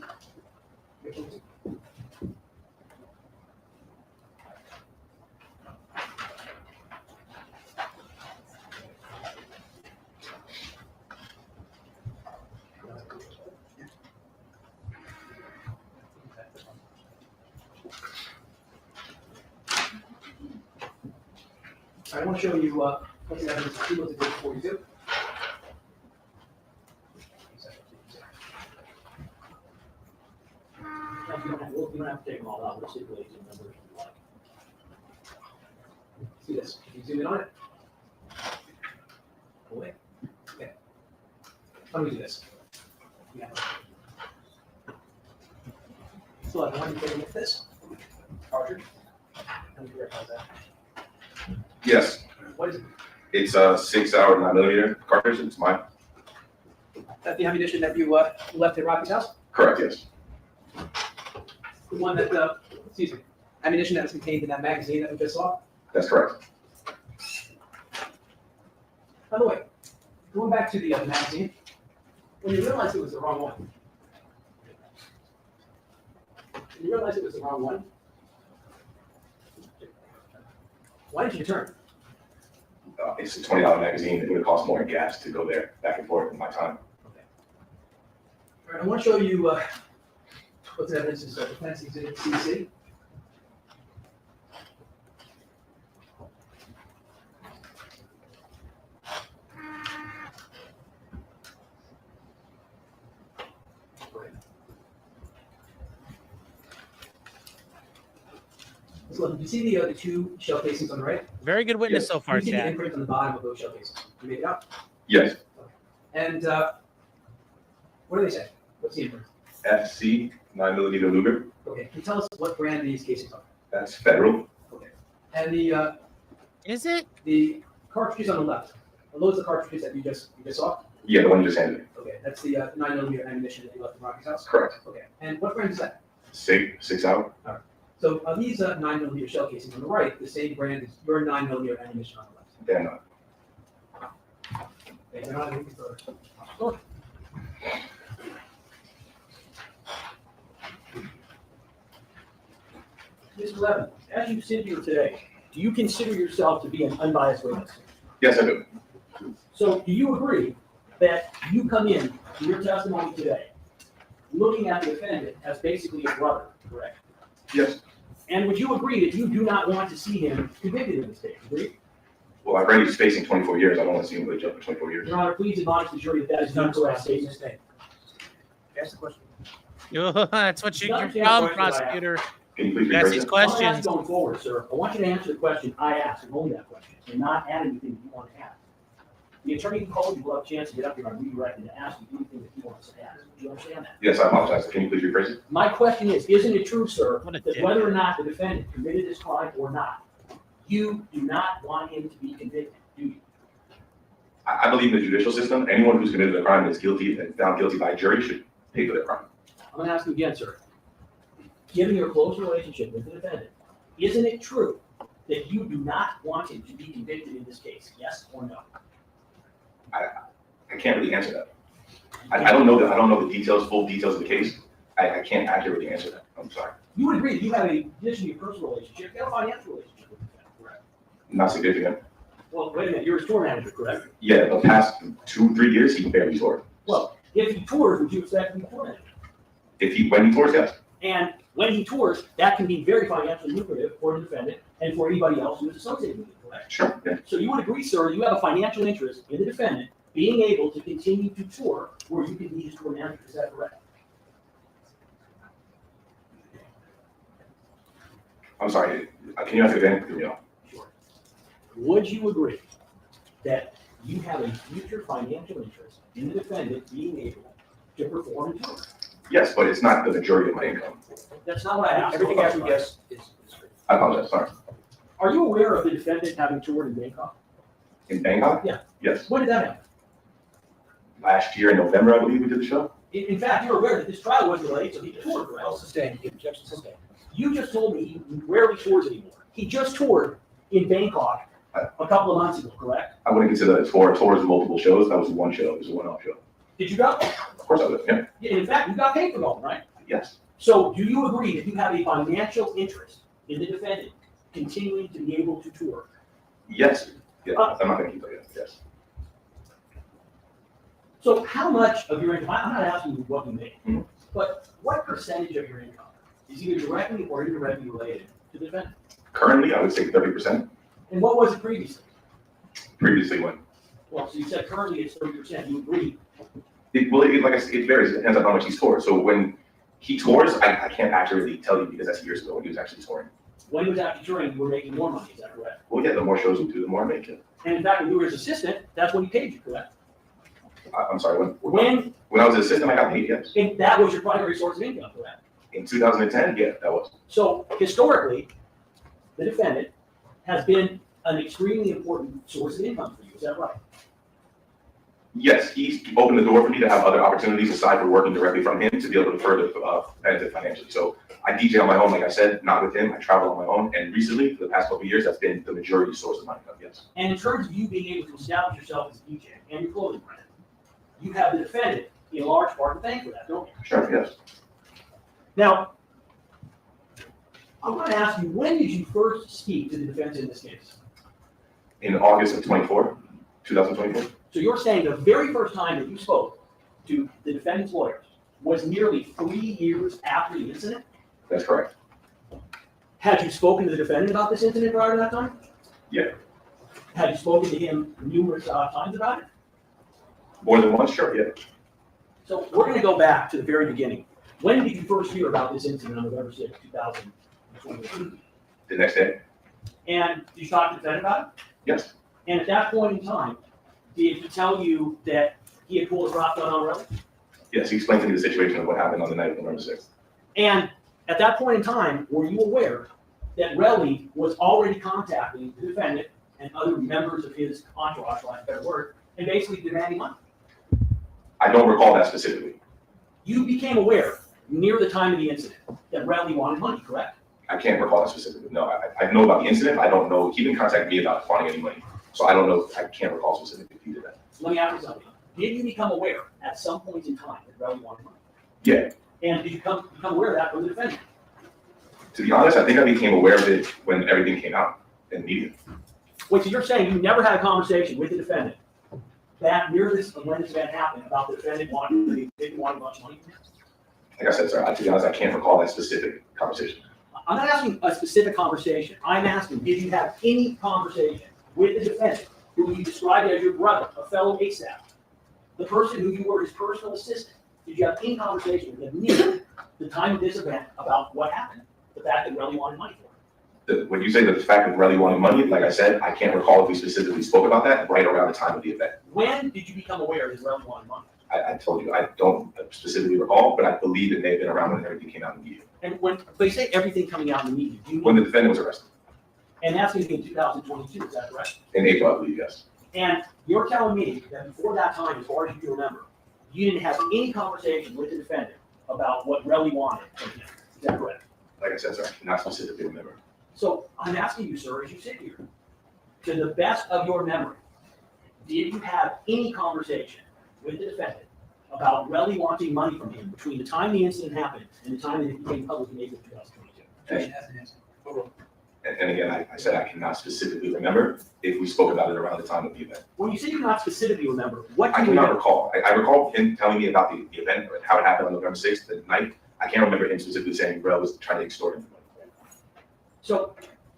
I want to show you what's in evidence of 42. You don't have to take them all out, we'll stipulate the numbers you like. See this? If you zoom in on it. Away. Okay. How do we do this? Yeah. So I want you to take a look at this. Cartridge. How do you recognize that? Yes. What is it? It's a 6-hour 9mm cartridge. It's mine. That the ammunition that you left at Rocky's house? Correct, yes. The one that, excuse me, ammunition that was contained in that magazine that we just saw? That's correct. By the way, going back to the magazine, when you realized it was the wrong one, why did you return? It's a $20 magazine. It would have cost more in gas to go there back and forth in my time. Okay. All right, I want to show you what's evidence is defense exhibit CC. So look, you see the two shell casings on the right? Very good witness Yes. so far, You see the Chad. imprint on the bottom of those shell casings. You made it out? Yes. And what do they say? What's the imprint? FC 9mm Luger. Okay, can you tell us what brand these casings are? That's federal. Okay. And the Is it? the cartridges on the left, are those the cartridges that you just saw? Yeah, the one you just handed me. Okay, that's the 9mm ammunition that you left in Rocky's house? Correct. Okay, and what brand is that? 6-hour. So are these 9mm shell casings on the right, the same brand as your 9mm ammunition on the left? They're not. Okay, they're not looking for. Mr. Levin, as you sit here today, do you consider yourself to be an unbiased witness? Yes, I do. So do you agree that you come in to your testimony today, looking at the defendant as basically a brother, correct? Yes. And would you agree that you do not want to see him convicted in this case? Agree? Well, I've already facing 24 years. I don't want to see him go to jail for 24 years. Your Honor, please advise the jury that that is It's not not correct correct. statement. Ask the question. That's what you Not your the problem, question that I asked. prosecutor. Can you please Ask rephrase these it? I'm gonna ask questions. going forward, sir, I want you to answer the question I asked, and only that question, and not add anything that you want to add. The attorney who called you will have a chance to get up here and redirect and to ask you anything that he wants to ask. Do you understand that? Yes, I apologize. Can you please rephrase it? My question is, isn't it true, sir, What a that dick. whether or not the defendant committed this crime or not, you do not want him to be convicted, do you? I believe in the judicial system. Anyone who's committed a crime and is guilty and found guilty by a jury should pay for their crime. I'm gonna ask you again, sir. Given your close relationship with the defendant, isn't it true that you do not want him to be convicted in this case? Yes or no? I can't really answer that. I don't know the details, full details of the case. I can't accurately answer that. I'm sorry. You would agree that you have a, in addition to your personal relationship, you have a financial relationship with the defendant, correct? Not significant. Well, wait a minute, you're a store manager, correct? Yeah, the past 2-3 years, he barely toured. Well, if he tours, would you expect him to be a store manager? When he tours, yes. And when he tours, that can be very financially lucrative for the defendant and for anybody else who is associated with it, correct? Sure, yeah. So you would agree, sir, you have a financial interest in the defendant being able to continue to tour where you can be his store manager, is that correct? I'm sorry. Can you ask again? Yeah. Sure. Would you agree that you have a future financial interest in the defendant being able to perform and tour? Yes, but it's not the majority of my income. That's not what I asked. Everything after yes is good. I apologize. Sorry. Are you aware of the defendant having toured in Bangkok? In Bangkok? Yeah. Yes. When did that happen? Last year in November, I believe we did the show. In fact, you're aware that this trial was delayed, so he toured, correct? Well, sustained, objection sustained. You just told me he rarely tours anymore. He just toured in Bangkok a couple of months ago, correct? I wouldn't consider that a tour. Tours multiple shows. That was one show. It was a one-off show. Did you go? Of course I would. Yeah. Yeah, in fact, you got paid for going, right? Yes. So do you agree that you have a financial interest in the defendant continuing to be able to tour? Yes. Yeah. I'm not going to keep that. Yes. So how much of your income, I'm not asking you what you make, Mhm. but what percentage of your income is either directly or indirectly related to the defendant? Currently, I would say 30%. And what was it previously? Previously, when Well, so you said currently it's 30%, you agree? like I said, it varies. It depends on how much he's toured. So when he tours, I can't accurately tell you because that's years ago when he was actually touring. When he was after touring, you were making more money, is that correct? Well, yeah, the more shows we do, the more I make it. And in fact, when you were his assistant, that's when he paid you, correct? I'm sorry. When, When I was an assistant, I got paid. Yes. and that was your primary source of income, correct? In 2010, yeah, that was. So historically, the defendant has been an extremely important source of income for you, is that right? Yes, he's opened the door for me to have other opportunities aside from working directly from him to be able to further benefit financially. So I DJ on my own, like I said, not with him. I travel on my own. And recently, for the past couple of years, that's been the majority source of my income, yes. And in terms of you being able to establish yourself as a DJ and your clothing brand, you have the defendant in large part to thank for that, don't you? Sure, yes. Now, I want to ask you, when did you first speak to the defense in this case? In August of 2024. So you're saying the very first time that you spoke to the defendant's lawyers was nearly 3 years after the incident? That's correct. Had you spoken to the defendant about this incident prior to that time? Yeah. Had you spoken to him numerous times about it? More than once, sure, yeah. So we're going to go back to the very beginning. When did you first hear about this incident on November 6, 2022? The next day? And did you talk to the defendant about it? Yes. And at that point in time, did he tell you that he had pulled a drop gun on Relli? Yes, he explained to me the situation of what happened on the night of November 6th. And at that point in time, were you aware that Relli was already contacting the defendant and other members of his entourage, for lack of a better word, and basically demanding money? I don't recall that specifically. You became aware near the time of the incident that Relli wanted money, correct? I can't recall that specifically. No, I know about the incident. I don't know. He didn't contact me about wanting any money. So I don't know. I can't recall specifically if he did that. Let me ask you something. Did you become aware at some point in time that Relli wanted money? Yeah. And did you become aware of that from the defendant? To be honest, I think I became aware of it when everything came out in the media. Wait, so you're saying you never had a conversation with the defendant that near this, when this event happened, about the defendant wanting a bunch of money from him? Like I said, sir, to be honest, I can't recall that specific conversation. I'm not asking a specific conversation. I'm asking, did you have any conversation with the defendant who you described as your brother, a fellow ASAP, the person who you were his personal assistant? Did you have any conversation with him near the time of this event about what happened, the fact that Relli wanted money for it? When you say the fact that Relli wanted money, like I said, I can't recall if we specifically spoke about that right around the time of the event. When did you become aware that Relli wanted money? I told you, I don't specifically recall, but I believe it may have been around when everything came out in the media. And when they say everything coming out in the media, do you When mean, the defendant was arrested, and that's going to be in 2022, is that correct? in April, I believe, yes. And you're telling me that before that time, as far as you can remember, you didn't have any conversation with the defendant about what Relli wanted from him. Is that correct? Like I said, sir, I cannot specifically remember. So I'm asking you, sir, as you sit here, to the best of your memory, did you have any conversation with the defendant about Relli wanting money from him between the time the incident happened and the time that it became public in April 2022? Objection has been answered. And again, I said I cannot specifically remember if we spoke about it around the time of the event. When you say you cannot specifically remember, what I do you cannot remember? recall. I recall him telling me about the event, how it happened on November 6th, the night. I can't remember him specifically saying Relli was trying to extort him for money. So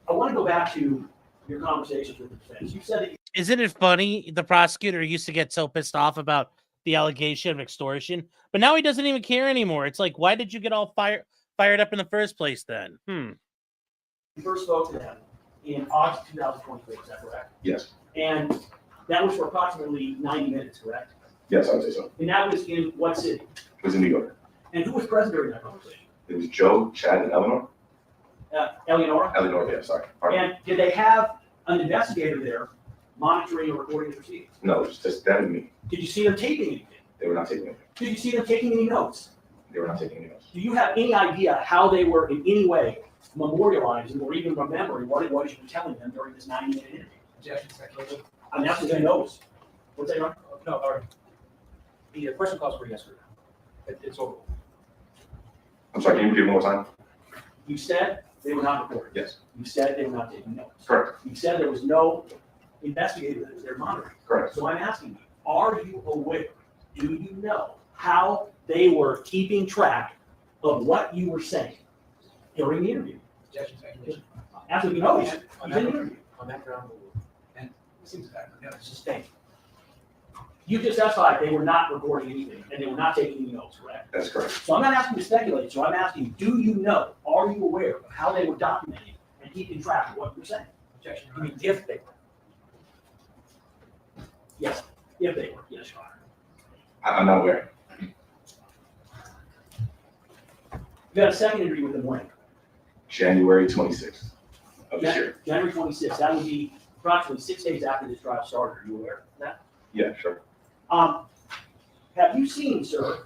I want to go back to your conversations with the defense. You said that Isn't it funny? The prosecutor used to get so pissed off about the allegation of extortion, but now he doesn't even care anymore. It's like, why did you get all fired up in the first place then? you first spoke to them in August 2023, is that correct? Yes, And that was for approximately 90 minutes, correct? yes, I would say so. And that was in what city? It was in New York. And who was present during that conversation? It was Joe, Chad, and Eleanor. Eleonora? Eleanor, yeah, sorry. Pardon. And did they have an investigator there monitoring or recording the proceedings? No, it was just them and me. Did you see them taping anything? They were not taking anything. Did you see them taking any notes? They were not taking any notes. Do you have any idea how they were in any way memorializing or even remembering what it was you were telling them during this 90-minute interview? Objection, speculation. I'm asking their notes. What's that, Ron? No, all right. The question calls for yes or no. It's over. I'm sorry, can you repeat it one more time? You said they were not recording. Yes, You said they were not taking notes. correct, You said there was no investigator that was there monitoring. correct. So I'm asking you, are you aware, do you know how they were keeping track of what you were saying during the interview? Objection, speculation. Absolutely no, he's in the interview. On that ground, And it seems that, yeah, it's just Sustained. You just testified they were not recording anything and they were not taking any notes, correct? That's correct. So I'm not asking you to speculate, so I'm asking you, do you know, are you aware of how they were documenting and keeping track of what you're saying? objection. I mean, if they were. Yes, if they were, yes, Your Honor. I'm not aware. You had a second interview with them when? January 26th of this year. January 26th, that would be approximately 6 days after this trial started, are you aware of that? Yeah, sure. Have you seen, sir,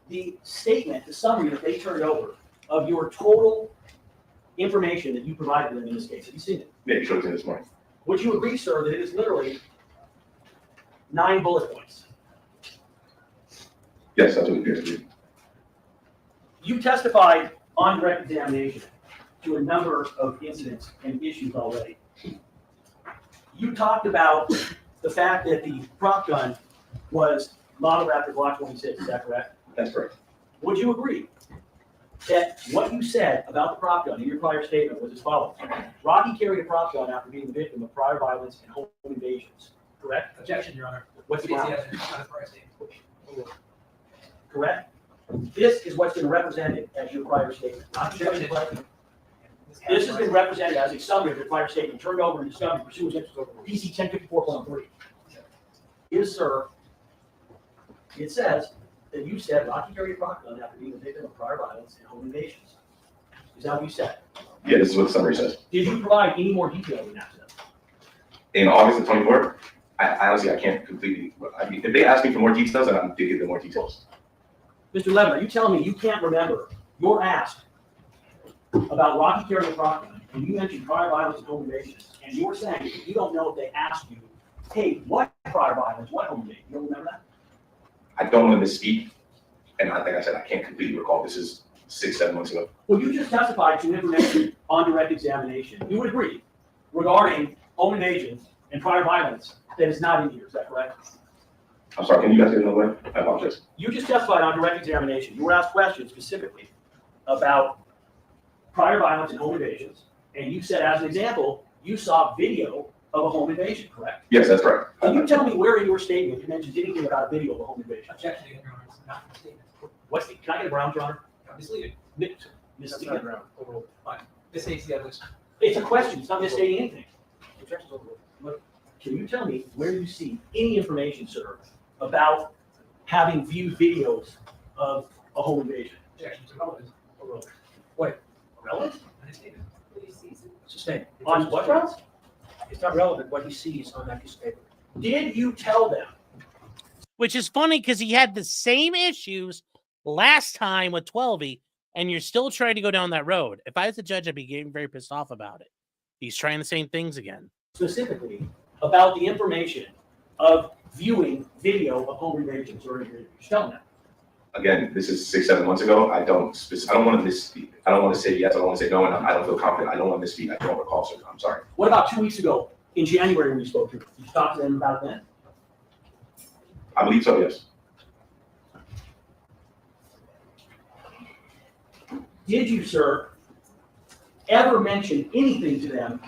the statement, the summary that they turned over of your total information that you provided them in this case? Have you seen it? Yeah, you showed it to me this morning. Would you agree, sir, that it is literally 9 bullet points? Yes, that's what it appears to be. You testified on direct examination to a number of incidents and issues already. You talked about the fact that the prop gun was modeled after Glock 26, is that correct? That's correct. Would you agree that what you said about the prop gun in your prior statement was as follows? Rocky carried a prop gun after being the victim of prior violence and home invasions, correct? objection, Your Honor. What's the It's ground? evidence, not a prior statement. Correct? This is what's been represented as your prior statement. Not your Objection. statement. This has been represented as a summary of your prior statement turned over and discovered pursuant to PC 1054.3. Yes, sir. It says that you said Rocky carried a prop gun after being the victim of prior violence and home invasions. Is that what you said? Yeah, this is what the summary says. Did you provide any more detail than that to them? In August of 24, I honestly, I can't completely, I mean, if they ask me for more details, then I'm to give them more details. Mr. Levin, are you telling me you can't remember? You're asked about Rocky carrying a prop gun, and you mentioned prior violence and home invasions, and you're saying that you don't know if they asked you, hey, what prior violence, what home invasion? You don't remember that? I don't want to misspeak, and like I said, I can't completely recall. This is 6-7 months ago. Well, you just testified to information on direct examination. You would agree regarding home invasions and prior violence that is not in here, is that correct? I'm sorry, can you guys get another way? I apologize. You just testified on direct examination. You were asked questions specifically about prior violence and home invasions, and you said, as an example, you saw video of a home invasion, correct? Yes, that's correct. Can you tell me where in your statement you mentioned anything about a video of a home invasion? Objection, Your Honor, it's not a statement. What's the, can I get a Brown, Your Honor? Misleading. Misleading. ground. Overruled. Fine. This states the evidence. It's a question, it's not misstating anything. Objection's overruled. Can you tell me where you see any information, sir, about having viewed videos of a home invasion? Objection to relevance. Overruled. Relevant? And a statement. Sustained. On what grounds? It's not relevant what he sees on that piece of paper. Did you tell them? Which is funny because he had the same issues last time with 12E, and you're still trying to go down that road. If I was a judge, I'd be getting very pissed off about it. He's trying the same things again. Specifically about the information of viewing video of home invasions or interviews. Tell them that. Again, this is 6-7 months ago. I don't want to misspeak. I don't want to say yes. I don't want to say no, and I don't feel confident. I don't want to misspeak. I don't recall, sir. I'm sorry. What about 2 weeks ago in January when you spoke to them? Did you talk to them about it then? I believe so, yes. Did you, sir, ever mention anything to them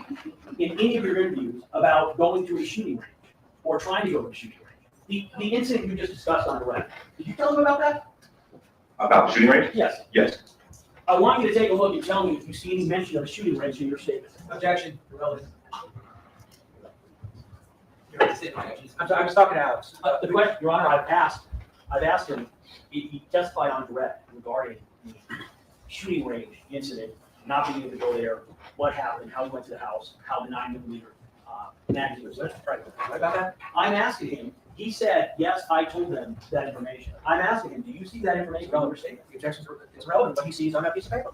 in any of your interviews about going to a shooting range or trying to go to a shooting range? The incident you just discussed on the record, did you tell them about that? About the shooting range? Yes. Yes. I want you to take a look and tell me if you see any mention of a shooting range in your statement. Objection. Relevant. Your Honor, statement. Objection. I'm sorry, I was talking to Alex. The question, Your Honor, I've asked him, he testified on direct regarding the shooting range incident, not being able to go there, what happened, how he went to the house, how the 9mm magazine was. That's right. What about that? I'm asking him, he said, yes, I told them that information. I'm asking him, do you see that information in your statement? The objection's it's relevant what he sees on that piece of paper.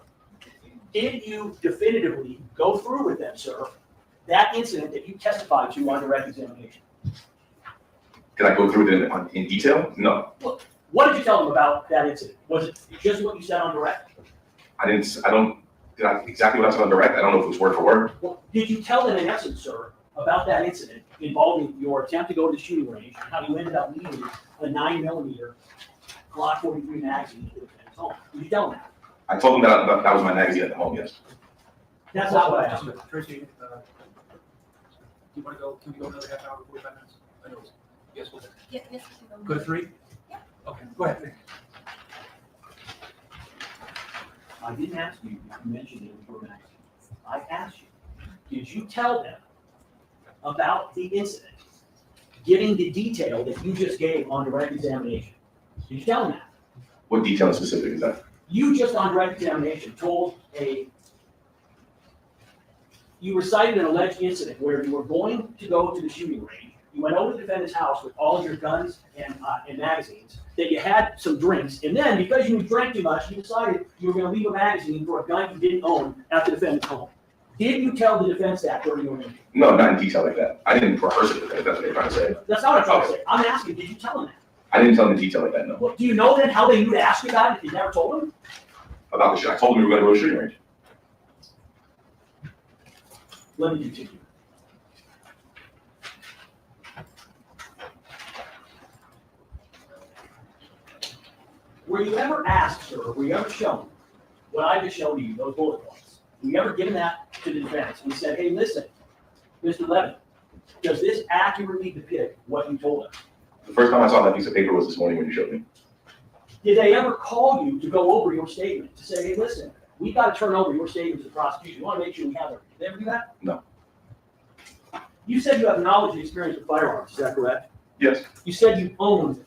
Did you definitively go through with them, sir, that incident that you testified to on direct examination? Did I go through it in detail? No. What did you tell them about that incident? Was it just what you said on direct? Exactly what I said on direct? I don't know if it was word for word. Well, did you tell them in essence, sir, about that incident involving your attempt to go to the shooting range and how you ended up leaving a 9mm Glock 43 magazine to the defendant's home? Did you tell them that? I told them that was my magazine at the home, yes. That's not what I asked. Tracy, do you want to go, can we go another half hour, 45 minutes? I know. Yes, we'll Yes, yes. go to 3? Yeah. Okay, go ahead. I didn't ask you if you mentioned it in your magazine. I asked you, did you tell them about the incident, giving the detail that you just gave on direct examination? Did you tell them that? What detail in specific is that? You just on direct examination you recited an alleged incident where you were going to go to the shooting range. You went over to the defendant's house with all of your guns and magazines, that you had some drinks, and then because you drank too much, you decided you were going to leave a magazine for a gun you didn't own at the defendant's home. Did you tell the defense that during your interview? No, not in detail like that. I didn't rehearse it, if that's what they're trying to say. That's not what I'm trying to say. I'm asking, did you tell them that? I didn't tell them in detail like that, no. Well, do you know then how they knew to ask you about it if you never told them? About the shooting, I told them we were going to go to a shooting range. Let me continue. Were you ever asked, sir, were you ever shown what I just showed you, those bullet points? Were you ever given that to the defense and said, hey, listen, Mr. Levin, does this accurately depict what you told us? The first time I saw that piece of paper was this morning when you showed me. Did they ever call you to go over your statement, to say, hey, listen, we got to turn over your statement to the prosecution. We want to make sure we have everything. Did they ever do that? No. You said you have knowledge and experience with firearms, is that correct? Yes, You said you owned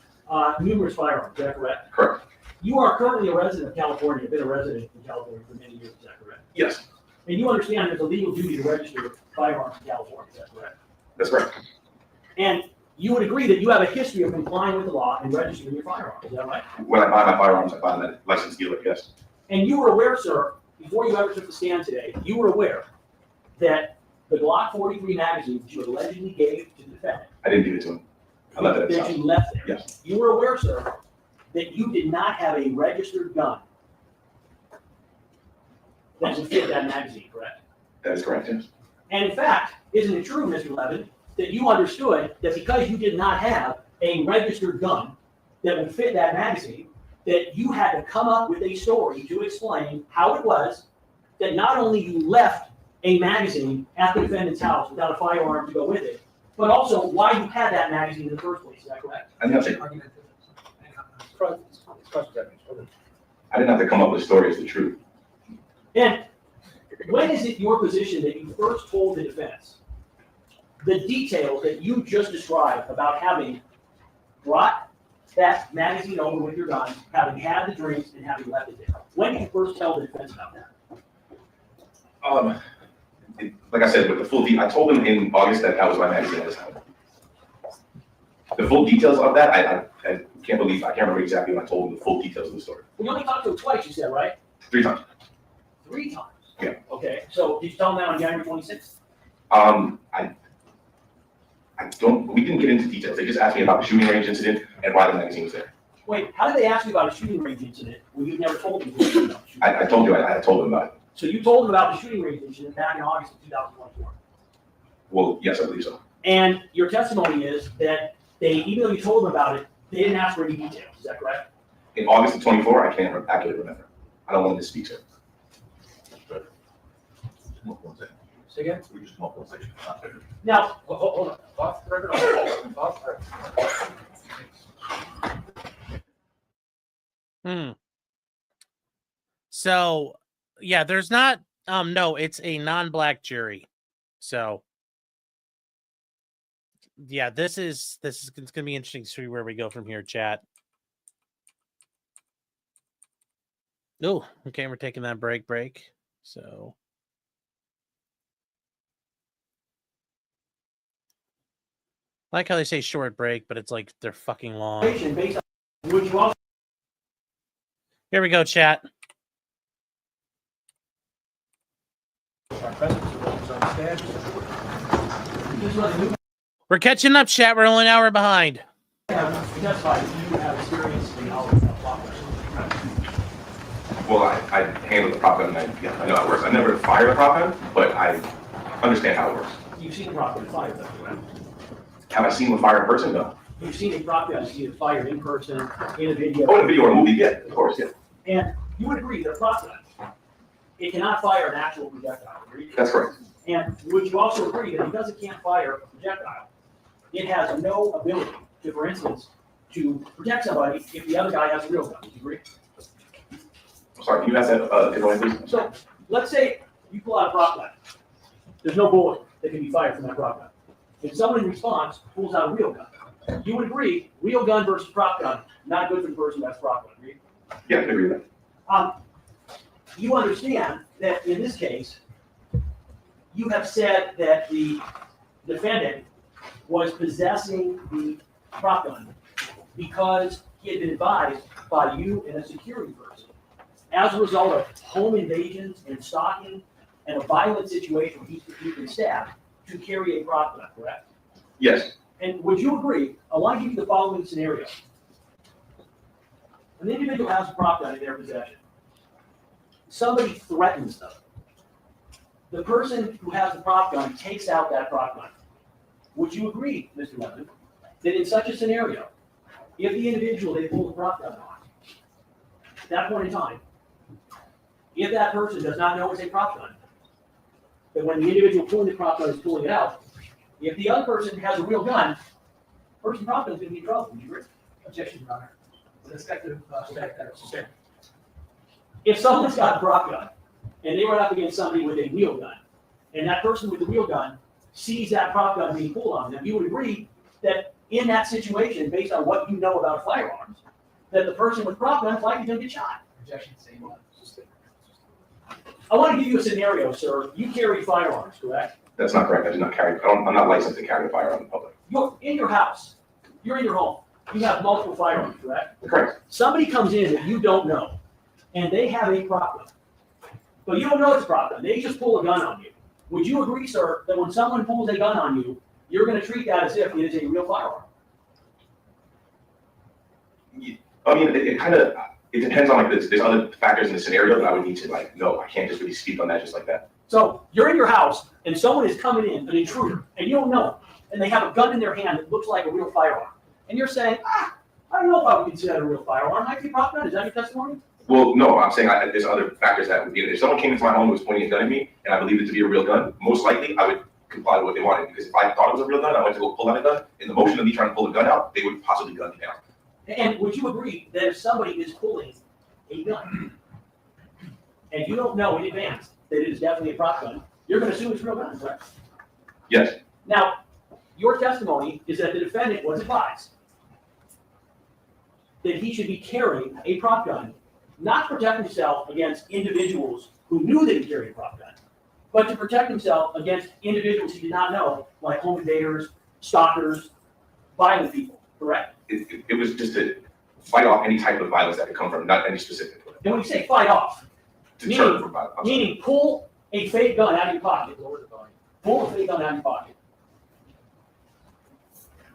numerous firearms, is that correct? correct. You are currently a resident of California, been a resident in California for many years, is that correct? Yes, And you understand there's a legal duty to register firearms in California, is that correct? that's correct. And you would agree that you have a history of complying with the law and registering your firearms, is that right? When I buy my firearms, I buy them at a licensed dealer, yes. And you were aware, sir, before you ever took the stand today, you were aware that the Glock 43 magazine that you allegedly gave to the defendant, I didn't give it to him. I left it at his that house. you left there. Yes, You were aware, sir, that you did not have a registered gun that would fit that magazine, correct? that is correct, yes. And in fact, isn't it true, Mr. Levin, that you understood that because you did not have a registered gun that would fit that magazine, that you had to come up with a story to explain how it was that not only you left a magazine at the defendant's house without a firearm to go with it, but also why you had that magazine in the first place. Is that correct? I didn't have to, I didn't have to come up with a story as the truth. And when is it your position that you first told the defense the details that you just described about having brought that magazine over with your gun, having had the drinks, and having left it there? When did you first tell the defense about that? Like I said, with the full I told him in August that was my magazine at this time. The full details of that, I can't believe, I can't remember exactly when I told him the full details of the story. We only talked to him twice, you said, right? 3 times. 3 times? Yeah. Okay, so did you tell him that on January 26th? I don't, we didn't get into details. They just asked me about the shooting range incident and why the magazine was there. Wait, how did they ask you about a shooting range incident when you've never told them about the shooting range? I told you, I told them about it. So you told them about the shooting range incident back in August of 2024. Well, yes, I believe so. And your testimony is that they, even though you told them about it, they didn't ask for any details. Is that correct? In August of 24, I can't accurately remember. I don't want to misspeak, sir. Say again? We just come up with a section. Now, Hold on. Off the record. Off the record. So, yeah, there's not, no, it's a non-black jury. So, yeah, this is it's going to be interesting to see where we go from here, chat. Oh, okay, we're taking that break. So, I like how they say short break, but it's like they're fucking long. based on, would you also Here we go, chat. Our presence is on stage. We're catching up, chat. We're only an hour behind. testify that you have experience in knowledge of law? Well, I handle the prop gun, and I know how it works. I never fired a prop gun, but I understand how it works. You've seen a prop gun fired, though, correct? Have I seen one fire in person? No. You've seen a prop gun either fired in person, in a video. Oh, in a video or a movie? Yeah, of course, yeah. And you would agree that a prop gun, it cannot fire an actual projectile. That's correct. And would you also agree that because it can't fire a projectile, it has no ability to, for instance, to protect somebody if the other guy has a real gun? Would you agree? I'm sorry, can you ask that again, please? So let's say you pull out a prop gun. There's no bullet that can be fired from that prop gun. If someone in response pulls out a real gun, you would agree, real gun versus prop gun, not good for the person who has prop gun, agree? Yeah, I can agree with that. You understand that in this case, you have said that the defendant was possessing the prop gun because he had been advised by you and a security person as a result of home invasions and stalking and a violent situation where he's been stabbed to carry a prop gun, correct? Yes. And would you agree? I want to give you the following scenario. An individual has a prop gun in their possession. Somebody threatens them. The person who has the prop gun takes out that prop gun. Would you agree, Mr. Levin, that in such a scenario, if the individual they pull the prop gun on, at that point in time, if that person does not know it's a prop gun, that when the individual pulling the prop gun is pulling it out, if the other person has a real gun, the person prop gun is going to be in trouble. Would you agree? Objection, Your Honor. With respect to, If someone's got a prop gun and they run up against somebody with a wheel gun, and that person with the wheel gun sees that prop gun being pulled on them, you would agree that in that situation, based on what you know about firearms, that the person with prop gun is likely going to get shot. objection, same one. I want to give you a scenario, sir. You carry firearms, correct? That's not correct. I do not carry, I'm not licensed to carry a firearm in public. You're in your house. You're in your home. You have multiple firearms, correct? Correct. Somebody comes in that you don't know, and they have a prop gun. But you don't know it's a prop gun. They just pull a gun on you. Would you agree, sir, that when someone pulls a gun on you, you're going to treat that as if it is a real firearm? I mean, it kind of, it depends on like there's other factors in the scenario that I would need to like know. I can't just really speak on that just like that. So you're in your house, and someone is coming in, an intruder, and you don't know, and they have a gun in their hand that looks like a real firearm. And you're saying, I don't know if I would consider that a real firearm. Might be a prop gun. Is that your testimony? Well, no, I'm saying there's other factors that would be, if someone came into my home and was pointing a gun at me, and I believed it to be a real gun, most likely I would comply with what they wanted, because if I thought it was a real gun, I went to go pull out a gun, in the motion of me trying to pull a gun out, they would possibly gun me down. And would you agree that if somebody is pulling a gun, and you don't know in advance that it is definitely a prop gun, you're gonna assume it's a real gun, correct? Yes, Now, your testimony is that the defendant was advised that he should be carrying a prop gun, not to protect himself against individuals who knew that he carried a prop gun, but to protect himself against individuals he did not know, like home invaders, stalkers, violent people, correct? it was just to fight off any type of violence that could come from, not any specific. And when you say fight off, Deter from violence. I'm sorry. meaning pull a fake gun out of your pocket, pull a fake gun out of your pocket.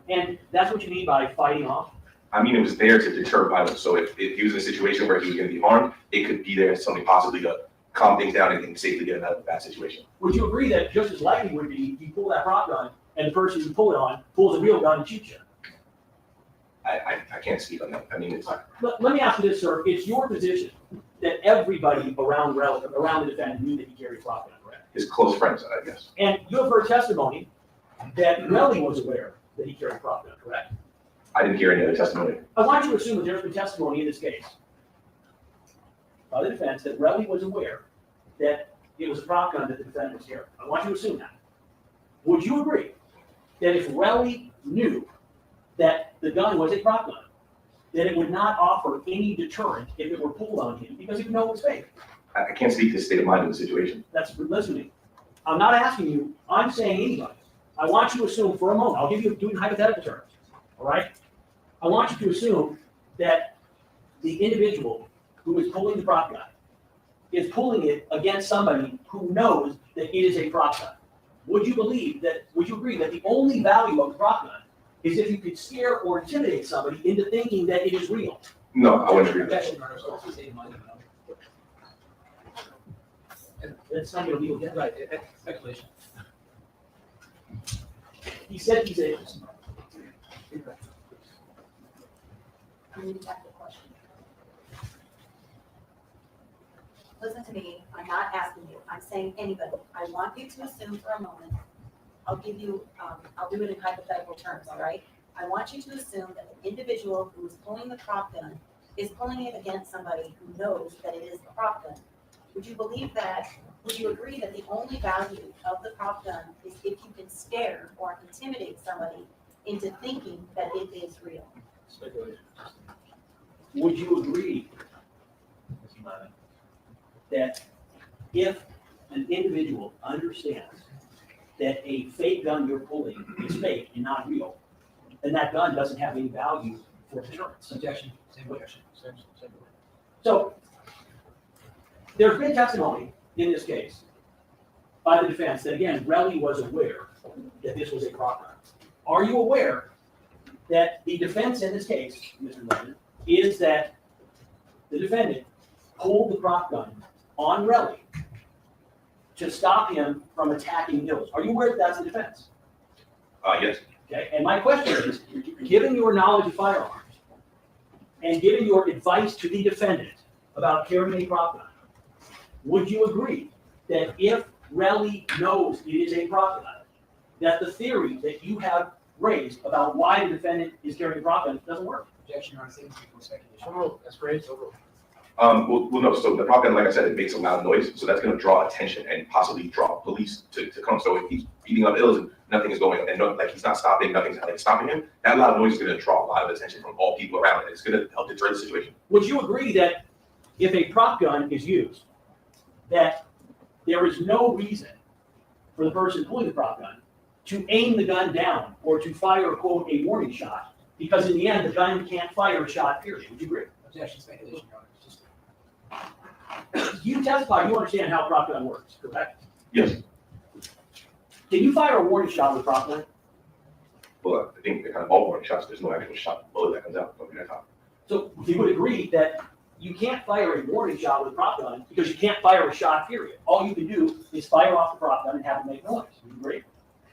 And that's what you mean by fighting off? I mean, it was there to deter violence, so if he was in a situation where he was gonna be harmed, it could be there as something possibly to calm things down and safely get him out of a bad situation. Would you agree that just as likely would be you pull that prop gun and the person you pull it on pulls a real gun and shoots you? I can't speak on that. I mean, it's Let me ask you this, sir. It's your position that everybody around the defendant knew that he carried a prop gun, correct? his close friends, I guess. And you have heard testimony that Relli was aware that he carried a prop gun, correct? I didn't hear any other testimony. I want you to assume that there's been testimony in this case by the defense that Relli was aware that it was a prop gun that the defendant was carrying. I want you to assume that. Would you agree that if Relli knew that the gun was a prop gun, that it would not offer any deterrent if it were pulled on him because he would know it was fake? I can't speak to the state of mind of the situation. Listen to me. I'm not asking you, I'm saying anybody. I want you to assume for a moment, I'll give you doing hypothetical terms, all right? I want you to assume that the individual who is pulling the prop gun is pulling it against somebody who knows that it is a prop gun. Would you agree that the only value of the prop gun is if you could scare or intimidate somebody into thinking that it is real? No, I wouldn't agree with that. Objection, Your Honor. So also save money, That's not your legal. Right, speculation. He said he's a. I'm going to back the question. Listen to me, I'm not asking you, I'm saying anybody. I want you to assume for a moment, I'll give you, I'll do it in hypothetical terms, all right? I want you to assume that the individual who is pulling the prop gun is pulling it against somebody who knows that it is the prop gun. Would you believe that, would you agree that the only value of the prop gun is if you can scare or intimidate somebody into thinking that it is real? Speculation. Would you agree that if an individual understands that a fake gun you're pulling is fake and not real, then that gun doesn't have any value for deterrence? Objection, same objection. Same. So there's been testimony in this case by the defense that, again, Relli was aware that this was a prop gun. Are you aware that the defense in this case, Mr. Levin, is that the defendant pulled the prop gun on Relli to stop him from attacking Mills? Are you aware that that's the defense? Yes. Okay, and my question is, given your knowledge of firearms and given your advice to the defendant about carrying a prop gun, would you agree that if Relli knows it is a prop gun, that the theory that you have raised about why the defendant is carrying a prop gun doesn't work? Objection, Your Honor. Same speculation. Overruled. That's great. It's overruled. Well, no, so the prop gun, like I said, it makes a loud noise, so that's gonna draw attention and possibly draw police to come. So if he's beating up ills and nothing is going on, and like he's not stopping, nothing's like stopping him, that loud noise is gonna draw a lot of attention from all people around, and it's gonna help deter the situation. Would you agree that if a prop gun is used, that there is no reason for the person pulling the prop gun to aim the gun down or to fire, quote, a warning shot, because in the end, the gun can't fire a shot, period? Would you agree? Objection, speculation, Your Honor. You testify, you understand how a prop gun works, correct? Yes. Can you fire a warning shot with a prop gun? Well, I think they're kind of all warning shots. There's no actual shot bullet that comes out. So you would agree that you can't fire a warning shot with a prop gun because you can't fire a shot, period. All you can do is fire off the prop gun and have it make noise. Would you agree?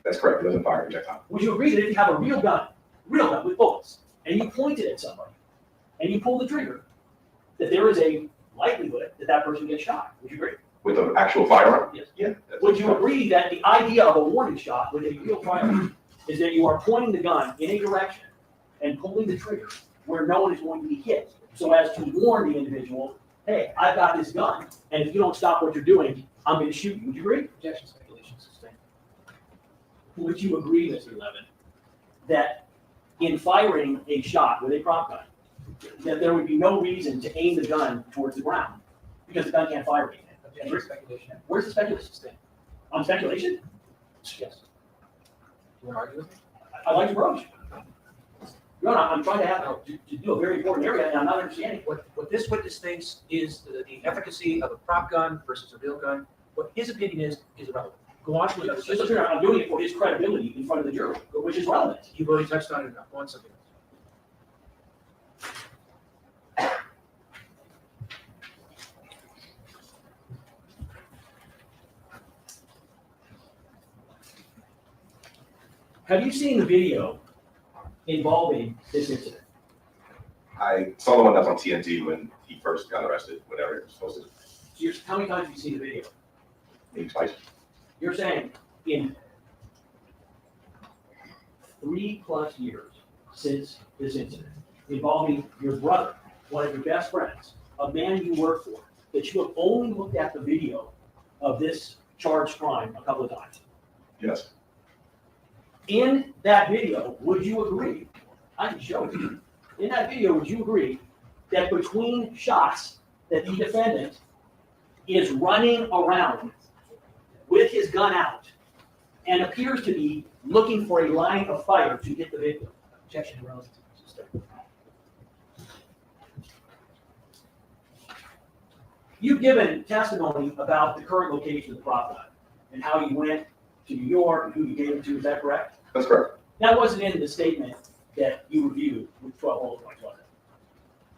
That's correct. It doesn't fire a projectile. Would you agree that if you have a real gun with bullets, and you point it at somebody, and you pull the trigger, that there is a likelihood that that person gets shot. Would you agree? With an actual firearm? Yes. Yeah. that's- Would you agree that the idea of a warning shot with a real firearm is that you are pointing the gun in a direction and pulling the trigger where no one is going to be hit, so as to warn the individual, hey, I've got this gun, and if you don't stop what you're doing, I'm going to shoot you. Would you agree? Objection, speculation, sustained. Would you agree, Mr. Levin, that in firing a shot with a prop gun, that there would be no reason to aim the gun towards the ground because the gun can't fire anything? Objection, speculation. Where's the speculation? Sustained. On speculation? Yes. You want to argue with me? I like your approach. No, I'm trying to do a very important area, and I'm not understanding. What this witness thinks is the efficacy of a prop gun versus a real gun. What his opinion is irrelevant. Go on, please. I'm doing it for his credibility in front of the jury, which is relevant. You've already touched on it enough. Go on, something else. Have you seen the video involving this incident? I saw the one that's on TNT when he first got arrested, whatever it was supposed to. How many times have you seen the video? Maybe twice. You're saying in 3+ years since this incident involving your brother, one of your best friends, a man you work for, that you have only looked at the video of this charged crime a couple of times. Yes. In that video, would you agree? I can show it to you. In that video, would you agree that between shots that the defendant is running around with his gun out and appears to be looking for a line of fire to hit the victim? Objection, relative. Sustained. You've given testimony about the current location of the prop gun and how you went to New York and who you gave it to. Is that correct? That's correct. That wasn't in the statement that you reviewed with 12 bullet points, was it?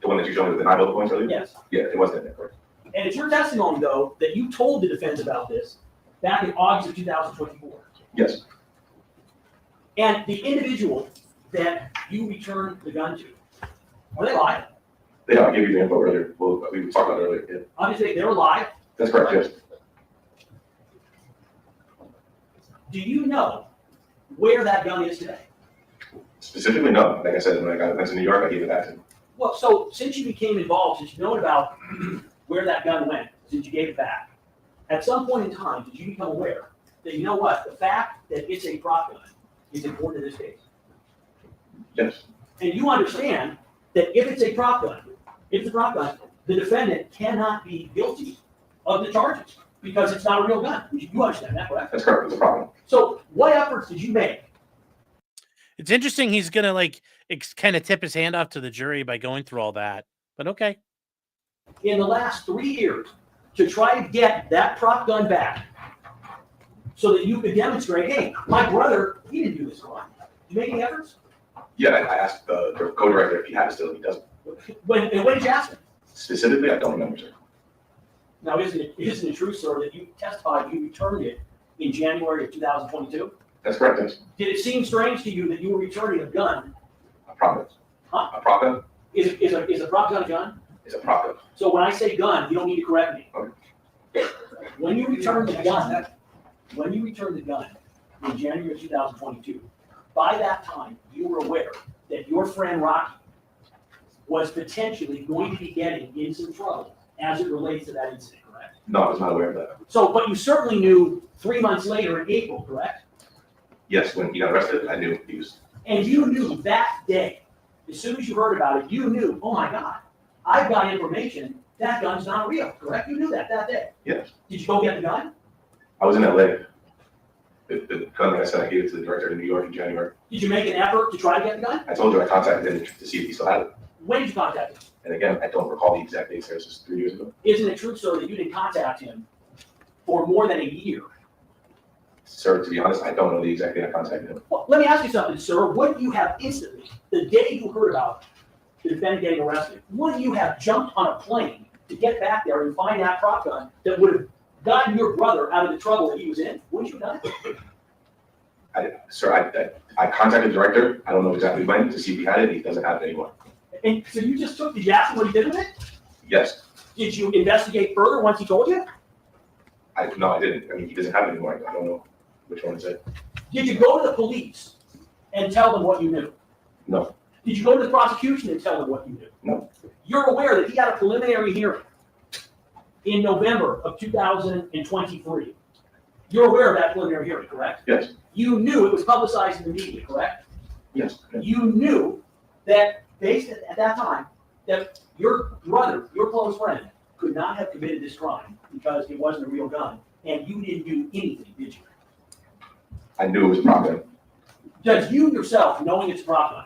The one that you showed me with the 9 bullet points earlier? Yes. Yeah, it wasn't in there, correct. And it's your testimony, though, that you told the defense about this back in August of 2024. Yes. And the individual that you returned the gun to, were they alive? Yeah, I gave you the info earlier. Well, we talked about it earlier. Yeah. Obviously, they were alive. That's correct, yes. Do you know where that gun is today? Specifically, no. Like I said, when I went to New York, I gave it back to him. Well, so since you became involved, since you know about where that gun went, since you gave it back, at some point in time, did you become aware that, you know what, the fact that it's a prop gun is important in this case? Yes. And you understand that if it's a prop gun, the defendant cannot be guilty of the charges because it's not a real gun. You understand that, correct? That's correct. It's a problem. So what efforts did you make? It's interesting. He's going to like kind of tip his hand off to the jury by going through all that. But okay. In the last 3 years to try to get that prop gun back so that you could demonstrate, hey, my brother, he didn't do this crime. Did you make any efforts? Yeah, I asked the co-director if he had it still. He doesn't. When did you ask him? Specifically, I don't remember, sir. Now, isn't it true, sir, that you testified you returned it in January of 2022? That's correct, yes. Did it seem strange to you that you were returning a gun? A prop gun. Huh? A prop gun Is a prop gun a gun? is a prop gun. So when I say gun, you don't need to correct me. Okay. When you returned the gun in January of 2022, by that time, you were aware that your friend Rocky was potentially going to be getting in some trouble as it relates to that incident, correct? No, I was not aware of that. So, but you certainly knew 3 months later in April, correct? Yes, when he got arrested, I knew he was. And you knew that day, as soon as you heard about it, you knew, oh my God, I've got information, that gun's not real, correct? You knew that day. Yes. Did you go get the gun? I was in LA. The gun, like I said, I gave it to the director in New York in January. Did you make an effort to try to get the gun? I told you I contacted him to see if he still had it. When did you contact him? And again, I don't recall the exact dates. This was 3 years ago. Isn't it true, sir, that you didn't contact him for more than a year? Sir, to be honest, I don't know the exact date I contacted him. Well, let me ask you something, sir. Wouldn't you have instantly, the day you heard about the defendant getting arrested, wouldn't you have jumped on a plane to get back there and find that prop gun that would have gotten your brother out of the trouble that he was in? Wouldn't you have done it? I contacted the director. I don't know exactly when to see if he had it. He doesn't have it anymore. And so you just took, did you ask him what he did with it? Yes. Did you investigate further once he told you? No, I didn't. I mean, he doesn't have it anymore. I don't know which one is it. Did you go to the police and tell them what you knew? No. Did you go to the prosecution and tell them what you knew? No. You're aware that he had a preliminary hearing in November of 2023. You're aware of that preliminary hearing, correct? Yes. You knew it was publicized in the media, correct? Yes. You knew that based at that time, that your brother, your close friend, could not have committed this crime because it wasn't a real gun, and you didn't do anything, did you? I knew it was a prop gun. Does you yourself, knowing it's a prop gun,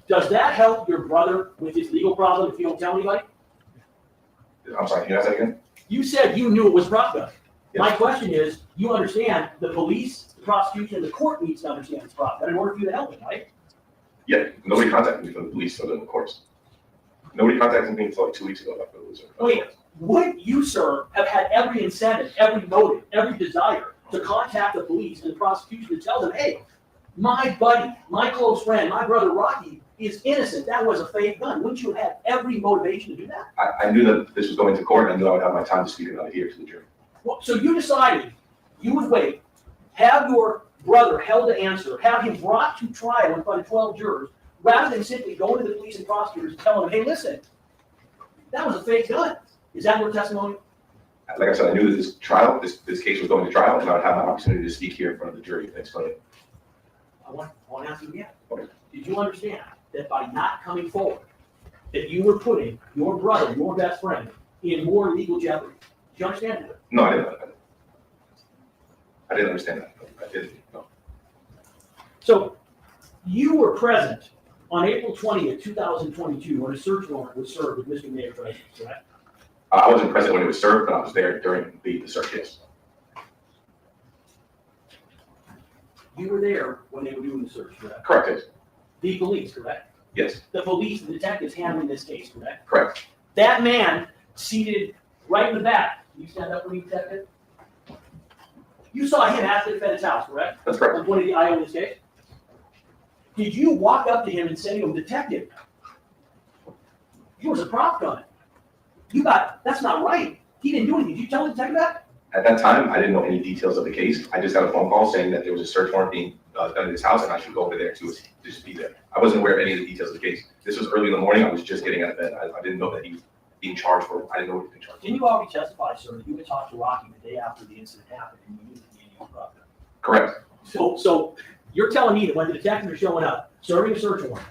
does that help your brother with his legal problem if you don't tell anybody? I'm sorry, can you ask that again? You said you knew it was a prop gun. Yes. My question is, you understand the police, the prosecution, and the court needs to understand it's a prop gun in order for you to help it, right? Yeah, nobody contacted me from the police or the courts. Nobody contacted me until like 2 weeks ago. After it was Wait, wouldn't you, sir, have had every incentive, every motive, every desire to contact the police and the prosecution to tell them, hey, my buddy, my close friend, my brother Rocky is innocent. That was a fake gun. Wouldn't you have had every motivation to do that? I knew that this was going to court, and I knew I would have my time to speak about it here to the jury. Well, so you decided you would wait, have your brother held to answer, have him brought to trial in front of 12 jurors, rather than simply going to the police and prosecutors and telling them, hey, listen, that was a fake gun. Is that your testimony? Like I said, I knew that this case was going to trial, and I would have my opportunity to speak here in front of the jury and explain it. I want to ask you again. Okay. Did you understand that by not coming forward, that you were putting your brother, your best friend, in more legal jeopardy? Did you understand that? No, I didn't. I didn't understand that. I didn't. No. So you were present on April 20th, 2022, when a search warrant was served with Mr. Mayers present, correct? I wasn't present when it was served, but I was there during the search. Yes. You were there when they were doing the search, correct? Correct. Yes. The police, correct? Yes. The police, the detectives handling this case, correct? Correct. That man seated right in the back. Can you stand up for me, detective? You saw him at the defendant's house, correct? That's correct. On point of the eye on this case. Did you walk up to him and say to him, detective, yours a prop gun? That's not right. He didn't do anything. Did you tell the detective that? At that time, I didn't know any details of the case. I just got a phone call saying that there was a search warrant being done at his house, and I should go over there to just be there. I wasn't aware of any of the details of the case. This was early in the morning. I was just getting out of bed. I didn't know that he was being charged for it. I didn't know what he was being charged for. Didn't you already testify, sir, that you had talked to Rocky the day after the incident happened and you knew that he had used a prop gun? Correct. So you're telling me that when the detectives are showing up, serving a search warrant,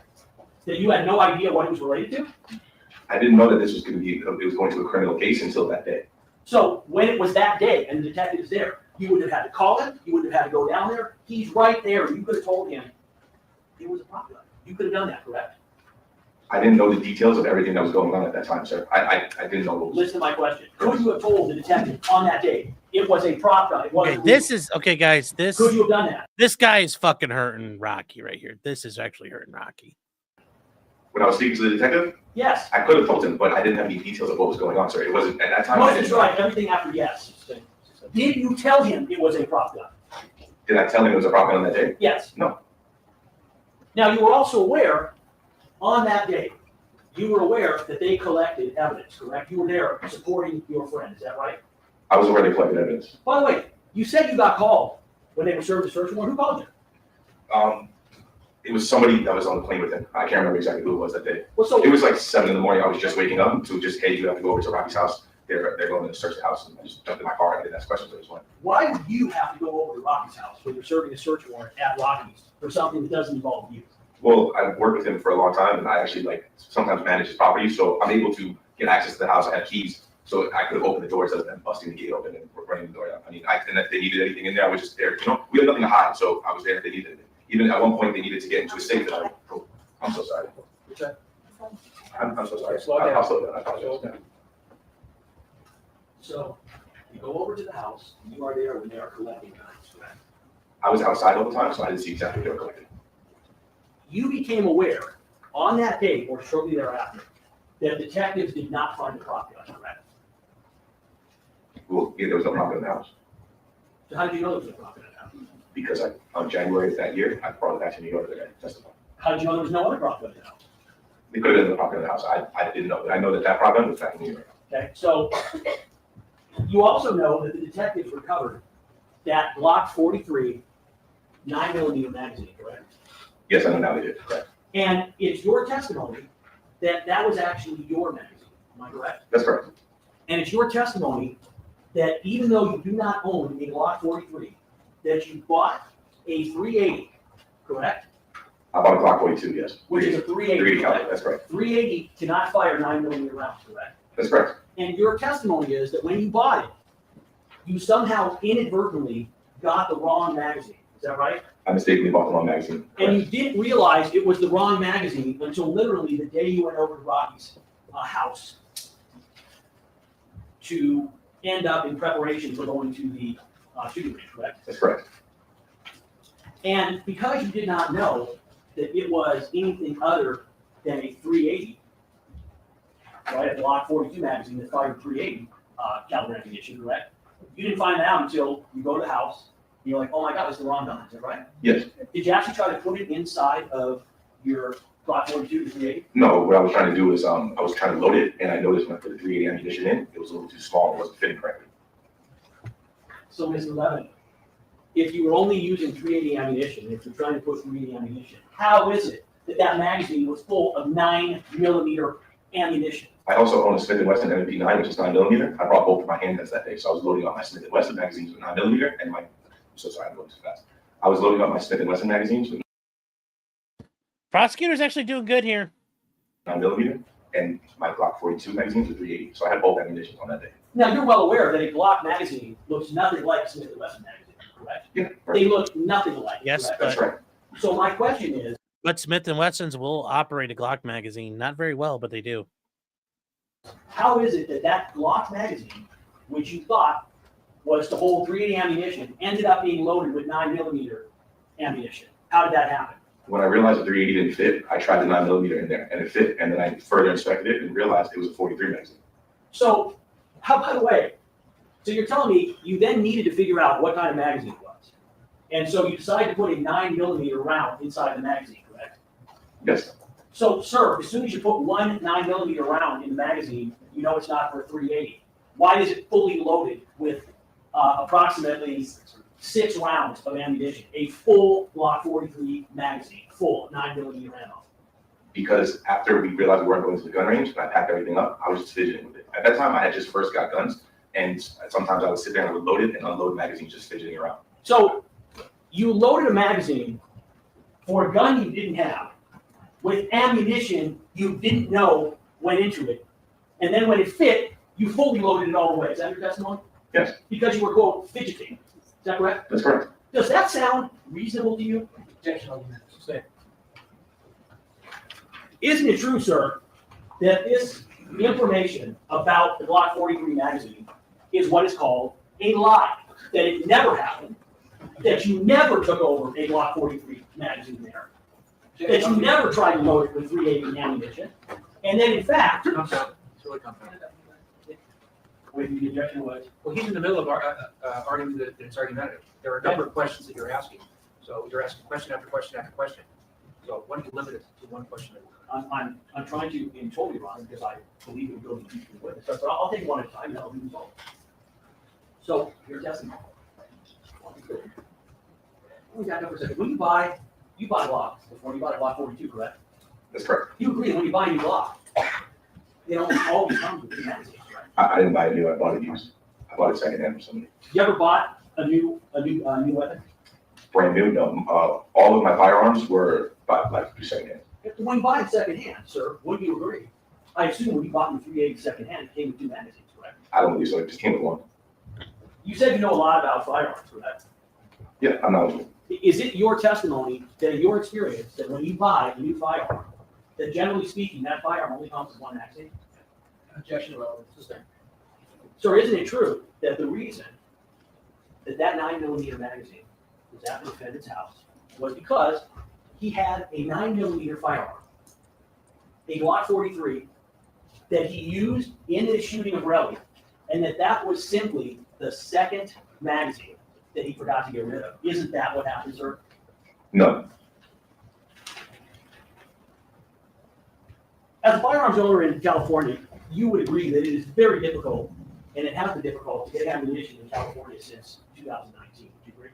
that you had no idea what it was related to? I didn't know that this was going to a criminal case until that day. So when it was that day and the detective is there, you would have had to call him, you would have had to go down there. He's right there. You could have told him it was a prop gun. You could have done that, correct? I didn't know the details of everything that was going on at that time, sir. I didn't know what was. Listen to my question. Could you have told the detective on that day it was a prop gun? It wasn't Okay, guys. Could you have done that? This guy is fucking hurting Rocky right here. This is actually hurting Rocky. When I was speaking to the detective, Yes. I could have told him, but I didn't have any details of what was going on, sir. It wasn't at that time. I Most didn't is know. right. Everything after yes. Did you tell him it was a prop gun? Did I tell him it was a prop gun on that day? Yes. No. Now, you were also aware on that day, you were aware that they collected evidence, correct? You were there supporting your friend. Is that right? I was aware they collected evidence. By the way, you said you got called when they were serving the search warrant. Who called you? It was somebody that was on the plane with him. I can't remember exactly who it was that day. Well, so It was like 7 in the morning. I was just waking up to just, hey, you have to go over to Rocky's house. They're going to search the house. And I just jumped in my car and I didn't ask questions. I just went. why would you have to go over to Rocky's house when you're serving a search warrant at Rocky's for something that doesn't involve you? Well, I've worked with him for a long time, and I actually sometimes manage his property, so I'm able to get access to the house. I have keys, so I could have opened the door instead of them busting the gate open and running the door down. I mean, and if they needed anything in there, I was just there. We had nothing to hide, so I was there if they needed anything. Even at one point, they needed to get into a safe that I'm so sorry. I'm so sorry. Slow down. I'll slow down. I apologize. So you go over to the house, and you are there when they are collecting guns, correct? I was outside all the time, so I didn't see exactly what they were collecting. You became aware on that day or shortly thereafter that detectives did not find the prop gun, correct? Well, there was no prop gun in the house. So how did you know there was a prop gun in the house? Because on January of that year, I brought it back to New York to testify. How did you know there was no other prop gun in the house? They could have been the prop gun in the house. I didn't know. I know that prop gun was back in New York. Okay, so you also know that the detectives recovered that Glock 43 9mm magazine, correct? Yes, I know now they did. And it's your testimony that that was actually your magazine. Am I correct? That's correct. And it's your testimony that even though you do not own a Glock 43, that you bought a 380, correct? I bought a Glock 42, yes. Which is a 380, caliber, correct? that's correct. 380 cannot fire 9mm rounds, correct? That's correct. And your testimony is that when you bought it, you somehow inadvertently got the wrong magazine. Is that right? I mistakenly bought the wrong magazine. And you didn't realize it was the wrong magazine until literally the day you went over to Rocky's house to end up in preparation for going to the shooting range, correct? That's correct. And because you did not know that it was anything other than a 380, right, a Glock 42 magazine that fired 380 caliber ammunition, correct? You didn't find that out until you go to the house. And you're like, oh my God, it's the wrong gun. Is that right? Yes. Did you actually try to put it inside of your Glock 42 to 380? No, what I was trying to do is I was trying to load it, and I noticed when I put the 380 ammunition in, it was a little too small. It wasn't fitting correctly. So, Mr. Levin, if you were only using 380 ammunition, if you're trying to put 380 ammunition, how is it that that magazine was full of 9mm ammunition? I also own a Smith & Wesson MP9, which is 9mm. I brought both of my handguns that day, so I was loading up my Smith & Wesson magazines with 9mm, and my, so sorry, I'm going too fast. I was loading up my Smith & Wesson magazines with Prosecutor's actually doing good here. 9mm, and my Glock 42 magazines with 380. So I had both ammunition on that day. Now, you're well aware that a Glock magazine looks nothing like a Smith & Wesson magazine, correct? Yeah, They look nothing alike. Yes, correct? that's right. So my question is, But Smith & Wessons will operate a Glock magazine. Not very well, but they do. how is it that that Glock magazine, which you thought was to hold 380 ammunition, ended up being loaded with 9mm ammunition? How did that happen? When I realized the 380 didn't fit, I tried the 9mm in there, and it fit, and then I further inspected it and realized it was a 43 magazine. So, by the way, so you're telling me you then needed to figure out what kind of magazine it was. And so you decided to put a 9mm round inside the magazine, correct? Yes. So, sir, as soon as you put one 9mm round in the magazine, you know it's not for a 380. Why is it fully loaded with approximately 6 rounds of ammunition? A full Glock 43 magazine, full 9mm ammo. Because after we realized we weren't going to the gun range, and I packed everything up, I was just fidgeting with it. At that time, I had just first got guns, and sometimes I would sit there and I would load it and unload magazines just fidgeting around. So you loaded a magazine for a gun you didn't have with ammunition you didn't know went into it. And then when it fit, you fully loaded it all the way. Is that your testimony? Yes. Because you were, quote, fidgeting. Is that correct? That's correct. Does that sound reasonable to you? Objection, Alderman. Sustain. Isn't it true, sir, that this information about the Glock 43 magazine is what is called a lie? That it never happened, that you never took over a Glock 43 magazine there, that you never tried to load it with 380 ammunition, and then in fact, Compound. It's really compounded. with the objection was, Well, he's in the middle of arguing that it's argumentative. There are a number of questions that you're asking. So you're asking question after question after question. So why don't you limit it to one question? I'm trying to, and totally wrong, because I believe it would go to the witness, but I'll take one at a time, and I'll do both. So, your testimony. Let me back up for a second. When you buy Glocks before you bought a Glock 42, correct? That's correct. You agree, when you buy a new Glock, they don't always come with the magazines, right? I didn't buy it new, I bought it used. I bought it secondhand from somebody. You ever bought a new weapon? Brand new, no. All of my firearms were bought like secondhand. When you buy it secondhand, sir, would you agree? I assume when you bought the 380 secondhand, it came with 2 magazines, correct? I don't believe so, it just came with one. You said you know a lot about firearms, correct? Yeah, I'm knowledgeable. Is it your testimony that in your experience, that when you buy a new firearm, that generally speaking, that firearm only comes with 1 magazine? Objection, relevant. Sustain. So isn't it true that the reason that 9mm magazine was at the defendant's house was because he had a 9mm firearm, a Glock 43, that he used in the shooting of Relli, and that was simply the second magazine that he forgot to get rid of? Isn't that what happened, sir? No. As a firearms owner in California, you would agree that it is very difficult, and it has been difficult to get ammunition in California since 2019. Would you agree?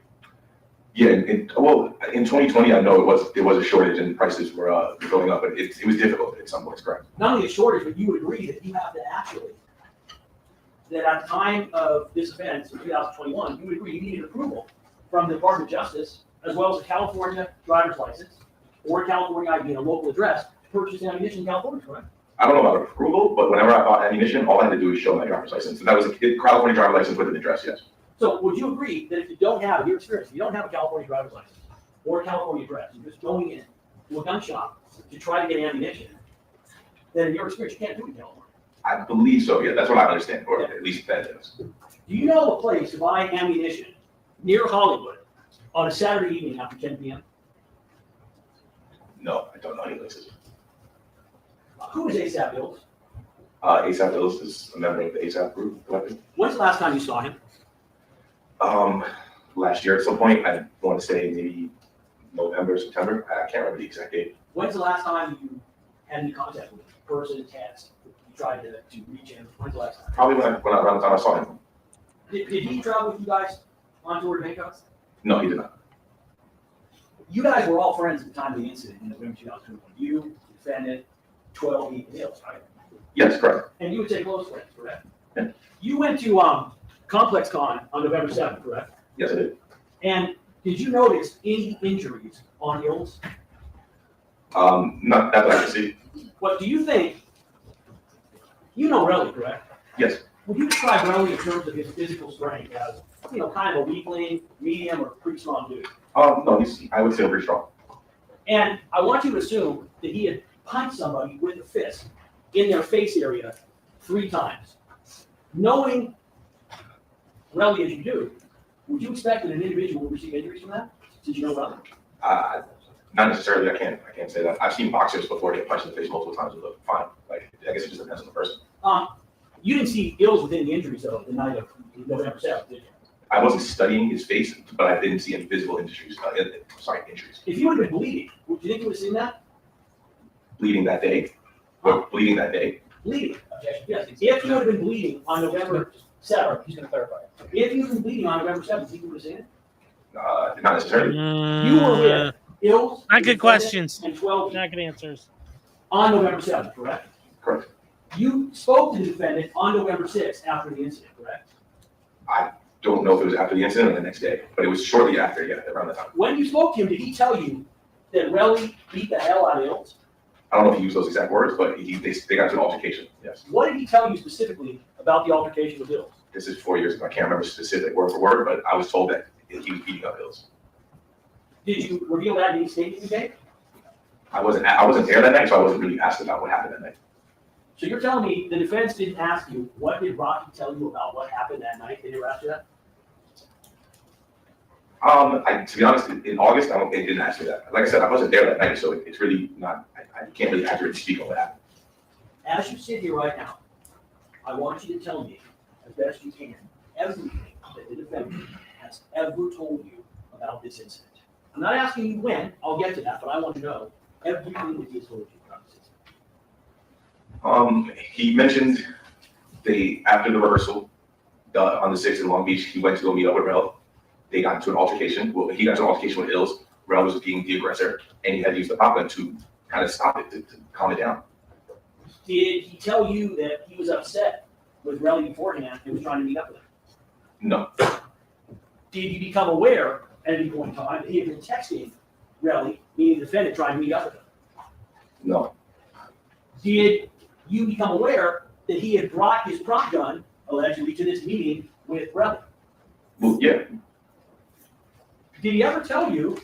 Yeah, well, in 2020, I know it was a shortage and prices were going up, but it was difficult at some points, correct? Not only a shortage, but you would agree that you have to actually, that at the time of this offense in 2021, you would agree you needed approval from the Department of Justice, as well as a California driver's license or a California ID and a local address to purchase ammunition in California, correct? I don't know about approval, but whenever I bought ammunition, all I had to do was show my driver's license. And that was a California driver's license with an address, yes. So would you agree that if you don't have, in your experience, if you don't have a California driver's license or a California address, you're just going in to a gun shop to try to get ammunition, then in your experience, you can't do it in California? I believe so, yeah, that's what I understand, or at least that is. Do you know a place to buy ammunition near Hollywood on a Saturday evening after 10 p.m.? No, I don't know any places. Who is ASAP Hills? ASAP Hills is a member of the ASAP group collective. When's the last time you saw him? Last year at some point, I want to say maybe November, September. I can't remember the exact date. When's the last time you had any contact with him? Person, text, you tried to reach him? When's the last time? Probably around the time I saw him. Did he travel with you guys on tour to Bangkok? No, he did not. You guys were all friends at the time of the incident in November 2021. You, defendant, 12 people Hills, right? Yes, correct. And you would say close friends, correct? Yeah. You went to Complex Con on November 7th, correct? Yes, I did. And did you notice any injuries on Hills? Not that I can see. What do you think? You know Relli, correct? Yes. Would you describe Relli in terms of his physical strength as, kind of a weakling, medium, or pretty strong dude? No, I would say I'm pretty strong. And I want you to assume that he had punched somebody with a fist in their face area 3 times. Knowing Relli as you do, would you expect that an individual would receive injuries from that? Did you know Relli? Not necessarily. I can't say that. I've seen boxers before get punched in the face multiple times and look fine. Like, I guess it just depends on the person. You didn't see ills within the injuries though the night of November 7th, did you? I wasn't studying his face, but I didn't see any visible injuries. Injuries. If you would have been bleeding, would you think you would have seen that? Bleeding that day. Or bleeding that day. Bleeding. Yes. If you would have been bleeding on November 7th, He's gonna clarify. if you had been bleeding on November 7th, you would have seen it? Not necessarily. You were with ills. Not good questions. And 12 Not good answers. on November 7th, correct? Correct. You spoke to the defendant on November 6th after the incident, correct? I don't know if it was after the incident or the next day, but it was shortly after, yeah, around the time. When you spoke to him, did he tell you that Relli beat the hell out of Ills? I don't know if he used those exact words, but they got to an altercation, yes. What did he tell you specifically about the altercation with Ills? This is 4 years ago. I can't remember specific word for word, but I was told that he was beating up Hills. Did you reveal that in any statement you gave? I wasn't there that night, so I wasn't really asked about what happened that night. So you're telling me the defense didn't ask you, what did Rocky tell you about what happened that night? They never asked you that? To be honest, in August, they didn't ask me that. Like I said, I wasn't there that night, so it's really not, I can't really accurately speak on what happened. As you sit here right now, I want you to tell me, as best you can, everything that the defendant has ever told you about this incident. I'm not asking you when, I'll get to that, but I want to know everything that he has told you about this incident. He mentioned after the rehearsal on the 6th in Long Beach, he went to go meet up with Rel. They got into an altercation. Well, he got into an altercation with Ills. Rel was being the aggressor, and he had to use the pop gun to kind of stop it, to calm it down. Did he tell you that he was upset with Relli beforehand and was trying to meet up with him? No. Did you become aware at any point in time that he had been texting Relli, meaning the defendant, trying to meet up with him? No. Did you become aware that he had brought his prop gun, allegedly, to this meeting with Relli? Well, yeah. Did he ever tell you,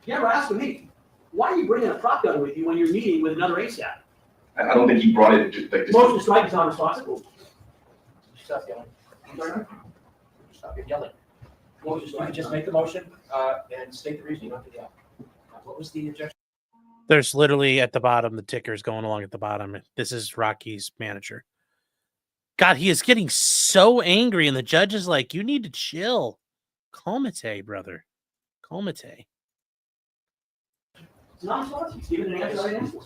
he ever asked me, why are you bringing a prop gun with you when you're meeting with another ASAP? I don't think he brought it just like this. Motion to strike is non-responsive. Stop yelling. Stop yelling. Motion to You can strike. just make the motion, and state the reason, you don't have to yell. What was the objection? There's literally at the bottom, the ticker's going along at the bottom. This is Rocky's manager. God, he is getting so angry, and the judge is like, you need to chill. Calmate, brother. Calmate. It's non-responsive. He's given an answer right answer.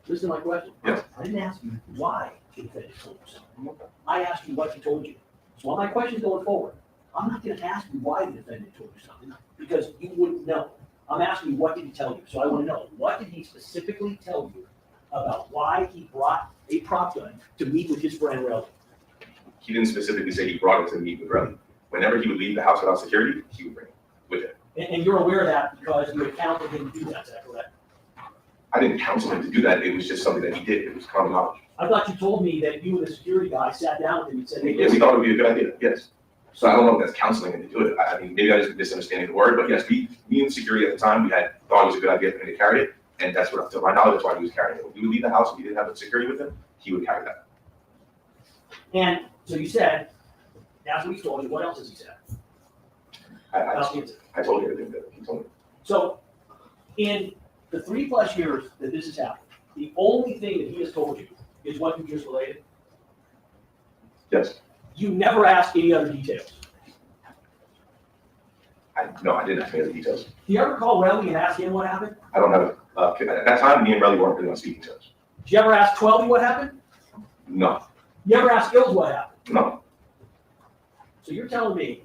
Listen to my question. Yes. I didn't ask you why the defendant told you something. I asked you what he told you. So all my questions going forward, I'm not gonna ask you why the defendant told you something, because you wouldn't know. I'm asking you, what did he tell you? So I wanna know, what did he specifically tell you about why he brought a prop gun to meet with his friend Relli? He didn't specifically say he brought it to meet with Relli. Whenever he would leave the house without security, he would bring it with him. And you're aware of that because you had counseled him to do that, is that correct? I didn't counsel him to do that. It was just something that he did. It was common knowledge. I thought you told me that you and the security guy sat down with him and said, hey, Yeah, we listen, thought it would be a good idea, yes. So I don't know if that's counseling him to do it. I mean, maybe I just misunderstanding the word, but yes, me and security at the time, thought it was a good idea for him to carry it. And that's what, to my knowledge, that's why he was carrying it. When he would leave the house and he didn't have the security with him, he would carry that. and so you said, that's what he told you, what else has he said? About the incident? I told you everything that he told me. So, in the 3+ years that this has happened, the only thing that he has told you is what you just related? Yes. You never asked any other details. No, I didn't have any other details. Do you ever call Relli and ask him what happened? I don't have, at that time, me and Relli weren't really on speaking terms. Did you ever ask 12 what happened? No, You ever ask Ills what happened? no. So you're telling me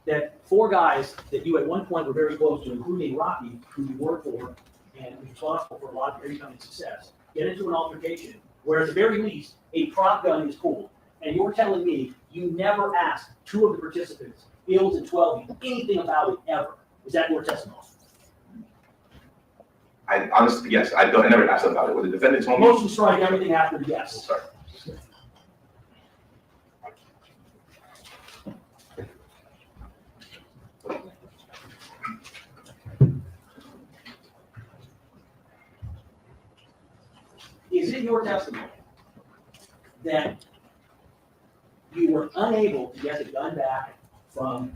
that 4 guys that you at one point were very close to, including Rocky, who you worked for and was responsible for a lot of your income and success, get into an altercation where at the very least a prop gun is pulled, and you're telling me you never asked 2 of the participants, Ills and 12, anything about it ever. Is that your testimony? I honestly, yes, I never asked about it. What the defendant told me. Motion to strike everything after yes. Sorry. Is it your testimony that you were unable to get the gun back from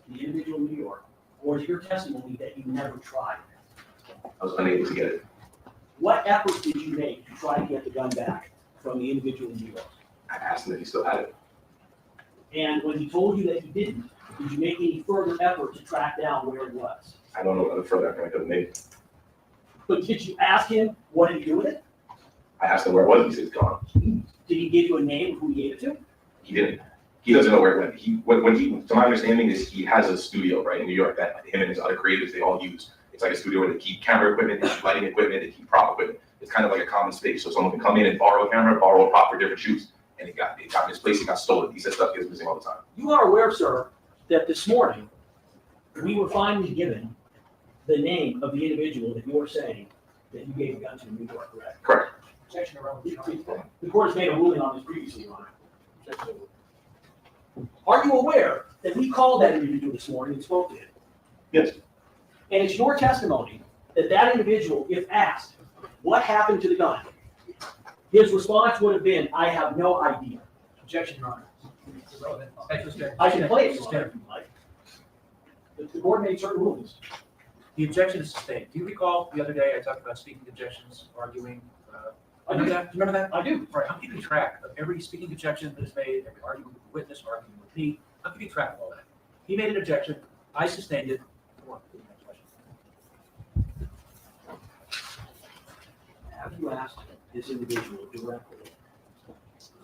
the individual in New York? Or is it your testimony that you never tried? I was unable to get it. What efforts did you make to try to get the gun back from the individual in New York? I asked him if he still had it. And when he told you that he didn't, did you make any further effort to track down where it was? I don't know what other further effort I could have made. But did you ask him what did he do with it? I asked him where it was. He said it's gone. Did he give you a name of who he gave it to? He didn't. He doesn't know where it went. When he, to my understanding, is he has a studio right in New York that him and his other creators they all use. It's like a studio where they keep camera equipment, they keep lighting equipment, they keep prop equipment. It's kind of like a common space, so someone can come in and borrow a camera, borrow a prop for different shoots, and it got misplaced, it got stolen. He said stuff gets missing all the time. You are aware, sir, that this morning, we were finally given the name of the individual that you're saying that you gave the gun to in New York, correct? Correct. Section around The court has made a ruling on this previously, Your Honor. Are you aware that we called that individual this morning and spoke to him? Yes. And it's your testimony that that individual, if asked, what happened to the gun? His response would have been, I have no idea. Objection, Your Honor. Irrelevant. I can play it, Your Honor, if you like. The court made certain rulings. The objection is sustained. Do you recall the other day I talked about speaking objections, arguing? Remember that? Do you remember that? I do. All right, I'm keeping track of every speaking objection that is made, every argument with the witness, argument with me. I'm keeping track of all that. He made an objection. I sustained it. Go on, to the next question. Have you asked this individual directly,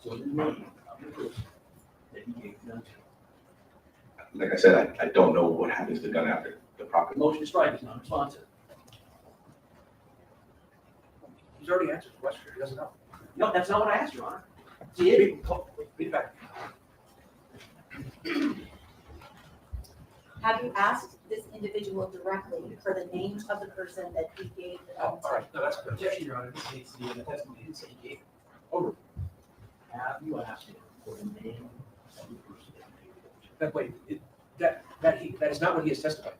so the name of the person that he gave the gun to? Like I said, I don't know what happens to the gun after the property. Motion to strike is non-responsive. He's already answered the question. He doesn't know. No, that's not what I asked, Your Honor. Did, Read it back. Have you asked this individual directly for the name of the person that he gave the Oh, gun all to? right. No, that's good. Objection, Your Honor, this needs to be in the testimony, he didn't say he gave it. Over. have you asked him for the name of the person that he gave it to? That way, that is not what he has testified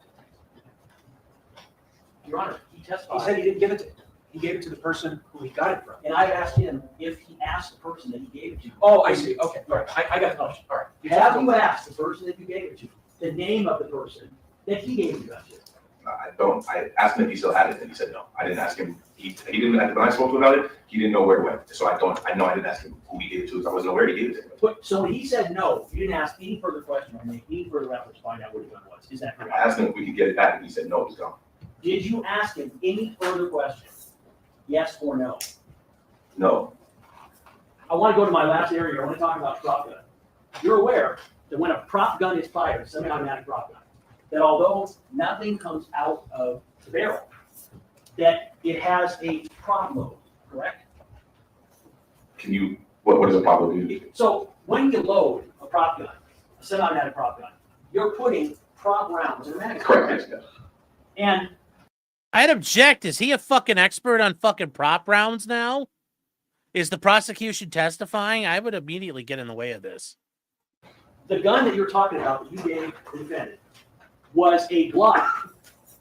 to. Your Honor, he He testified. said he didn't give it to him. He gave it to the person who he got it from. And I asked him if he asked the person that he gave it to. Oh, I see. Okay, all right. I got the question. All right. Have you asked the person that you gave it to, the name of the person that he gave the gun to? I don't. I asked him if he still had it, and he said no. I didn't ask him. He didn't. When I spoke to him about it, he didn't know where it went. So I know I didn't ask him who he gave it to. I wasn't aware he gave it to him. But, so when he said no, you didn't ask any further question or make any further effort to find out where the gun was. Is that I correct? asked him if we could get it back, and he said no, it was gone. Did you ask him any further questions? Yes or no? No, I want to go to my last area. I want to talk about prop gun. You're aware that when a prop gun is fired, semi-automatic prop gun, that although nothing comes out of the barrel, that it has a prop load, correct? can you, what is a prop load? So when you load a prop gun, a semi-automatic prop gun, you're putting prop rounds in a magazine. Correct, yes. And I'd object. Is he a fucking expert on fucking prop rounds now? Is the prosecution testifying? I would immediately get in the way of this. the gun that you're talking about that you gave the defendant was a Glock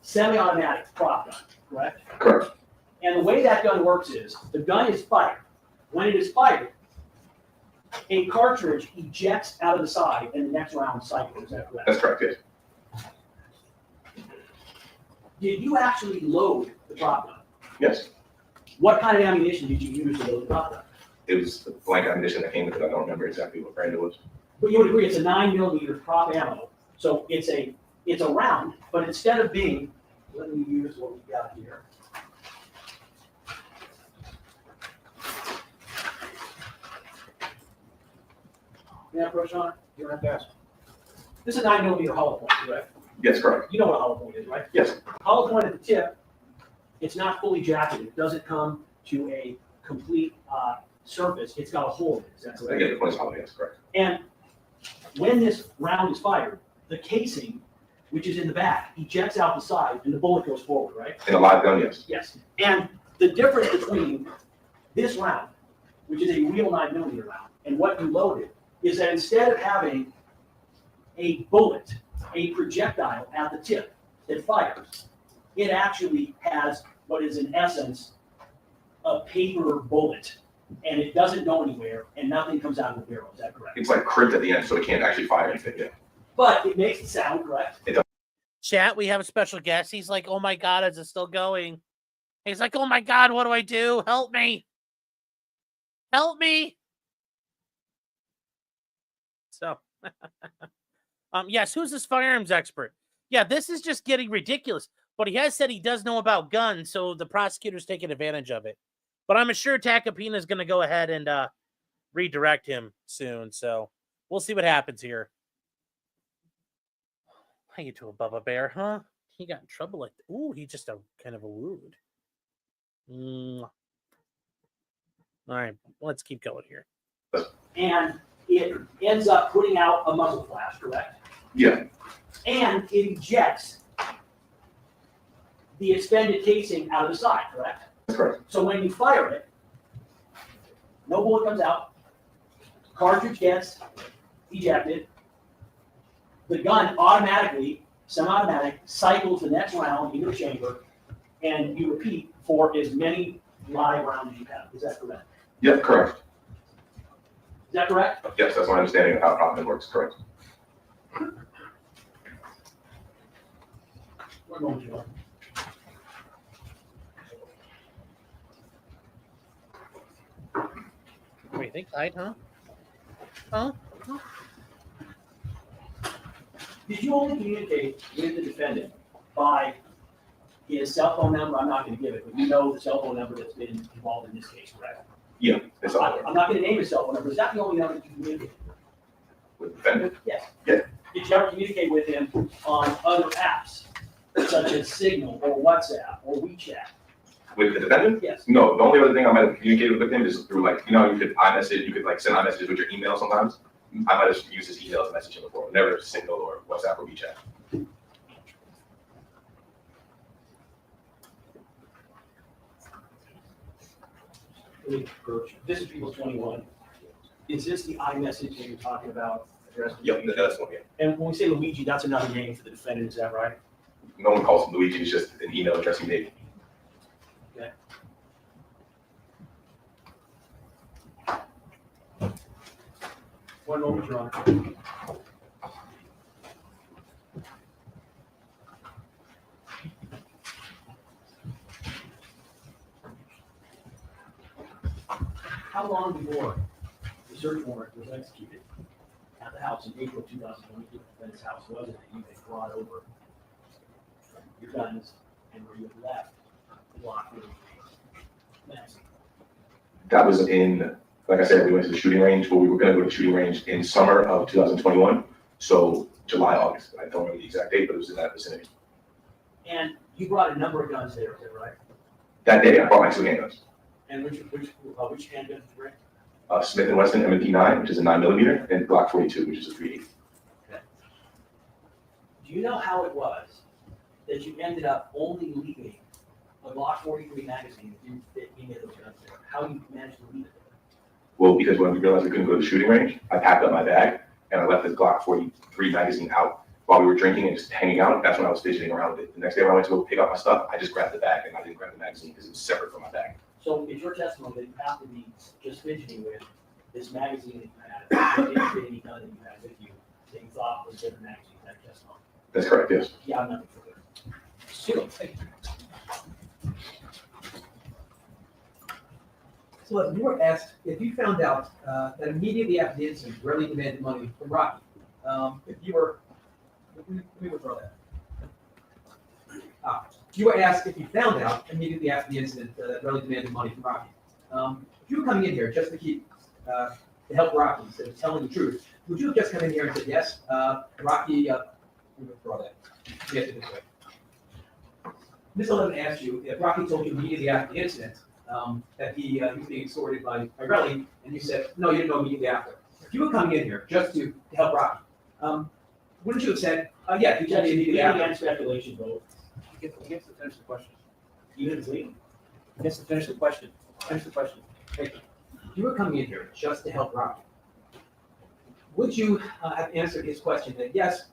semi-automatic prop gun, correct? Correct. And the way that gun works is the gun is fired. When it is fired, a cartridge ejects out of the side and the next round cycles. Is that correct? That's correct, yes. Did you actually load the prop gun? Yes. What kind of ammunition did you use to load the prop gun? It was the blank ammunition that came with it. I don't remember exactly what brand it was. But you would agree it's a 9mm prop ammo. So it's a round, but instead of being, let me use what we got here. Yeah, approach on it. You don't have to ask. This is a 9mm hollow point, correct? Yes, correct. You know what a hollow point is, right? Yes. Hollow point at the tip, it's not fully jacketed. It doesn't come to a complete surface. It's got a hole in it. Is that I correct? get the point is hollow, yes, correct. And when this round is fired, the casing, which is in the back, ejects out the side and the bullet goes forward, right? In a live gun, yes. Yes. And the difference between this round, which is a real 9mm round, and what you loaded is that instead of having a bullet, a projectile at the tip that fires, it actually has what is in essence a paper bullet, and it doesn't go anywhere, and nothing comes out of the barrel. Is that correct? It's like crimped at the end, so it can't actually fire anything yet. But it makes it sound correct. Chat, we have a special guest. He's like, oh my God, is it still going? He's like, oh my God, what do I do? Help me. Help me. So, yes, who's this firearms expert? Yeah, this is just getting ridiculous. But he has said he does know about guns, so the prosecutor's taking advantage of it. But I'm sure Tacopina is going to go ahead and redirect him soon. So we'll see what happens here. How you doing, Bubba Bear, huh? He got in trouble like that. Ooh, he's just a kind of a rude. All right, let's keep going here. And it ends up putting out a muzzle flash, correct? Yeah. And it ejects the expended casing out of the side, correct? That's correct. So when you fire it, no bullet comes out, cartridge gets ejected, the gun automatically, semi-automatic, cycles the next round into the chamber, and you repeat for as many live rounds as you have. Is that correct? Yep, correct. Is that correct? Yes, that's my understanding of how prop gun works, correct. One moment, Joe. What do you think, Clyde, huh? Huh? Did you only communicate with the defendant by his cell phone number? I'm not going to give it, but you know the cell phone number that's been involved in this case, correct? Yeah, it's all I'm not going to name his cell phone number. Is that the only number that you communicate with defendant. Yes. Yeah. Did you ever communicate with him on other apps, such as Signal or WhatsApp or WeChat? With the defendant? Yes. No, the only other thing I might have communicated with him is through like, you know, you could iMessage, you could like send iMessages with your email sometimes. I might have used his email to message him before, never Signal or WhatsApp or WeChat. This is People's 21. Is this the iMessage that you're talking about? Addressed to Yep, Luigi? that's one, yeah. And when we say Luigi, that's another name for the defendant, is that right? No one calls him Luigi, it's just an email address he made. Okay. One moment, Your Honor. How long before the search warrant was executed at the house in April 2022, defendant's house, was it that you had brought over your guns and where you had left the block with magazine? That was in, like I said, we went to the shooting range, but we were gonna go to the shooting range in summer of 2021. So July, August. I don't remember the exact date, but it was in that vicinity. And you brought a number of guns there, is that right? That day, I bought my 2 handguns. And which handguns did you bring? Smith & Wesson M&P 9, which is a 9mm, and Glock 42, which is a 3.8. Do you know how it was that you ended up only leaving a Glock 43 magazine if you fit any of those guns there? How you managed to leave it there? Well, because when we realized we couldn't go to the shooting range, I packed up my bag and I left the Glock 43 magazine out while we were drinking and just hanging out. That's when I was fidgeting around with it. The next day when I went to go pick up my stuff, I just grabbed the bag and I didn't grab the magazine because it was separate from my bag. So it's your testimony that you have to be just fidgeting with this magazine that you had, that didn't fit any gun that you had with you, that you thought was a different magazine, that testimony? That's correct, yes. Yeah, I'm not sure. So look, you were asked if you found out that immediately after the incident, Relli demanded money from Rocky. If you were, let me withdraw that. You were asked if you found out immediately after the incident that Relli demanded money from Rocky. If you were coming in here just to keep to help Rocky instead of telling the truth, would you have just come in here and said yes, Rocky? Let me withdraw that. Yes, it this way. Ms. Sullivan asked you if Rocky told you immediately after the incident that he was being extorted by Relli, and you said no, you didn't know immediately after. If you were coming in here just to help Rocky, wouldn't you have said, yeah, he told me immediately after? And speculation, bro. He gets to finish the question. You didn't leave. He gets to finish the question. Finish the question. Thank you. If you were coming in here just to help Rocky, would you have answered his question that yes,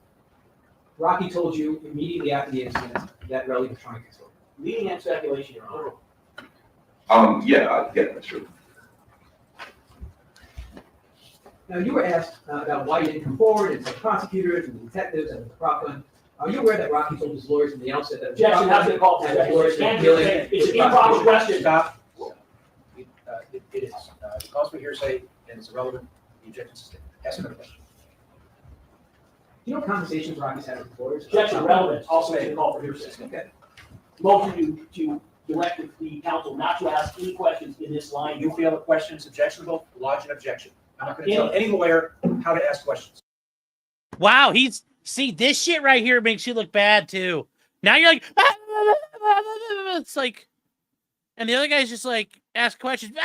Rocky told you immediately after the incident that Relli was trying to extort? Leading and speculation, Your Honor. Yeah, that's true. Now, you were asked about why you didn't come forward and tell the prosecutors and the detectives and the prop gun. Are you aware that Rocky told his lawyers from the outset that Objection, that's been called for speculation. It's an improper question. Stop. It is. It calls for hearsay and it's irrelevant. The objection is sustained. Ask another question. Do you know conversations Rocky's had with his lawyers? Objection relevant, also been called for hearsay. Okay. Motion to direct the counsel not to ask any questions in this line. You feel the question is objectionable, lodge an objection. I'm not going to tell any lawyer how to ask questions. Wow, see, this shit right here makes you look bad too. Now you're like, it's like, and the other guy's just like, ask questions.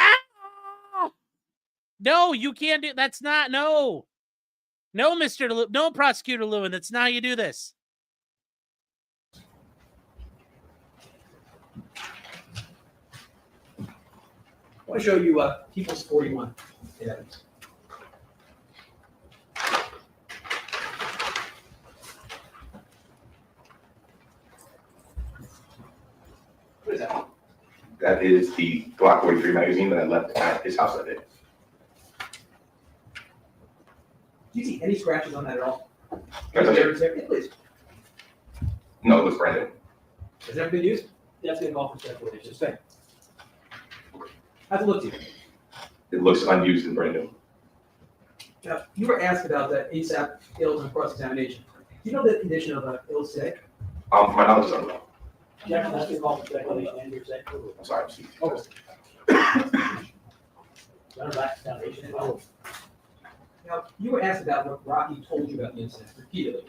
No, you can't do, that's not, no, no, Prosecutor Lewin, that's not how you do this. I want to show you People's 41. Yeah. What is that? That is the Glock 43 magazine that I left at his house that day. Do you see any scratches on that at all? Can I touch it? Yeah, please. No, it looks brand new. Has it ever been used? That's been called for speculation. Just saying. How's it look to you? It looks unused and brand new. Now, you were asked about the ASAP ills on cross-examination. Do you know the condition of ills today? My knowledge is unreal. Objection, that's been called for speculation and hearsay. I'm sorry, I'm speaking. Your Honor, back to foundation. Now, you were asked about what Rocky told you about the incident repeatedly.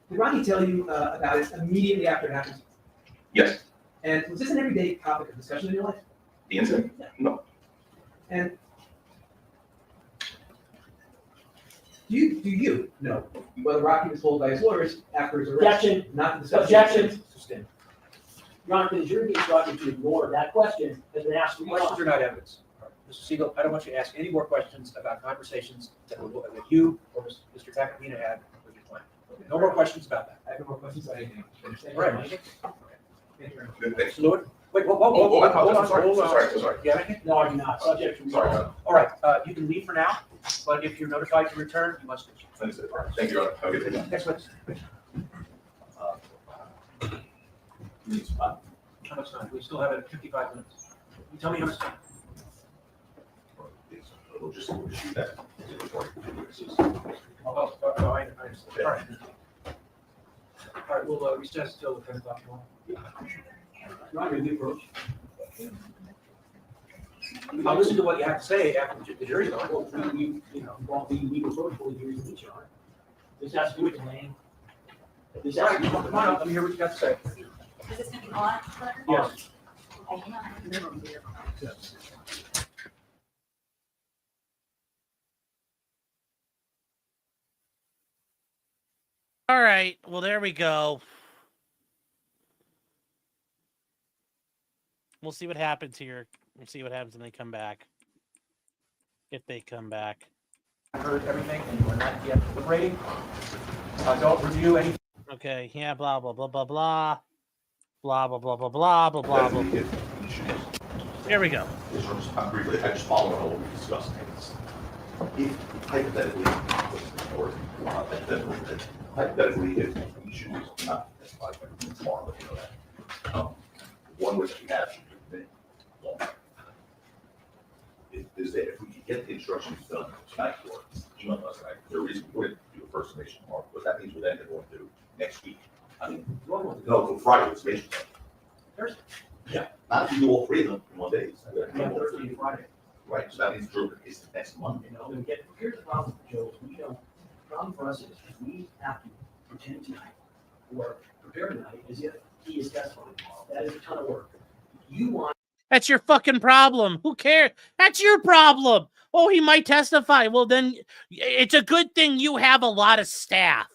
Did Rocky tell you about it immediately after it happened? Yes. And was this an everyday topic of discussion in your life? The incident? No. And do you know whether Rocky was told by his lawyers after his arrest Objection. not to discuss? Objection. Sustained. Your Honor, the jury being instructed to ignore that question has been asked. Questions are not evidence. Mr. Siegel, I don't want you to ask any more questions about conversations that you or Mr. Tacopina had with your client. No more questions about that. I have no more questions about anything. All right. Thank you very much. Thanks. Mr. Lewin? Wait, Oh, I apologize. I'm sorry. So sorry. So sorry. Yeah, anything? No, I do not. Subject to. Sorry. All right, you can leave for now, but if you're notified to return, you must. Understood. Thank you, Your Honor. Have a good day. Next witness. How much time? We still have it 55 minutes. You tell me how much time. We'll just shoot that. Oh, I understand. All right. All right, we'll recess until 10 o'clock tomorrow. Your Honor, the approach. I'll listen to what you have to say after the jury's on. Well, we will vote for you to each other. This has to do with the name. This All has right, to do come with on up, let me hear what you got to say. Is this gonna be on? Hunter? Yes. Okay, hang on. All right. Well, there we go. We'll see what happens here. We'll see what happens when they come back. If they come back. I heard everything and we're not yet deliberating. Don't review any. Okay. Yeah. Blah blah blah blah blah. Blah blah blah blah blah blah blah blah. Here we go. I'm briefly, I just follow what we discussed. If hypothetically, or hypothetically, if we choose not to testify tomorrow, let you know that. One which we have is that if we can get the instructions done tonight or right, there is we wouldn't do a first summation tomorrow, but that means we're then going to do next week. I mean, no, till Friday, it's summation. Thursday. Yeah, not if you do all three of them in one day. Yeah, Thursday and Friday. Right, so that means it's the next Monday. and here's the problem, Joe, we don't, the problem for us is we have to pretend tonight or prepare tonight as if he is testifying tomorrow. That is a ton of work. You want. That's your fucking problem. Who cares? That's your problem. Oh, he might testify. Well, then it's a good thing you have a lot of staff.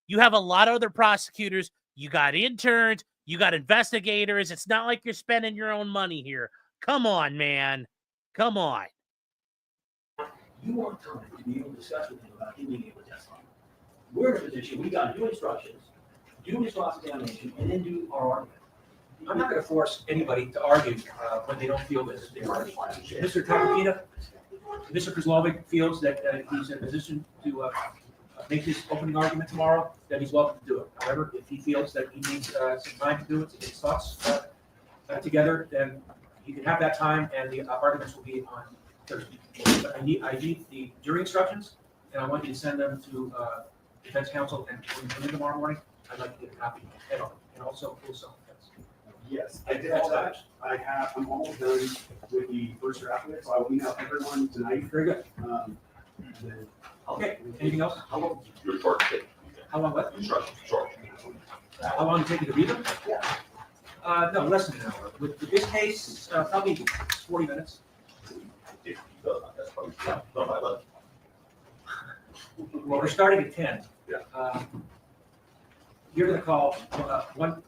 You have a lot of other prosecutors. You got interns. You got investigators. It's not like you're spending your own money here. Come on, man. Come on. You want time to be able to discuss with him about him being able to testify. We're in a position, we got to do instructions, do his cross-examination, and then do our argument. I'm not going to force anybody to argue when they don't feel that they're arguing. Mr. Tapakina, Mr. Kozlovic feels that he's in a position to make his opening argument tomorrow, then he's welcome to do it. However, if he feels that he needs some time to do it, to get his thoughts together, then he can have that time, and the arguments will be on Thursday. But I need the jury instructions, and I want you to send them to defense counsel, and when you come in tomorrow morning, I'd like to get a copy of it, and also full self-defense. Yes, I did all that. I'm almost done with the first draft of it, so I will email everyone tonight. Very good. And then Okay, anything else? How long your short take? How long, what? Instructions, short. How long did it take you to read them? No, less than an hour. With this case, probably 40 minutes. If he does not, that's probably done by 11. Well, we're starting at 10. Yeah. You're gonna call one,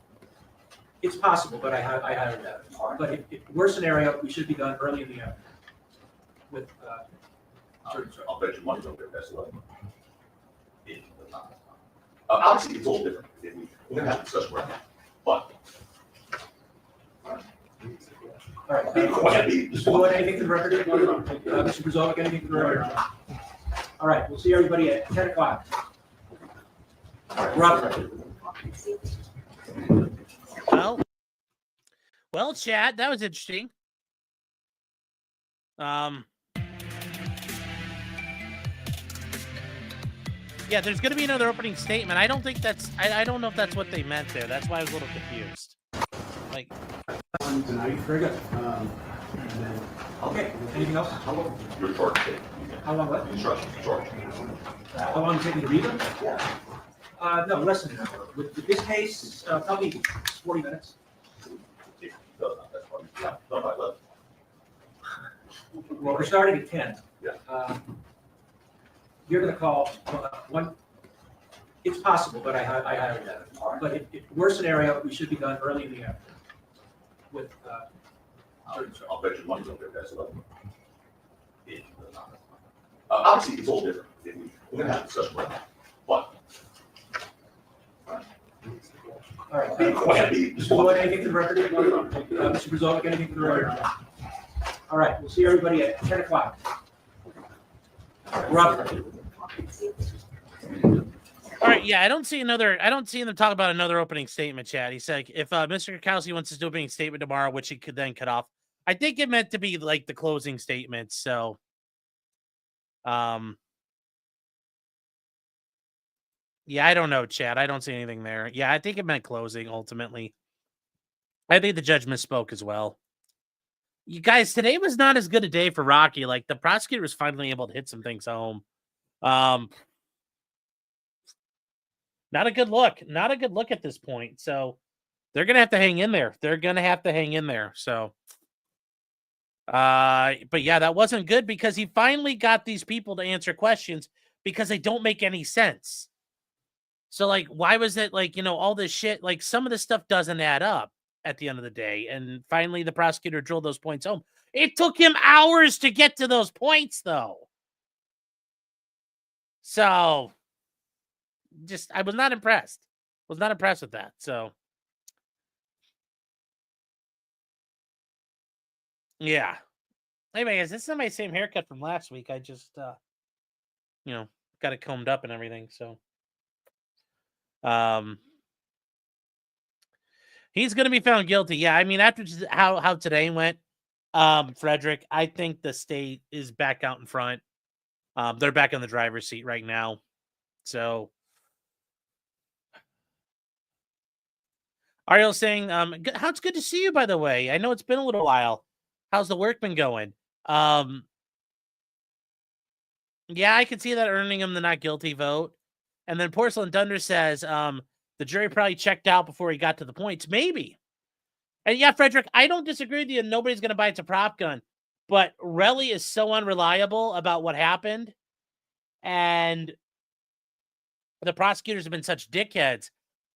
it's possible, but I highly doubt it. But if worst scenario, we should be done early in the afternoon with jury instructions. I'll bet you money over there, that's 11. If he does not. Obviously, it's all different. We're gonna have a discussion right now, but. All right. Mr. Wood, anything for the record? Mr. Brzovic, anything for the record? All right, we'll see everybody at 10 o'clock. We're up. Well, chat, that was interesting. Yeah, there's going to be another opening statement. I don't think that's, I don't know if that's what they meant there. That's why I was a little confused. Like, tonight. Very good. And then Okay, anything else? How long your short take? How long, what? Instructions, short. How long did it take you to read them? No, less than an hour. With this case, probably 40 minutes. If he does not, that's probably done by 11. Well, we're starting at 10. Yeah. You're gonna call one, it's possible, but I highly doubt it. But if worst scenario, we should be done early in the afternoon with jury instructions. I'll bet you money over there, that's 11. If he does not. Obviously, it's all different. We're gonna have a discussion right now, but. All right. Go ahead. Mr. Wood, anything for the record? Mr. Brzovic, anything for the record? All right, we'll see everybody at 10 o'clock. We're up. all right, yeah, I don't see them talk about another opening statement, chat. He said if Mr. Kukowski wants to do opening statement tomorrow, which he could then cut off. I think it meant to be like the closing statement. So, yeah, I don't know, chat. I don't see anything there. Yeah, I think it meant closing ultimately. I think the judge misspoke as well. You guys, today was not as good a day for Rocky. Like, the prosecutor was finally able to hit some things home. Not a good look. Not a good look at this point. So they're gonna have to hang in there. They're gonna have to hang in there. So but yeah, that wasn't good because he finally got these people to answer questions because they don't make any sense. So, like, why was it like, all this shit? Like, some of this stuff doesn't add up at the end of the day. And finally, the prosecutor drilled those points home. It took him hours to get to those points, though. So, I was not impressed. Was not impressed with that. So, yeah. Anyway, guys, this is my same haircut from last week. I just, got it combed up and everything. So, he's going to be found guilty. Yeah, I mean, after how today went, Frederick, I think the state is back out in front. They're back in the driver's seat right now. So, Ariel's saying, how it's good to see you, by the way. I know it's been a little while. How's the work been going? Yeah, I can see that earning him the not guilty vote. And then Porcelain Dunder says, the jury probably checked out before he got to the points. Maybe. And yeah, Frederick, I don't disagree with you. Nobody's going to buy it's a prop gun. But Relli is so unreliable about what happened. And the prosecutors have been such dickheads.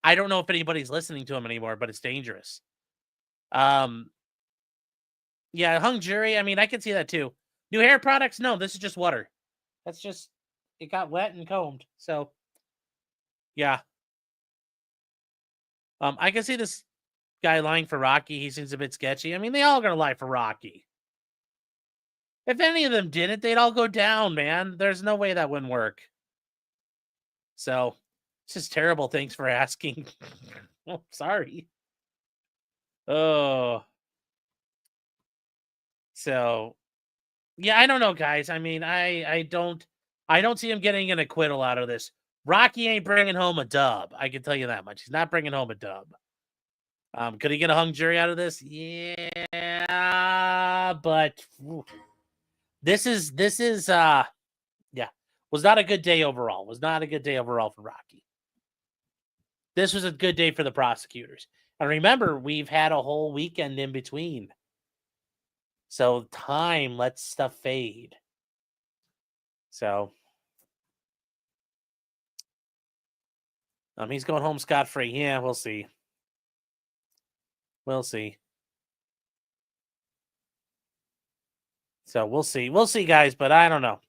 I don't know if anybody's listening to him anymore, but it's dangerous. Yeah, hung jury. I mean, I can see that too. New hair products? No, this is just water. That's just, it got wet and combed. So, yeah. I can see this guy lying for Rocky. He seems a bit sketchy. I mean, they all are going to lie for Rocky. If any of them didn't, they'd all go down, man. There's no way that wouldn't work. So, this is terrible. Thanks for asking. Oh, sorry. Oh. So, yeah, I don't know, guys. I mean, I don't see him getting an acquittal out of this. Rocky ain't bringing home a dub. I can tell you that much. He's not bringing home a dub. Could he get a hung jury out of this? Yeah, but this is yeah, was not a good day overall. Was not a good day overall for Rocky. This was a good day for the prosecutors. And remember, we've had a whole weekend in between. So time lets stuff fade. So he's going home scot-free. Yeah, we'll see. We'll see. So we'll see. We'll see, guys, but I don't know.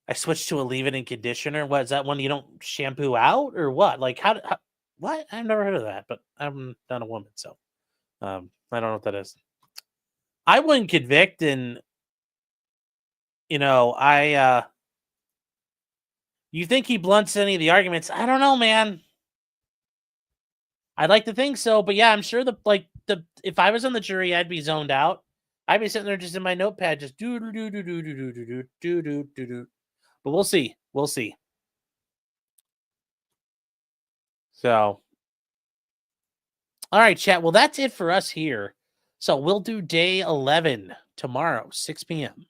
I switched to a leave-it-in conditioner. What is that one you don't shampoo out or what? Like how what? I've never heard of that, but I'm not a woman, so I don't know what that is. I wouldn't convict, and you think he blunts any of the arguments? I don't know, man. I'd like to think so, but yeah, I'm sure if I was on the jury, I'd be zoned out. I'd be sitting there just in my notepad, just do. But we'll see. We'll see. So, all right, chat. Well, that's it for us here. So we'll do day 11 tomorrow, 6 p.m.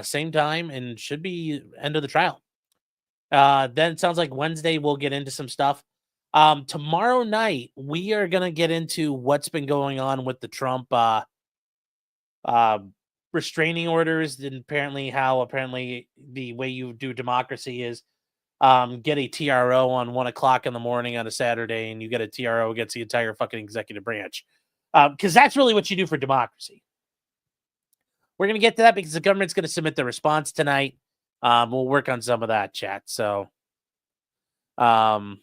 Same time, and should be end of the trial. Then it sounds like Wednesday we'll get into some stuff. Tomorrow night we are gonna get into what's been going on with the Trump restraining orders, and apparently the way you do democracy is get a TRO on 1:00 in the morning on a Saturday, and you get a TRO against the entire fucking executive branch. Because that's really what you do for democracy. We're going to get to that because the government's going to submit the response tonight. We'll work on some of that, chat. So, yeah.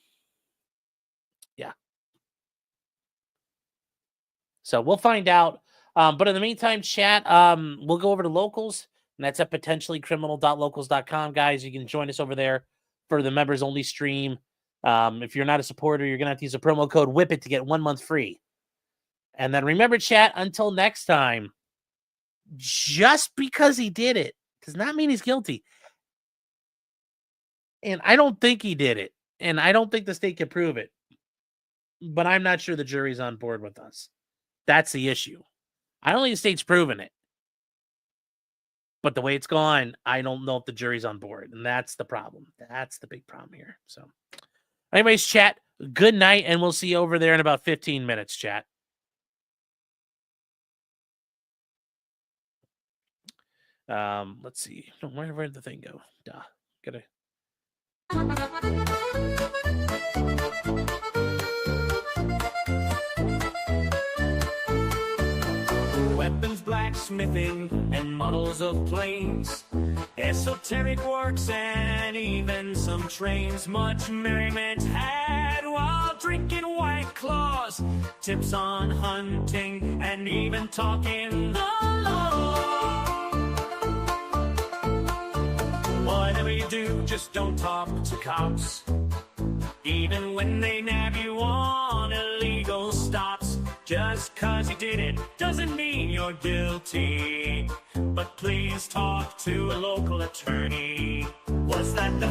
So we'll find out. But in the meantime, chat, we'll go over to locals, and that's at potentiallycriminal.locals.com. Guys, you can join us over there for the members only stream. If you're not a supporter, you're going to have to use a promo code WHIPIT to get 1 month free. And then remember, chat, until next time, just because he did it does not mean he's guilty. And I don't think he did it. And I don't think the state can prove it. But I'm not sure the jury's on board with us. That's the issue. I don't think the state's proven it. But the way it's gone, I don't know if the jury's on board. And that's the problem. That's the big problem here. So, anyways, chat, good night. And we'll see you over there in about 15 minutes, chat. Let's see. Where did the thing go? Duh. Gotta. Weapons, blacksmithing, and models of planes, esoteric works, and even some trains. Much merriment had while drinking White Claws, tips on hunting, and even talking the law. Whatever you do, just don't talk to cops, even when they nab you on illegal stops. Just 'cause you did it doesn't mean you're guilty, but please talk to a local attorney. Was that the